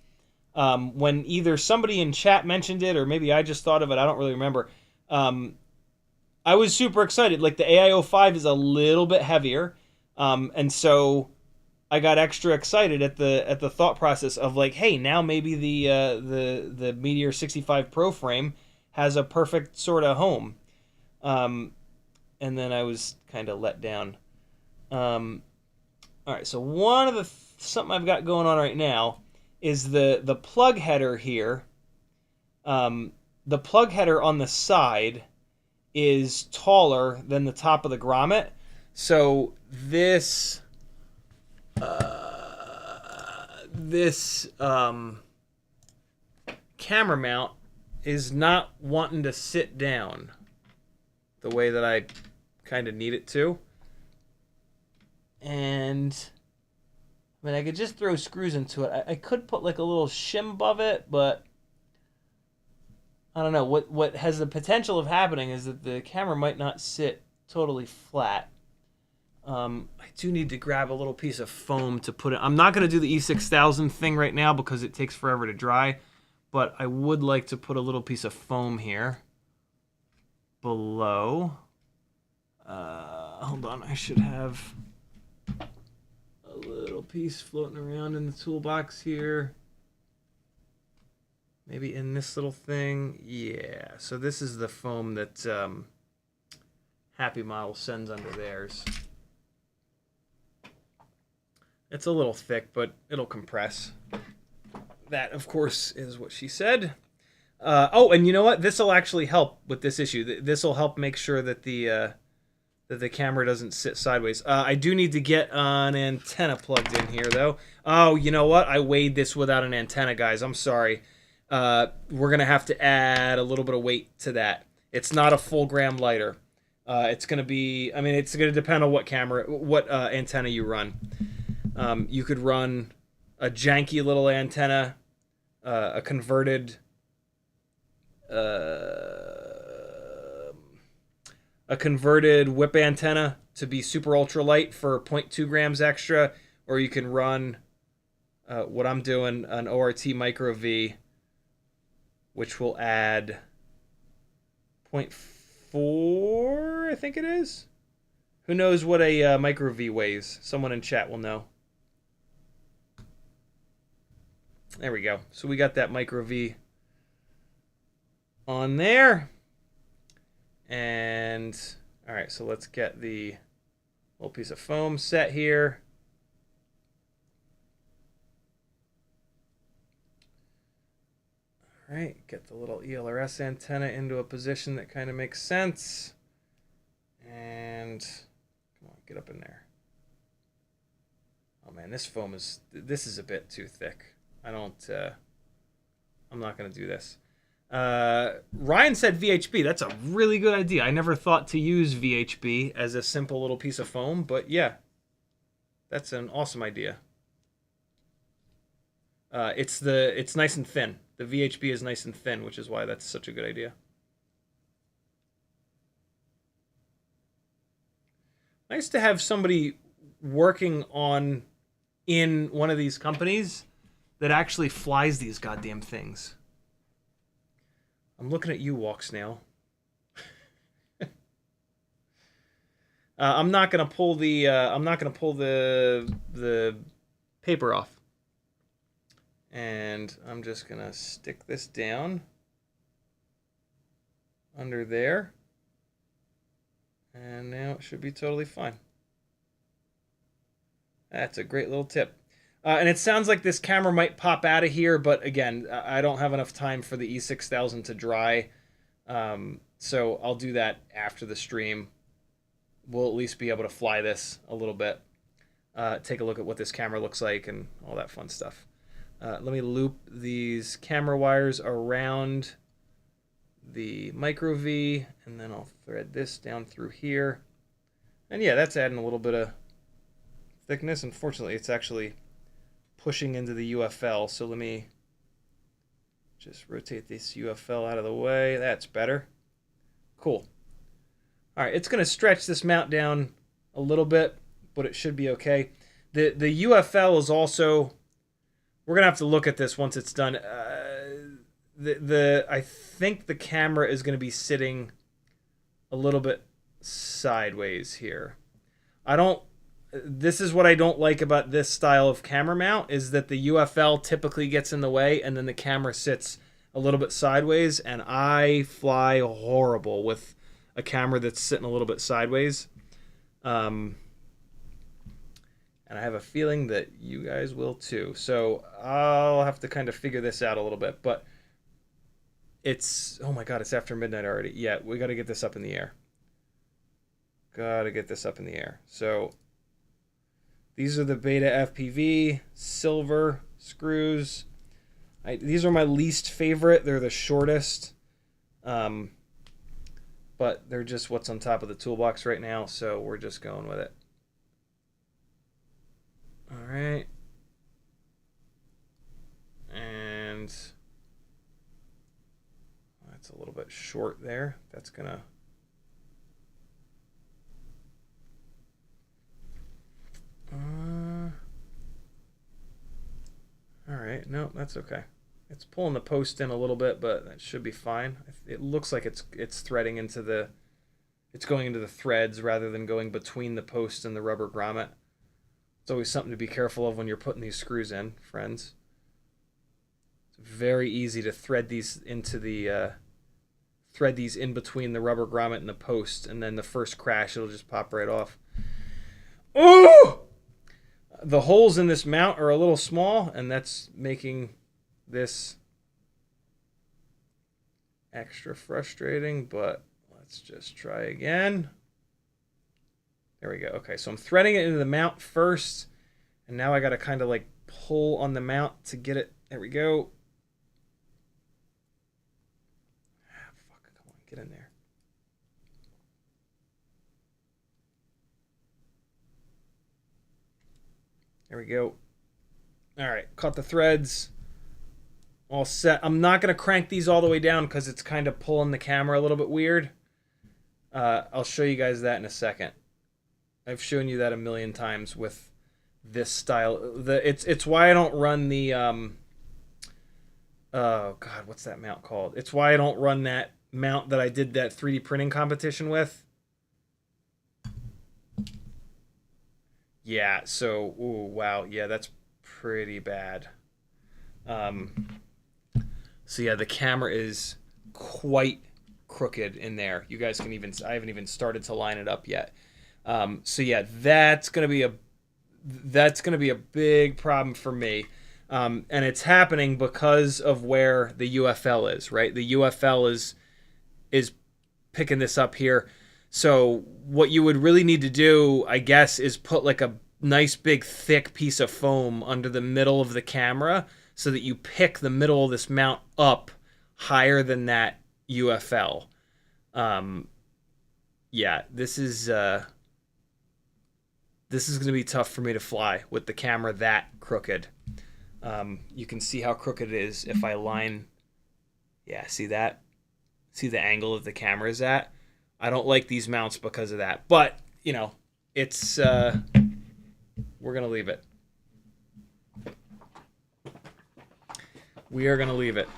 when either somebody in chat mentioned it or maybe I just thought of it. I don't really remember. I was super excited. Like the AIO5 is a little bit heavier, and so I got extra excited at the thought process of like, hey, now maybe the Meteor 65 Pro frame has a perfect sort of home. And then I was kind of let down. All right, so one of the something I've got going on right now is the plug header here. The plug header on the side is taller than the top of the grommet, so this camera mount is not wanting to sit down the way that I kind of need it to. And I mean, I could just throw screws into it. I could put like a little shim above it, but I don't know. What has the potential of happening is that the camera might not sit totally flat. I do need to grab a little piece of foam to put it. I'm not going to do the E6000 thing right now because it takes forever to dry, but I would like to put a little piece of foam here below. Hold on, I should have a little piece floating around in the toolbox here. Maybe in this little thing. Yeah, so this is the foam that Happy Model sends under theirs. It's a little thick, but it'll compress. That, of course, is what she said. Oh, and you know what? This will actually help with this issue. This will help make sure that the camera doesn't sit sideways. I do need to get an antenna plugged in here, though. Oh, you know what? I weighed this without an antenna, guys. I'm sorry. We're going to have to add a little bit of weight to that. It's not a full gram lighter. It's going to be, I mean, it's going to depend on what antenna you run. You could run a janky little antenna, a converted whip antenna to be super ultra light for 0.2 grams extra, or you can run what I'm doing, an ORT Micro V which will add 0.4, I think it is. Who knows what a micro V weighs? Someone in chat will know. There we go. So we got that micro V on there. And, all right, so let's get the little piece of foam set here. All right, get the little ELRS antenna into a position that kind of makes sense. And come on, get up in there. Oh man, this is a bit too thick. I'm not gonna do this. Ryan said VHB. That's a really good idea. I never thought to use VHB as a simple little piece of foam, but yeah, that's an awesome idea. It's nice and thin. The VHB is nice and thin, which is why that's such a good idea. Nice to have somebody working in one of these companies that actually flies these goddamn things. I'm looking at you, Walk Snail. I'm not gonna pull the paper off. And I'm just gonna stick this down under there. And now it should be totally fine. That's a great little tip. And it sounds like this camera might pop out of here, but again, I don't have enough time for the E6000 to dry. So I'll do that after the stream. We'll at least be able to fly this a little bit. Take a look at what this camera looks like and all that fun stuff. Let me loop these camera wires around the micro V, and then I'll thread this down through here. And yeah, that's adding a little bit of thickness. Unfortunately, it's actually pushing into the UFL, so let me just rotate this UFL out of the way. That's better. Cool. All right, it's going to stretch this mount down a little bit, but it should be okay. The UFL is also, we're going to have to look at this once it's done. I think the camera is going to be sitting a little bit sideways here. This is what I don't like about this style of camera mount, is that the UFL typically gets in the way and then the camera sits a little bit sideways, and I fly horrible with a camera that's sitting a little bit sideways. And I have a feeling that you guys will too. So I'll have to kind of figure this out a little bit, but it's, oh my God, it's after midnight already. Yeah, we got to get this up in the air. Got to get this up in the air. So these are the Beta FPV silver screws. These are my least favorite. They're the shortest. But they're just what's on top of the toolbox right now, so we're just going with it. All right. And that's a little bit short there. That's gonna... all right, no, that's okay. It's pulling the post in a little bit, but that should be fine. It looks like it's threading into the, it's going into the threads rather than going between the post and the rubber grommet. It's always something to be careful of when you're putting these screws in, friends. It's very easy to thread these into the thread these in between the rubber grommet and the post, and then the first crash it'll just pop right off. Oh! The holes in this mount are a little small, and that's making this extra frustrating, but let's just try again. There we go. Okay, so I'm threading it into the mount first, and now I got to kind of like pull on the mount to get it. There we go. Ah, fuck, come on, get in there. There we go. All right, caught the threads. All set. I'm not going to crank these all the way down because it's kind of pulling the camera a little bit weird. I'll show you guys that in a second. I've shown you that a million times with this style. It's why I don't run the Oh God, what's that mount called? It's why I don't run that mount that I did that 3D printing competition with. Yeah, so, ooh, wow, yeah, that's pretty bad. So yeah, the camera is quite crooked in there. You guys can even, I haven't even started to line it up yet. So yeah, that's gonna be a big problem for me. And it's happening because of where the UFL is, right? The UFL is picking this up here. So what you would really need to do, I guess, is put like a nice big thick piece of foam under the middle of the camera so that you pick the middle of this mount up higher than that UFL. Yeah, this is going to be tough for me to fly with the camera that crooked. You can see how crooked it is if I line. Yeah, see that? See the angle of the camera is at? I don't like these mounts because of that. But, you know, it's... we're going to leave it. We are going to leave it.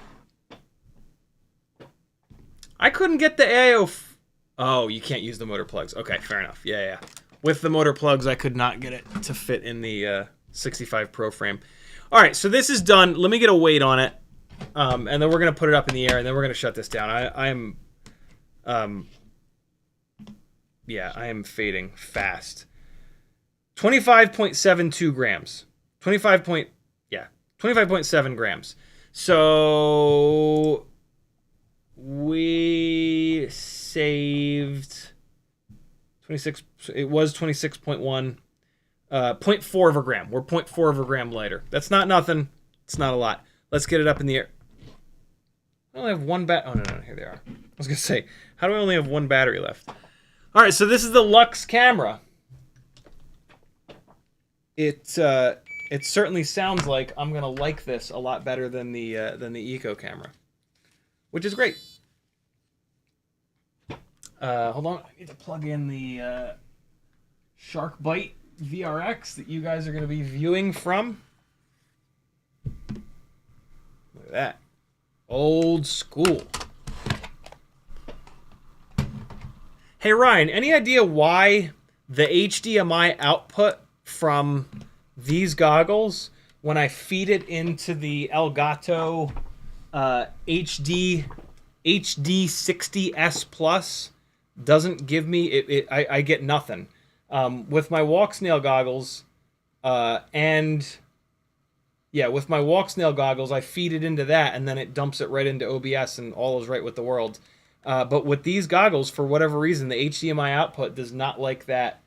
I couldn't get the AIO... Oh, you can't use the motor plugs. Okay, fair enough. Yeah. With the motor plugs, I could not get it to fit in the 65 Pro frame. All right, so this is done. Let me get a weight on it. And then we're going to put it up in the air, and then we're going to shut this down. I am fading fast. 25.72 grams. 25.7 grams. So we saved 26. It was 26.1. 0.4 of a gram. We're 0.4 of a gram lighter. That's not nothing. It's not a lot. Let's get it up in the air. I only have one Oh, no. Here they are. I was going to say, how do I only have one battery left? All right, so this is the Lux camera. It certainly sounds like I'm going to like this a lot better than the Eco camera, which is great. Hold on. I need to plug in the Shark Bite VRX that you guys are going to be viewing from. Look at that. Old school. Hey, Ryan, any idea why the HDMI output from these goggles, when I feed it into the Elgato HD60S Plus, doesn't give me... I get nothing. With my walk snail goggles, with my walk snail goggles, I feed it into that, and then it dumps it right into OBS, and all is right with the world. But with these goggles, for whatever reason, the HDMI output does not like that.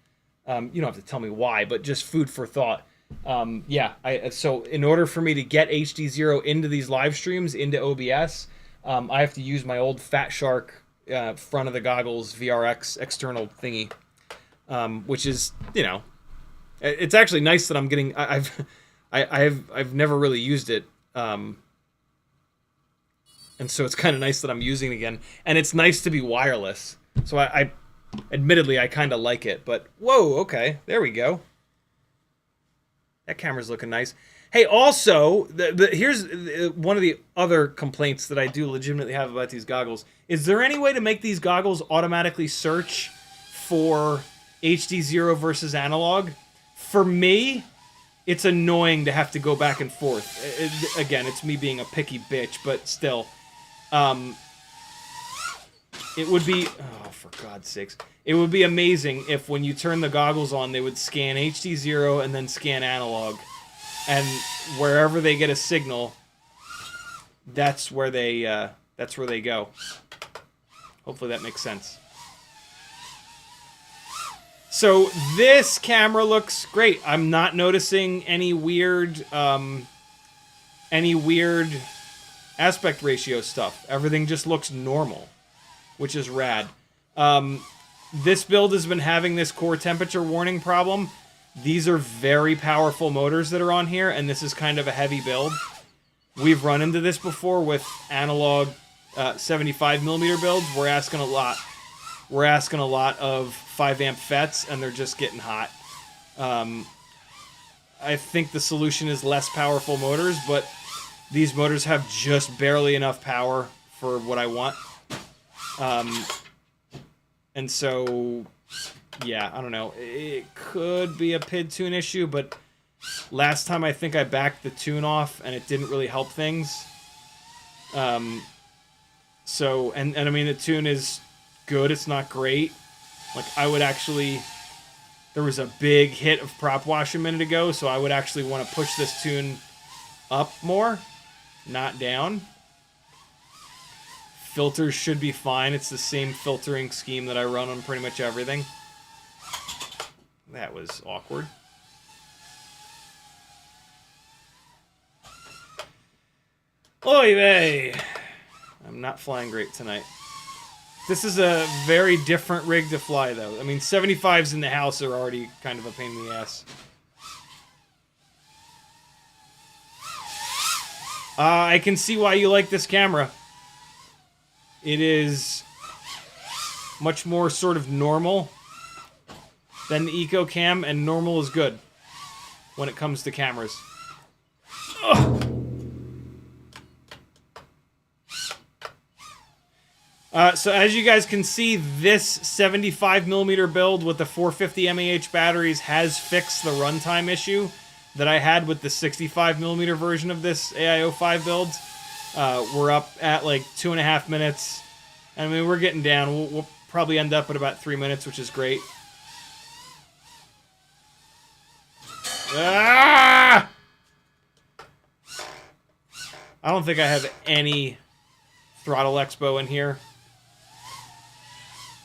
You don't have to tell me why, but just food for thought. So in order for me to get HDZero into these live streams, into OBS, I have to use my old Fat Shark front of the goggles VRX external thingy. Which is, you know, it's actually nice that I'm getting. I've never really used it, and so it's kind of nice that I'm using it again. And it's nice to be wireless. So I admittedly, I kind of like it. But whoa, okay, there we go. That camera's looking nice. Hey, also, here's one of the other complaints that I do legitimately have about these goggles. Is there any way to make these goggles automatically search for HDZero versus analog? For me, it's annoying to have to go back and forth. Again, it's me being a picky bitch, but still. It would be... Oh, for God's sakes. It would be amazing if when you turn the goggles on, they would scan HDZero and then scan analog. And wherever they get a signal, that's where they go. Hopefully that makes sense. So this camera looks great. I'm not noticing any weird aspect ratio stuff. Everything just looks normal, which is rad. This build has been having this core temperature warning problem. These are very powerful motors that are on here, and this is kind of a heavy build. We've run into this before with analog 75mm builds. We're asking a lot. We're asking a lot of 5-amp FETs, and they're just getting hot. I think the solution is less powerful motors, but These motors have just barely enough power for what I want. And so, yeah, I don't know. It could be a PID tune issue, but last time I think I backed the tune off and it didn't really help things. So, and I mean, the tune is good. It's not great. Like, I would actually... There was a big hit of prop wash a minute ago, so I would actually want to push this tune up more, not down. Filters should be fine. It's the same filtering scheme that I run on pretty much everything. That was awkward. Oy vey! I'm not flying great tonight. This is a very different rig to fly, though. I mean, 75s in the house are already kind of a pain in the ass. I can see why you like this camera. It is much more sort of normal than the EcoCam, and normal is good when it comes to cameras. Ugh. So as you guys can see, this 75mm build with the 450 mAh batteries has fixed the runtime issue that I had with the 65mm version of this AIO5 build. We're up at like 2.5 minutes. I mean, we're getting down. We'll probably end up at about 3 minutes, which is great. Ah! I don't think I have any throttle expo in here,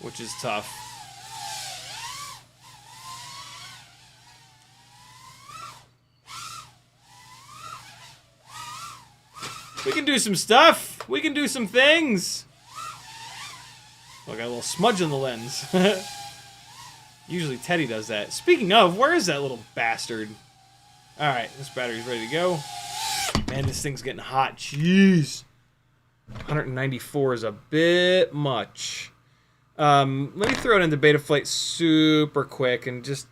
which is tough. We can do some stuff. We can do some things. Oh, I got a little smudge on the lens. Usually Teddy does that. Speaking of, where is that little bastard? Alright, this battery's ready to go. Man, this thing's getting hot. Jeez. 194 is a bit much. Let me throw it into Betaflight super quick and just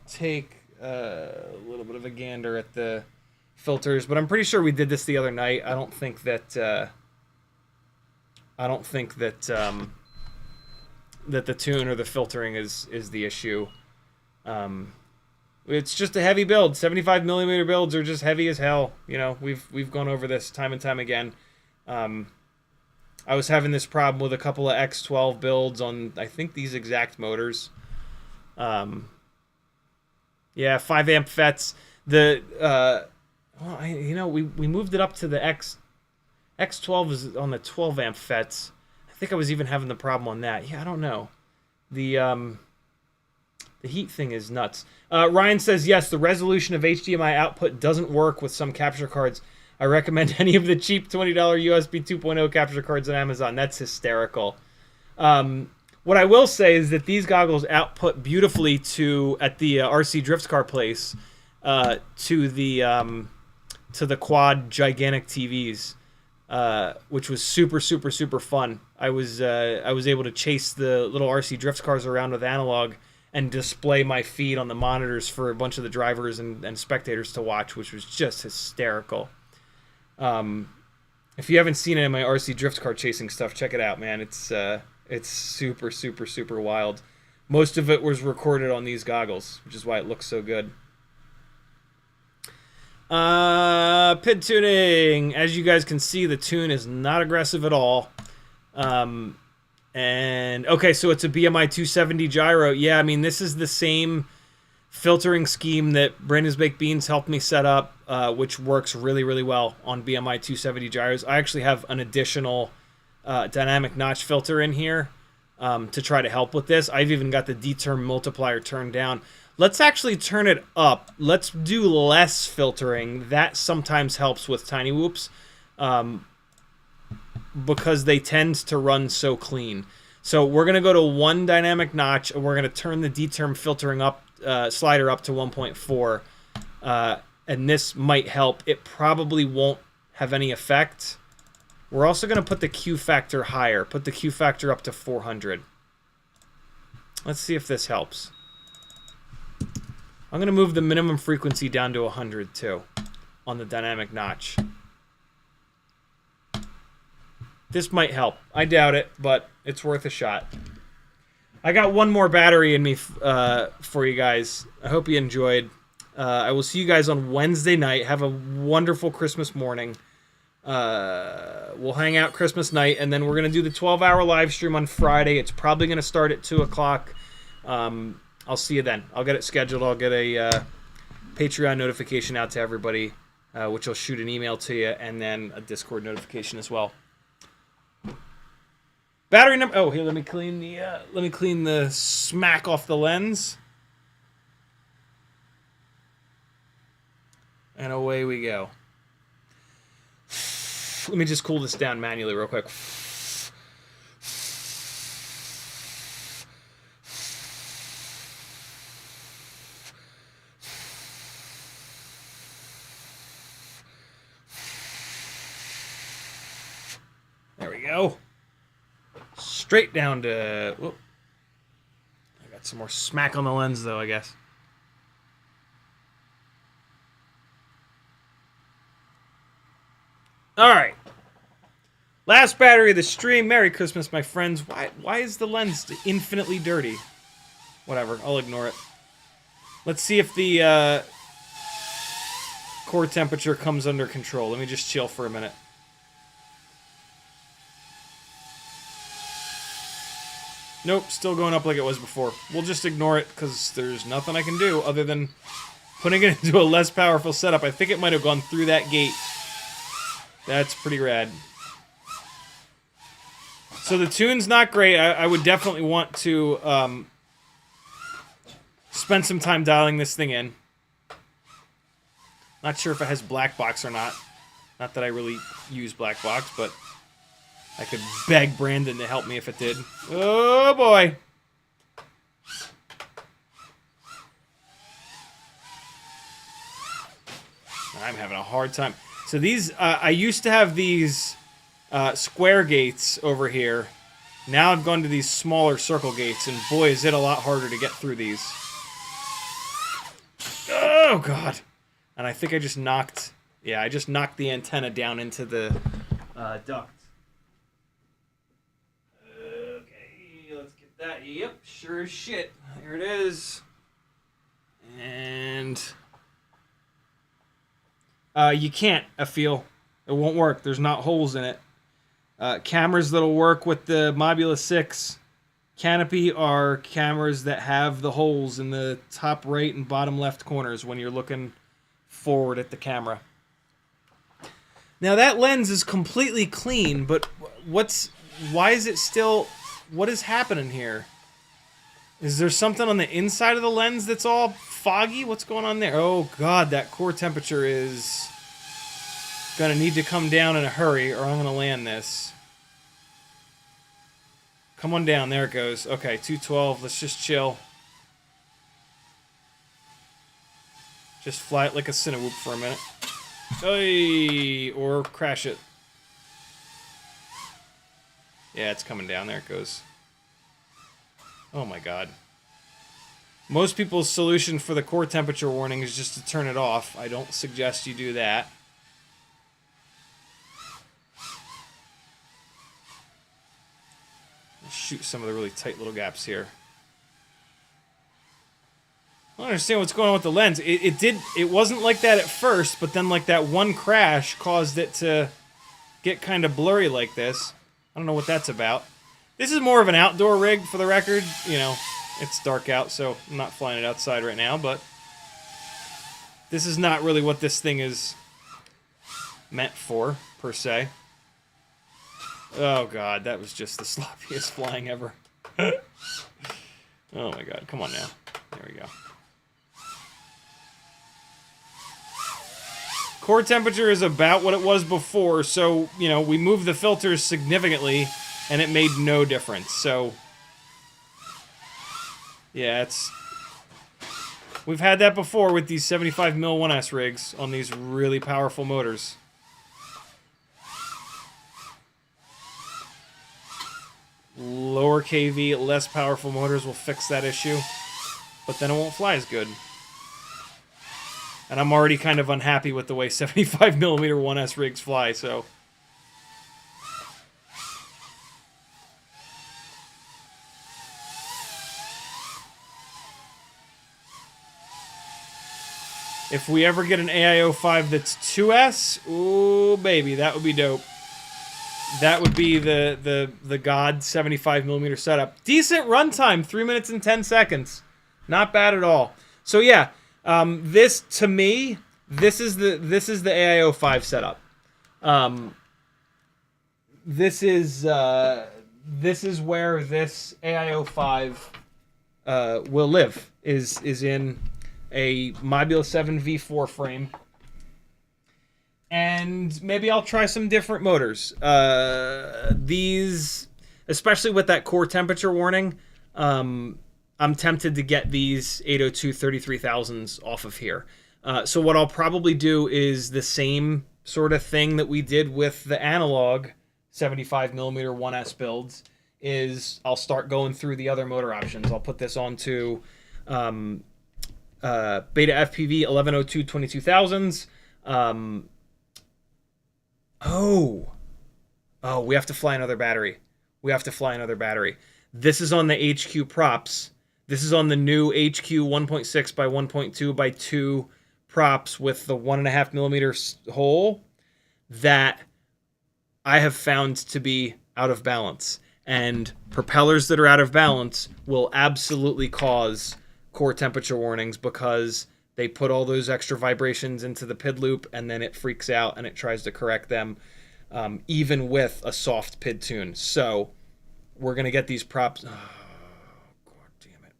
take a little bit of a gander at the filters. But I'm pretty sure we did this the other night. I don't think that that the tune or the filtering is the issue. It's just a heavy build. 75mm builds are just heavy as hell. You know, we've gone over this time and time again. I was having this problem with a couple of X12 builds on, I think, these exact motors. Yeah, 5 amp FETs. The well, we moved it up to the X12 is on the 12 amp FETs. I think I was even having the problem on that. Yeah, I don't know. The heat thing is nuts. Ryan says, yes, the resolution of HDMI output doesn't work with some capture cards. I recommend any of the cheap $20 USB 2.0 capture cards on Amazon. That's hysterical. What I will say is that these goggles output beautifully at the RC Drift Car place to the quad gigantic TVs, which was super, super, super fun. I was able to chase the little RC Drift Cars around with analog and display my feed on the monitors for a bunch of the drivers and spectators to watch, which was just hysterical. If you haven't seen any of my RC Drift Car chasing stuff, check it out, man. It's super, super, super wild. Most of it was recorded on these goggles, which is why it looks so good. PID tuning. As you guys can see, the tune is not aggressive at all. And okay, so it's a BMI 270 gyro. Yeah, I mean, this is the same filtering scheme that Brandon's Baked Beans helped me set up, which works really, really well on BMI 270 gyros. I actually have an additional dynamic notch filter in here to try to help with this. I've even got the D-term multiplier turned down. Let's actually turn it up. Let's do less filtering. That sometimes helps with tiny whoops because they tend to run so clean. So we're going to go to 1 dynamic notch, and we're going to turn the D-term filtering up slider up to 1.4, and this might help. It probably won't have any effect. We're also going to put the Q factor higher. Put the Q factor up to 400. Let's see if this helps. I'm going to move the minimum frequency down to 100 too on the dynamic notch. This might help. I doubt it, but it's worth a shot. I got one more battery in me for you guys. I hope you enjoyed. I will see you guys on Wednesday night. Have a wonderful Christmas morning. We'll hang out Christmas night, and then we're going to do the 12-hour live stream on Friday. It's probably going to start at 2 o'clock. I'll see you then. I'll get it scheduled. I'll get a Patreon notification out to everybody, which I'll shoot an email to you, and then a Discord notification as well. Battery number... Oh, here, let me clean the smack off the lens. And away we go. Let me just cool this down manually real quick. There we go. Straight down to... Whoop. I got some more smack on the lens, though, I guess. All right. Last battery of the stream. Merry Christmas, my friends. Why is the lens infinitely dirty? Whatever. I'll ignore it. Let's see if the core temperature comes under control. Let me just chill for a minute. Nope, still going up like it was before. We'll just ignore it because there's nothing I can do other than putting it into a less powerful setup. I think it might have gone through that gate. That's pretty rad. So the tune's not great. I would definitely want to spend some time dialing this thing in. Not sure if it has black box or not. Not that I really use black box, but I could beg Brandon to help me if it did. Oh boy. I'm having a hard time. So these, I used to have these square gates over here. Now I've gone to these smaller circle gates, and boy, is it a lot harder to get through these. Oh, God. And I think I just knocked, yeah, I just knocked the antenna down into the duct. Okay, let's get that. Yep, sure as shit. Here it is. And... you can't, I feel. It won't work. There's not holes in it. Cameras that'll work with the Mobula 6 canopy are cameras that have the holes in the top right and bottom left corners when you're looking forward at the camera. Now that lens is completely clean, but why is it still, what is happening here? Is there something on the inside of the lens that's all foggy? What's going on there? Oh God, that core temperature is gonna need to come down in a hurry or I'm gonna land this. Come on down, there it goes. Okay, 212, let's just chill. Just fly it like a Cinewhoop for a minute. Hey, or crash it. Yeah, it's coming down, there it goes. Oh my God. Most people's solution for the core temperature warning is just to turn it off. I don't suggest you do that. Let's shoot some of the really tight little gaps here. I don't understand what's going on with the lens. It wasn't like that at first, but then like that one crash caused it to get kind of blurry like this. I don't know what that's about. This is more of an outdoor rig, for the record. You know, it's dark out, so I'm not flying it outside right now, but this is not really what this thing is meant for, per se. Oh, God, that was just the sloppiest flying ever. Oh, my God. Come on now. There we go. Core temperature is about what it was before, so, you know, we moved the filters significantly, and it made no difference, so... Yeah, it's... We've had that before with these 75mm 1S rigs on these really powerful motors. Lower kV, less powerful motors will fix that issue, but then it won't fly as good. And I'm already kind of unhappy with the way 75mm 1S rigs fly, so... If we ever get an AIO5 that's 2S, ooh, baby, that would be dope. That would be the God 75mm setup. Decent runtime, 3 minutes and 10 seconds. Not bad at all. So yeah, this to me, this is the AIO5 setup. This is where this AIO5 will live. Is in a Mobula 7 V4 frame. And maybe I'll try some different motors. These, especially with that core temperature warning, I'm tempted to get these 802 33,000s off of here. So what I'll probably do is the same sort of thing that we did with the analog 75mm 1S builds, is I'll start going through the other motor options. I'll put this onto Beta FPV 1102 22,000s. Oh, we have to fly another battery. This is on the HQ props. This is on the new HQ 1.6 by 1.2 by 2 props with the 1.5mm hole that I have found to be out of balance. And propellers that are out of balance will absolutely cause core temperature warnings, because they put all those extra vibrations into the PID loop, and then it freaks out and it tries to correct them, even with a soft PID tune. So we're going to get these props. Oh, God damn it.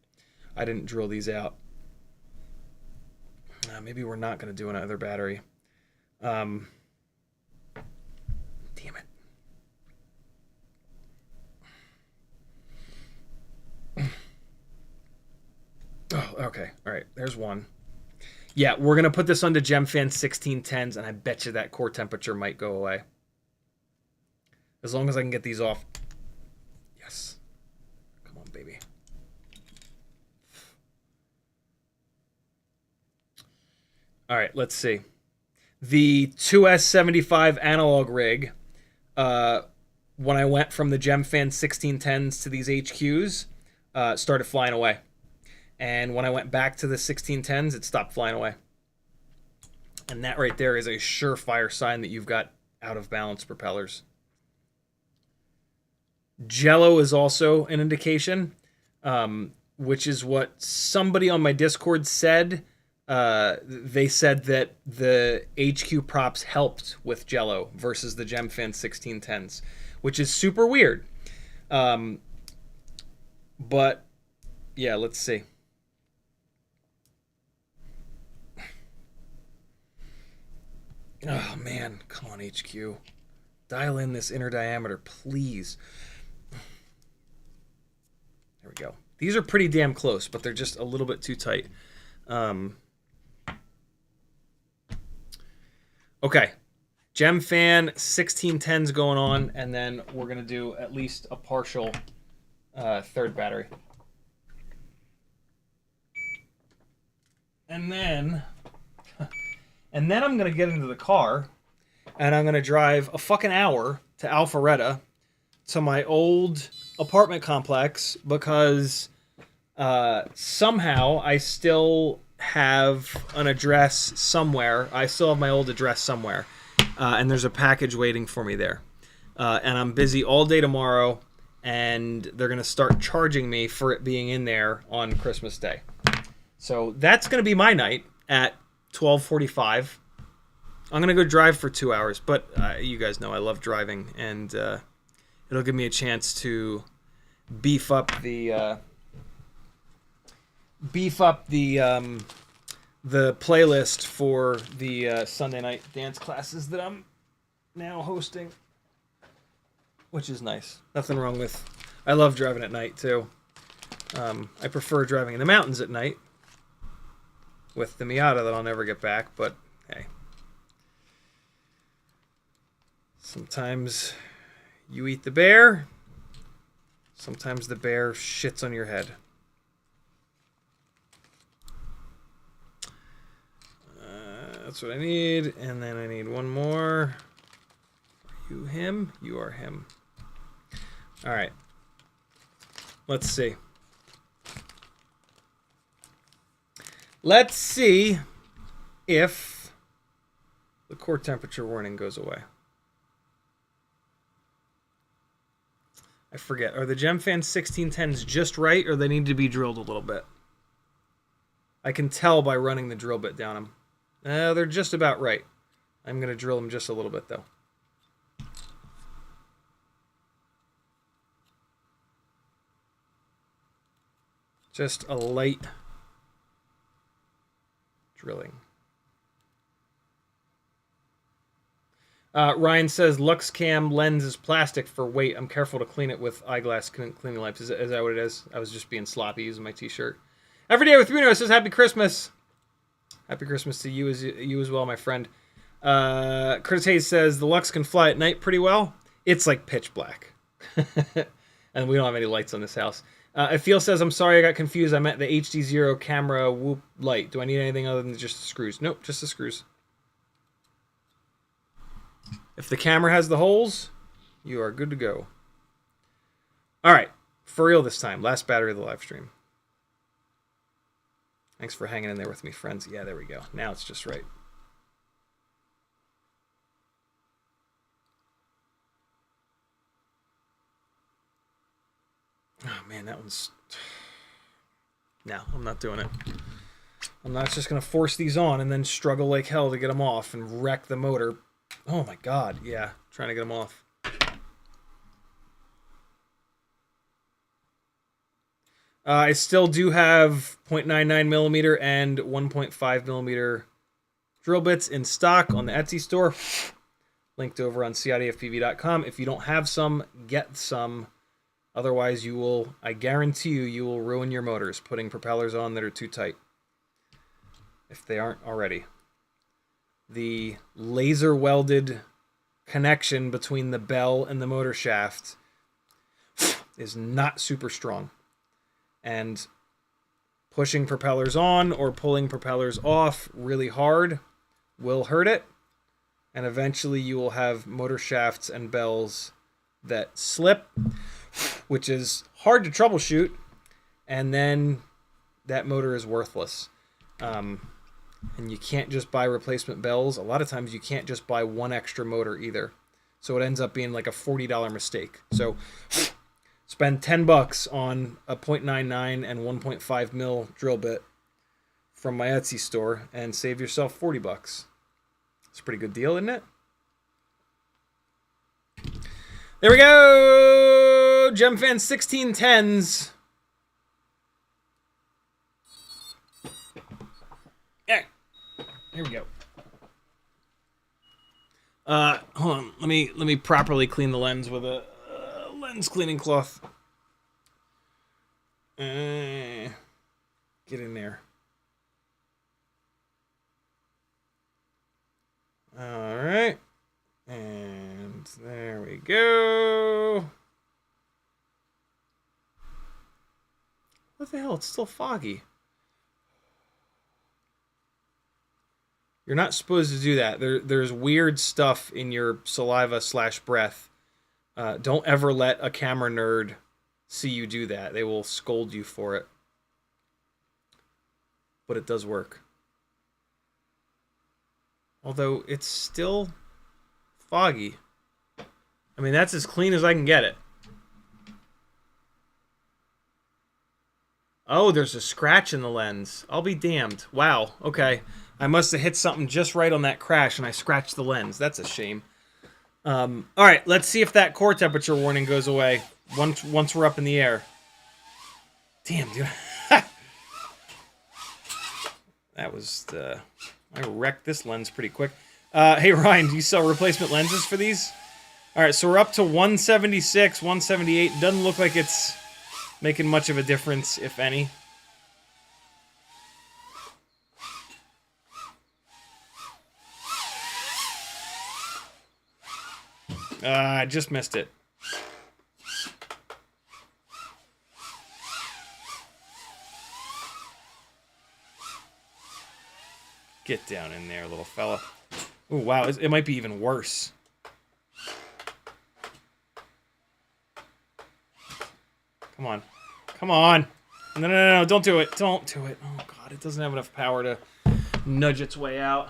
I didn't drill these out. Maybe we're not going to do another battery. Damn it. Oh, okay. All right. There's one. Yeah, we're going to put this onto Gemfan 1610s, and I bet you that core temperature might go away. As long as I can get these off. Yes. Come on, baby. All right, let's see. The 2S75 analog rig, when I went from the Gemfan 1610s to these HQs, started flying away. And when I went back to the 1610s, it stopped flying away. And that right there is a surefire sign that you've got out of balance propellers. Jello is also an indication, which is what somebody on my Discord said. They said that the HQ props helped with Jello versus the Gemfan 1610s, which is super weird. But yeah, let's see. Oh, man. Come on, HQ. Dial in this inner diameter, please. There we go. These are pretty damn close, but they're just a little bit too tight. Okay. Gemfan 1610's going on, and then we're going to do at least a partial third battery. And then I'm going to get into the car, and I'm going to drive a fucking hour to Alpharetta, to my old apartment complex, because somehow I still have an address somewhere. I still have my old address somewhere, and there's a package waiting for me there. And I'm busy all day tomorrow, and they're going to start charging me for it being in there on Christmas Day. So that's going to be my night at 12:45. I'm going to go drive for 2 hours, but you guys know I love driving, and it'll give me a chance to beef up the playlist for the Sunday night dance classes that I'm now hosting, which is nice. Nothing wrong with. I love driving at night too. I prefer driving in the mountains at night with the Miata that I'll never get back, but hey. Sometimes you eat the bear. Sometimes the bear shits on your head. That's what I need. And then I need one more. Are you him? You are him. All right. Let's see. if the core temperature warning goes away. I forget. Are the Gemfan 1610s just right, or they need to be drilled a little bit? I can tell by running the drill bit down them. They're just about right. I'm going to drill them just a little bit, though. Just a light drilling. Ryan says LuxCam lens is plastic for weight. I'm careful to clean it with eyeglass cleaning wipes. Is that what it is? I was just being sloppy using my t-shirt. Every day with Bruno says Happy Christmas. Happy Christmas to you as well, my friend. Curtis Hayes says the Lux can fly at night pretty well. It's like pitch black. And we don't have any lights on this house. Ifeel says, I'm sorry I got confused. I meant the HDZero camera whoop light. Do I need anything other than just the screws? Nope, just the screws. If the camera has the holes, you are good to go. All right, for real this time. Last battery of the live stream. Thanks for hanging in there with me, friends. Yeah, there we go. Now it's just right. Oh, man, that one's... No, I'm not doing it. I'm not just going to force these on and then struggle like hell to get them off and wreck the motor. Oh, my God. Yeah, trying to get them off. I still do have 0.99 millimeter and 1.5 millimeter drill bits in stock on the Etsy store. Linked over on CiottiFPV.com. If you don't have some, get some. Otherwise, you will, I guarantee you will ruin your motors putting propellers on that are too tight. If they aren't already. The laser welded connection between the bell and the motor shaft is not super strong. And pushing propellers on or pulling propellers off really hard will hurt it. And eventually you will have motor shafts and bells that slip, which is hard to troubleshoot, and then that motor is worthless. And you can't just buy replacement bells. A lot of times you can't just buy one extra motor either. So it ends up being like a $40 mistake. So spend $10 on a 0.99 and 1.5 mil drill bit from my Etsy store and save yourself $40. It's a pretty good deal, isn't it? There we go! Gemfan 1610s. Yeah. Here we go. Hold on. Let me properly clean the lens with a lens cleaning cloth. Get in there. All right. And there we go. What the hell? It's still foggy. You're not supposed to do that. There's weird stuff in your saliva / breath. Don't ever let a camera nerd see you do that. They will scold you for it. But it does work. Although it's still foggy. I mean, that's as clean as I can get it. Oh, there's a scratch in the lens. I'll be damned. Wow. Okay. I must have hit something just right on that crash and I scratched the lens. That's a shame. All right, let's see if that core temperature warning goes away once we're up in the air. Damn, dude. That was the... I wrecked this lens pretty quick. Hey, Ryan, do you sell replacement lenses for these? All right, so we're up to 176, 178. Doesn't look like it's making much of a difference, if any. I just missed it. Get down in there, little fella. Oh, wow, it might be even worse. Come on. Come on. No, don't do it. Don't do it. Oh, God, it doesn't have enough power to nudge its way out.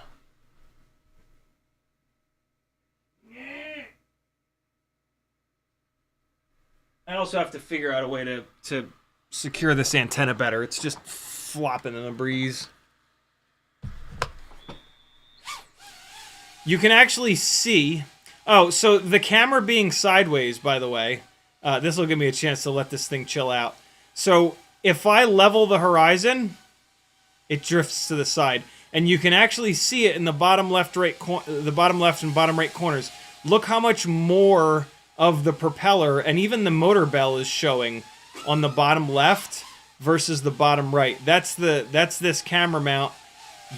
I also have to figure out a way to secure this antenna better. It's just flopping in the breeze. You can actually see... Oh, so the camera being sideways, by the way, this will give me a chance to let this thing chill out. So if I level the horizon, it drifts to the side. And you can actually see it in the bottom left, the bottom left and bottom right corners. Look how much more of the propeller and even the motor bell is showing on the bottom left versus the bottom right. That's this camera mount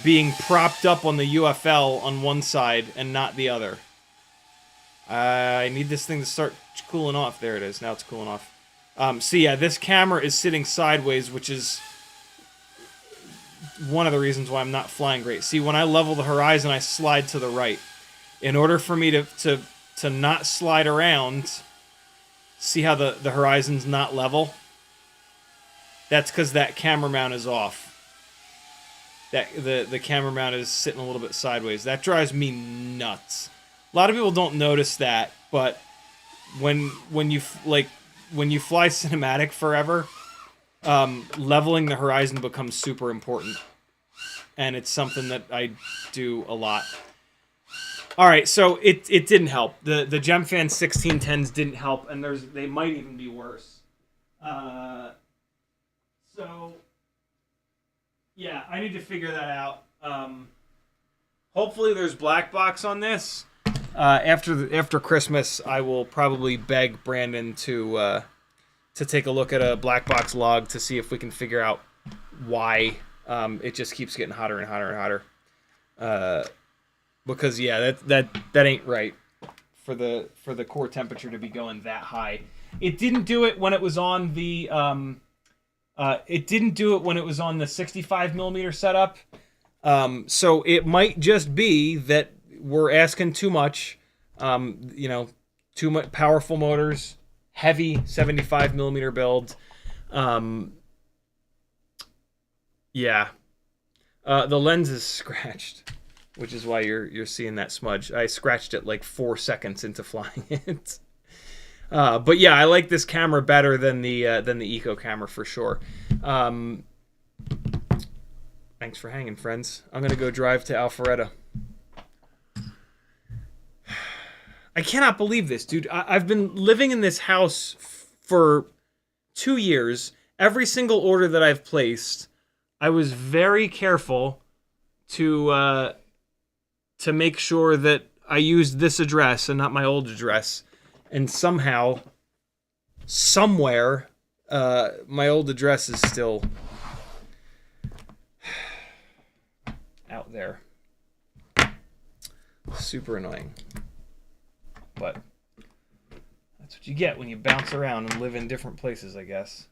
being propped up on the UFL on one side and not the other. I need this thing to start cooling off. There it is. Now it's cooling off. So yeah, this camera is sitting sideways, which is one of the reasons why I'm not flying great. See, when I level the horizon, I slide to the right. In order for me to not slide around, see how the horizon's not level? That's because that camera mount is off. The camera mount is sitting a little bit sideways. That drives me nuts. A lot of people don't notice that, but when you fly cinematic forever, leveling the horizon becomes super important, and it's something that I do a lot. All right, so it didn't help. The Gemfan 1610s didn't help, and they might even be worse. So yeah, I need to figure that out. Hopefully, there's black box on this. After Christmas, I will probably beg Brandon to take a look at a black box log to see if we can figure out why it just keeps getting hotter and hotter and hotter. Because yeah, that ain't right for the core temperature to be going that high. It didn't do it when it was on the 65 millimeter setup. So it might just be that we're asking too much. Too much powerful motors, heavy 75 millimeter build. Yeah. The lens is scratched, which is why you're seeing that smudge. I scratched it like 4 seconds into flying it. But yeah, I like this camera better than the Eco camera for sure. Thanks for hanging, friends. I'm gonna go drive to Alpharetta. I cannot believe this, dude. I've been living in this house for 2 years. Every single order that I've placed, I was very careful to make sure that I used this address and not my old address. And somehow, somewhere, my old address is still out there. Super annoying. But that's what you get when you bounce around and live in different places, I guess.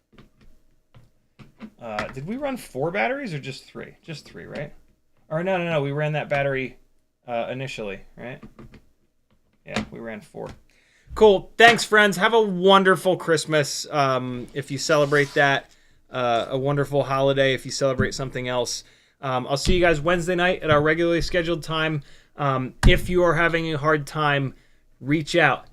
Did we run 4 batteries or just 3? Just 3, right? Or no. We ran that battery initially, right? Yeah, we ran 4. Cool. Thanks, friends. Have a wonderful Christmas if you celebrate that. A wonderful holiday if you celebrate something else. I'll see you guys Wednesday night at our regularly scheduled time. If you are having a hard time, reach out.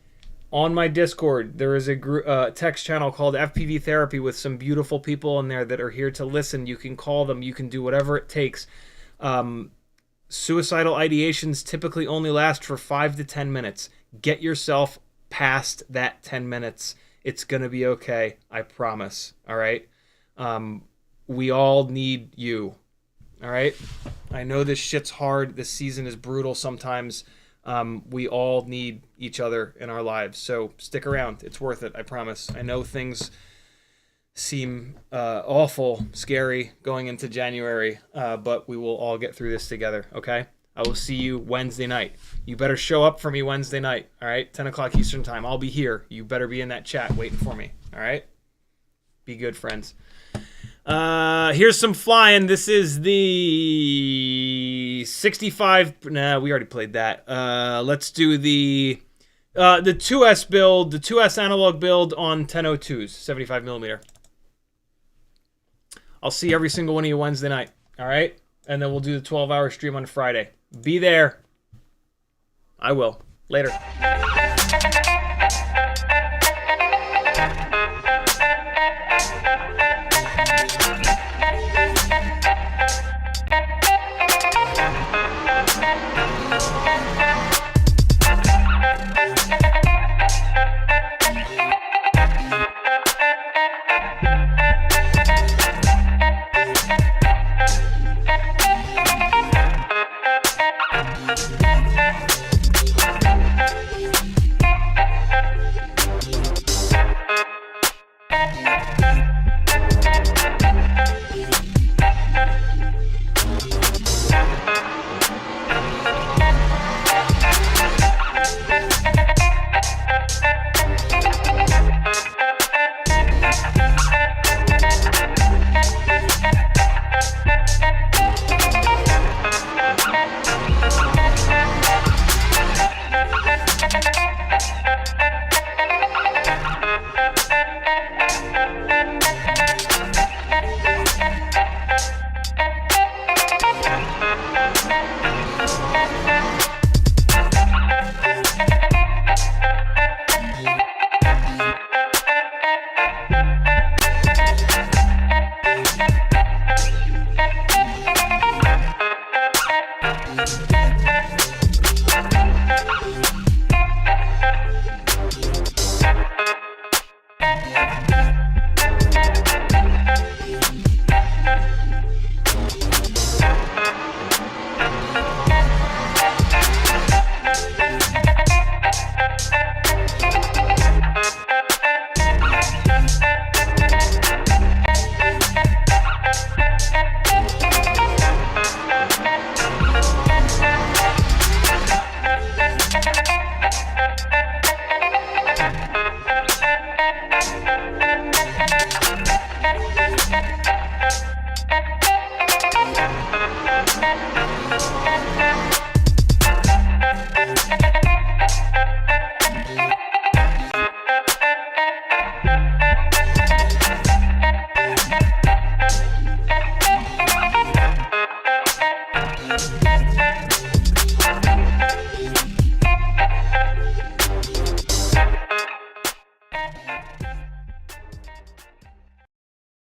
On my Discord, there is a text channel called FPV Therapy with some beautiful people in there that are here to listen. You can call them. You can do whatever it takes. Suicidal ideations typically only last for 5 to 10 minutes. Get yourself past that 10 minutes. It's going to be okay. I promise. All right? We all need you. All right? I know this shit's hard. This season is brutal sometimes. We all need each other in our lives. So stick around. It's worth it. I promise. I know things seem awful, scary going into January, but we will all get through this together, okay? I will see you Wednesday night. You better show up for me Wednesday night, all right? 10 o'clock Eastern time. I'll be here. You better be in that chat waiting for me, all right? Be good, friends. Here's some flying. This is the 65. Nah, we already played that. Let's do the 2S build, the 2S analog build on 1002s, 75 millimeter. I'll see every single one of you Wednesday night. All right? and then we'll do the 12-hour stream on Friday. Be there. I will. Later.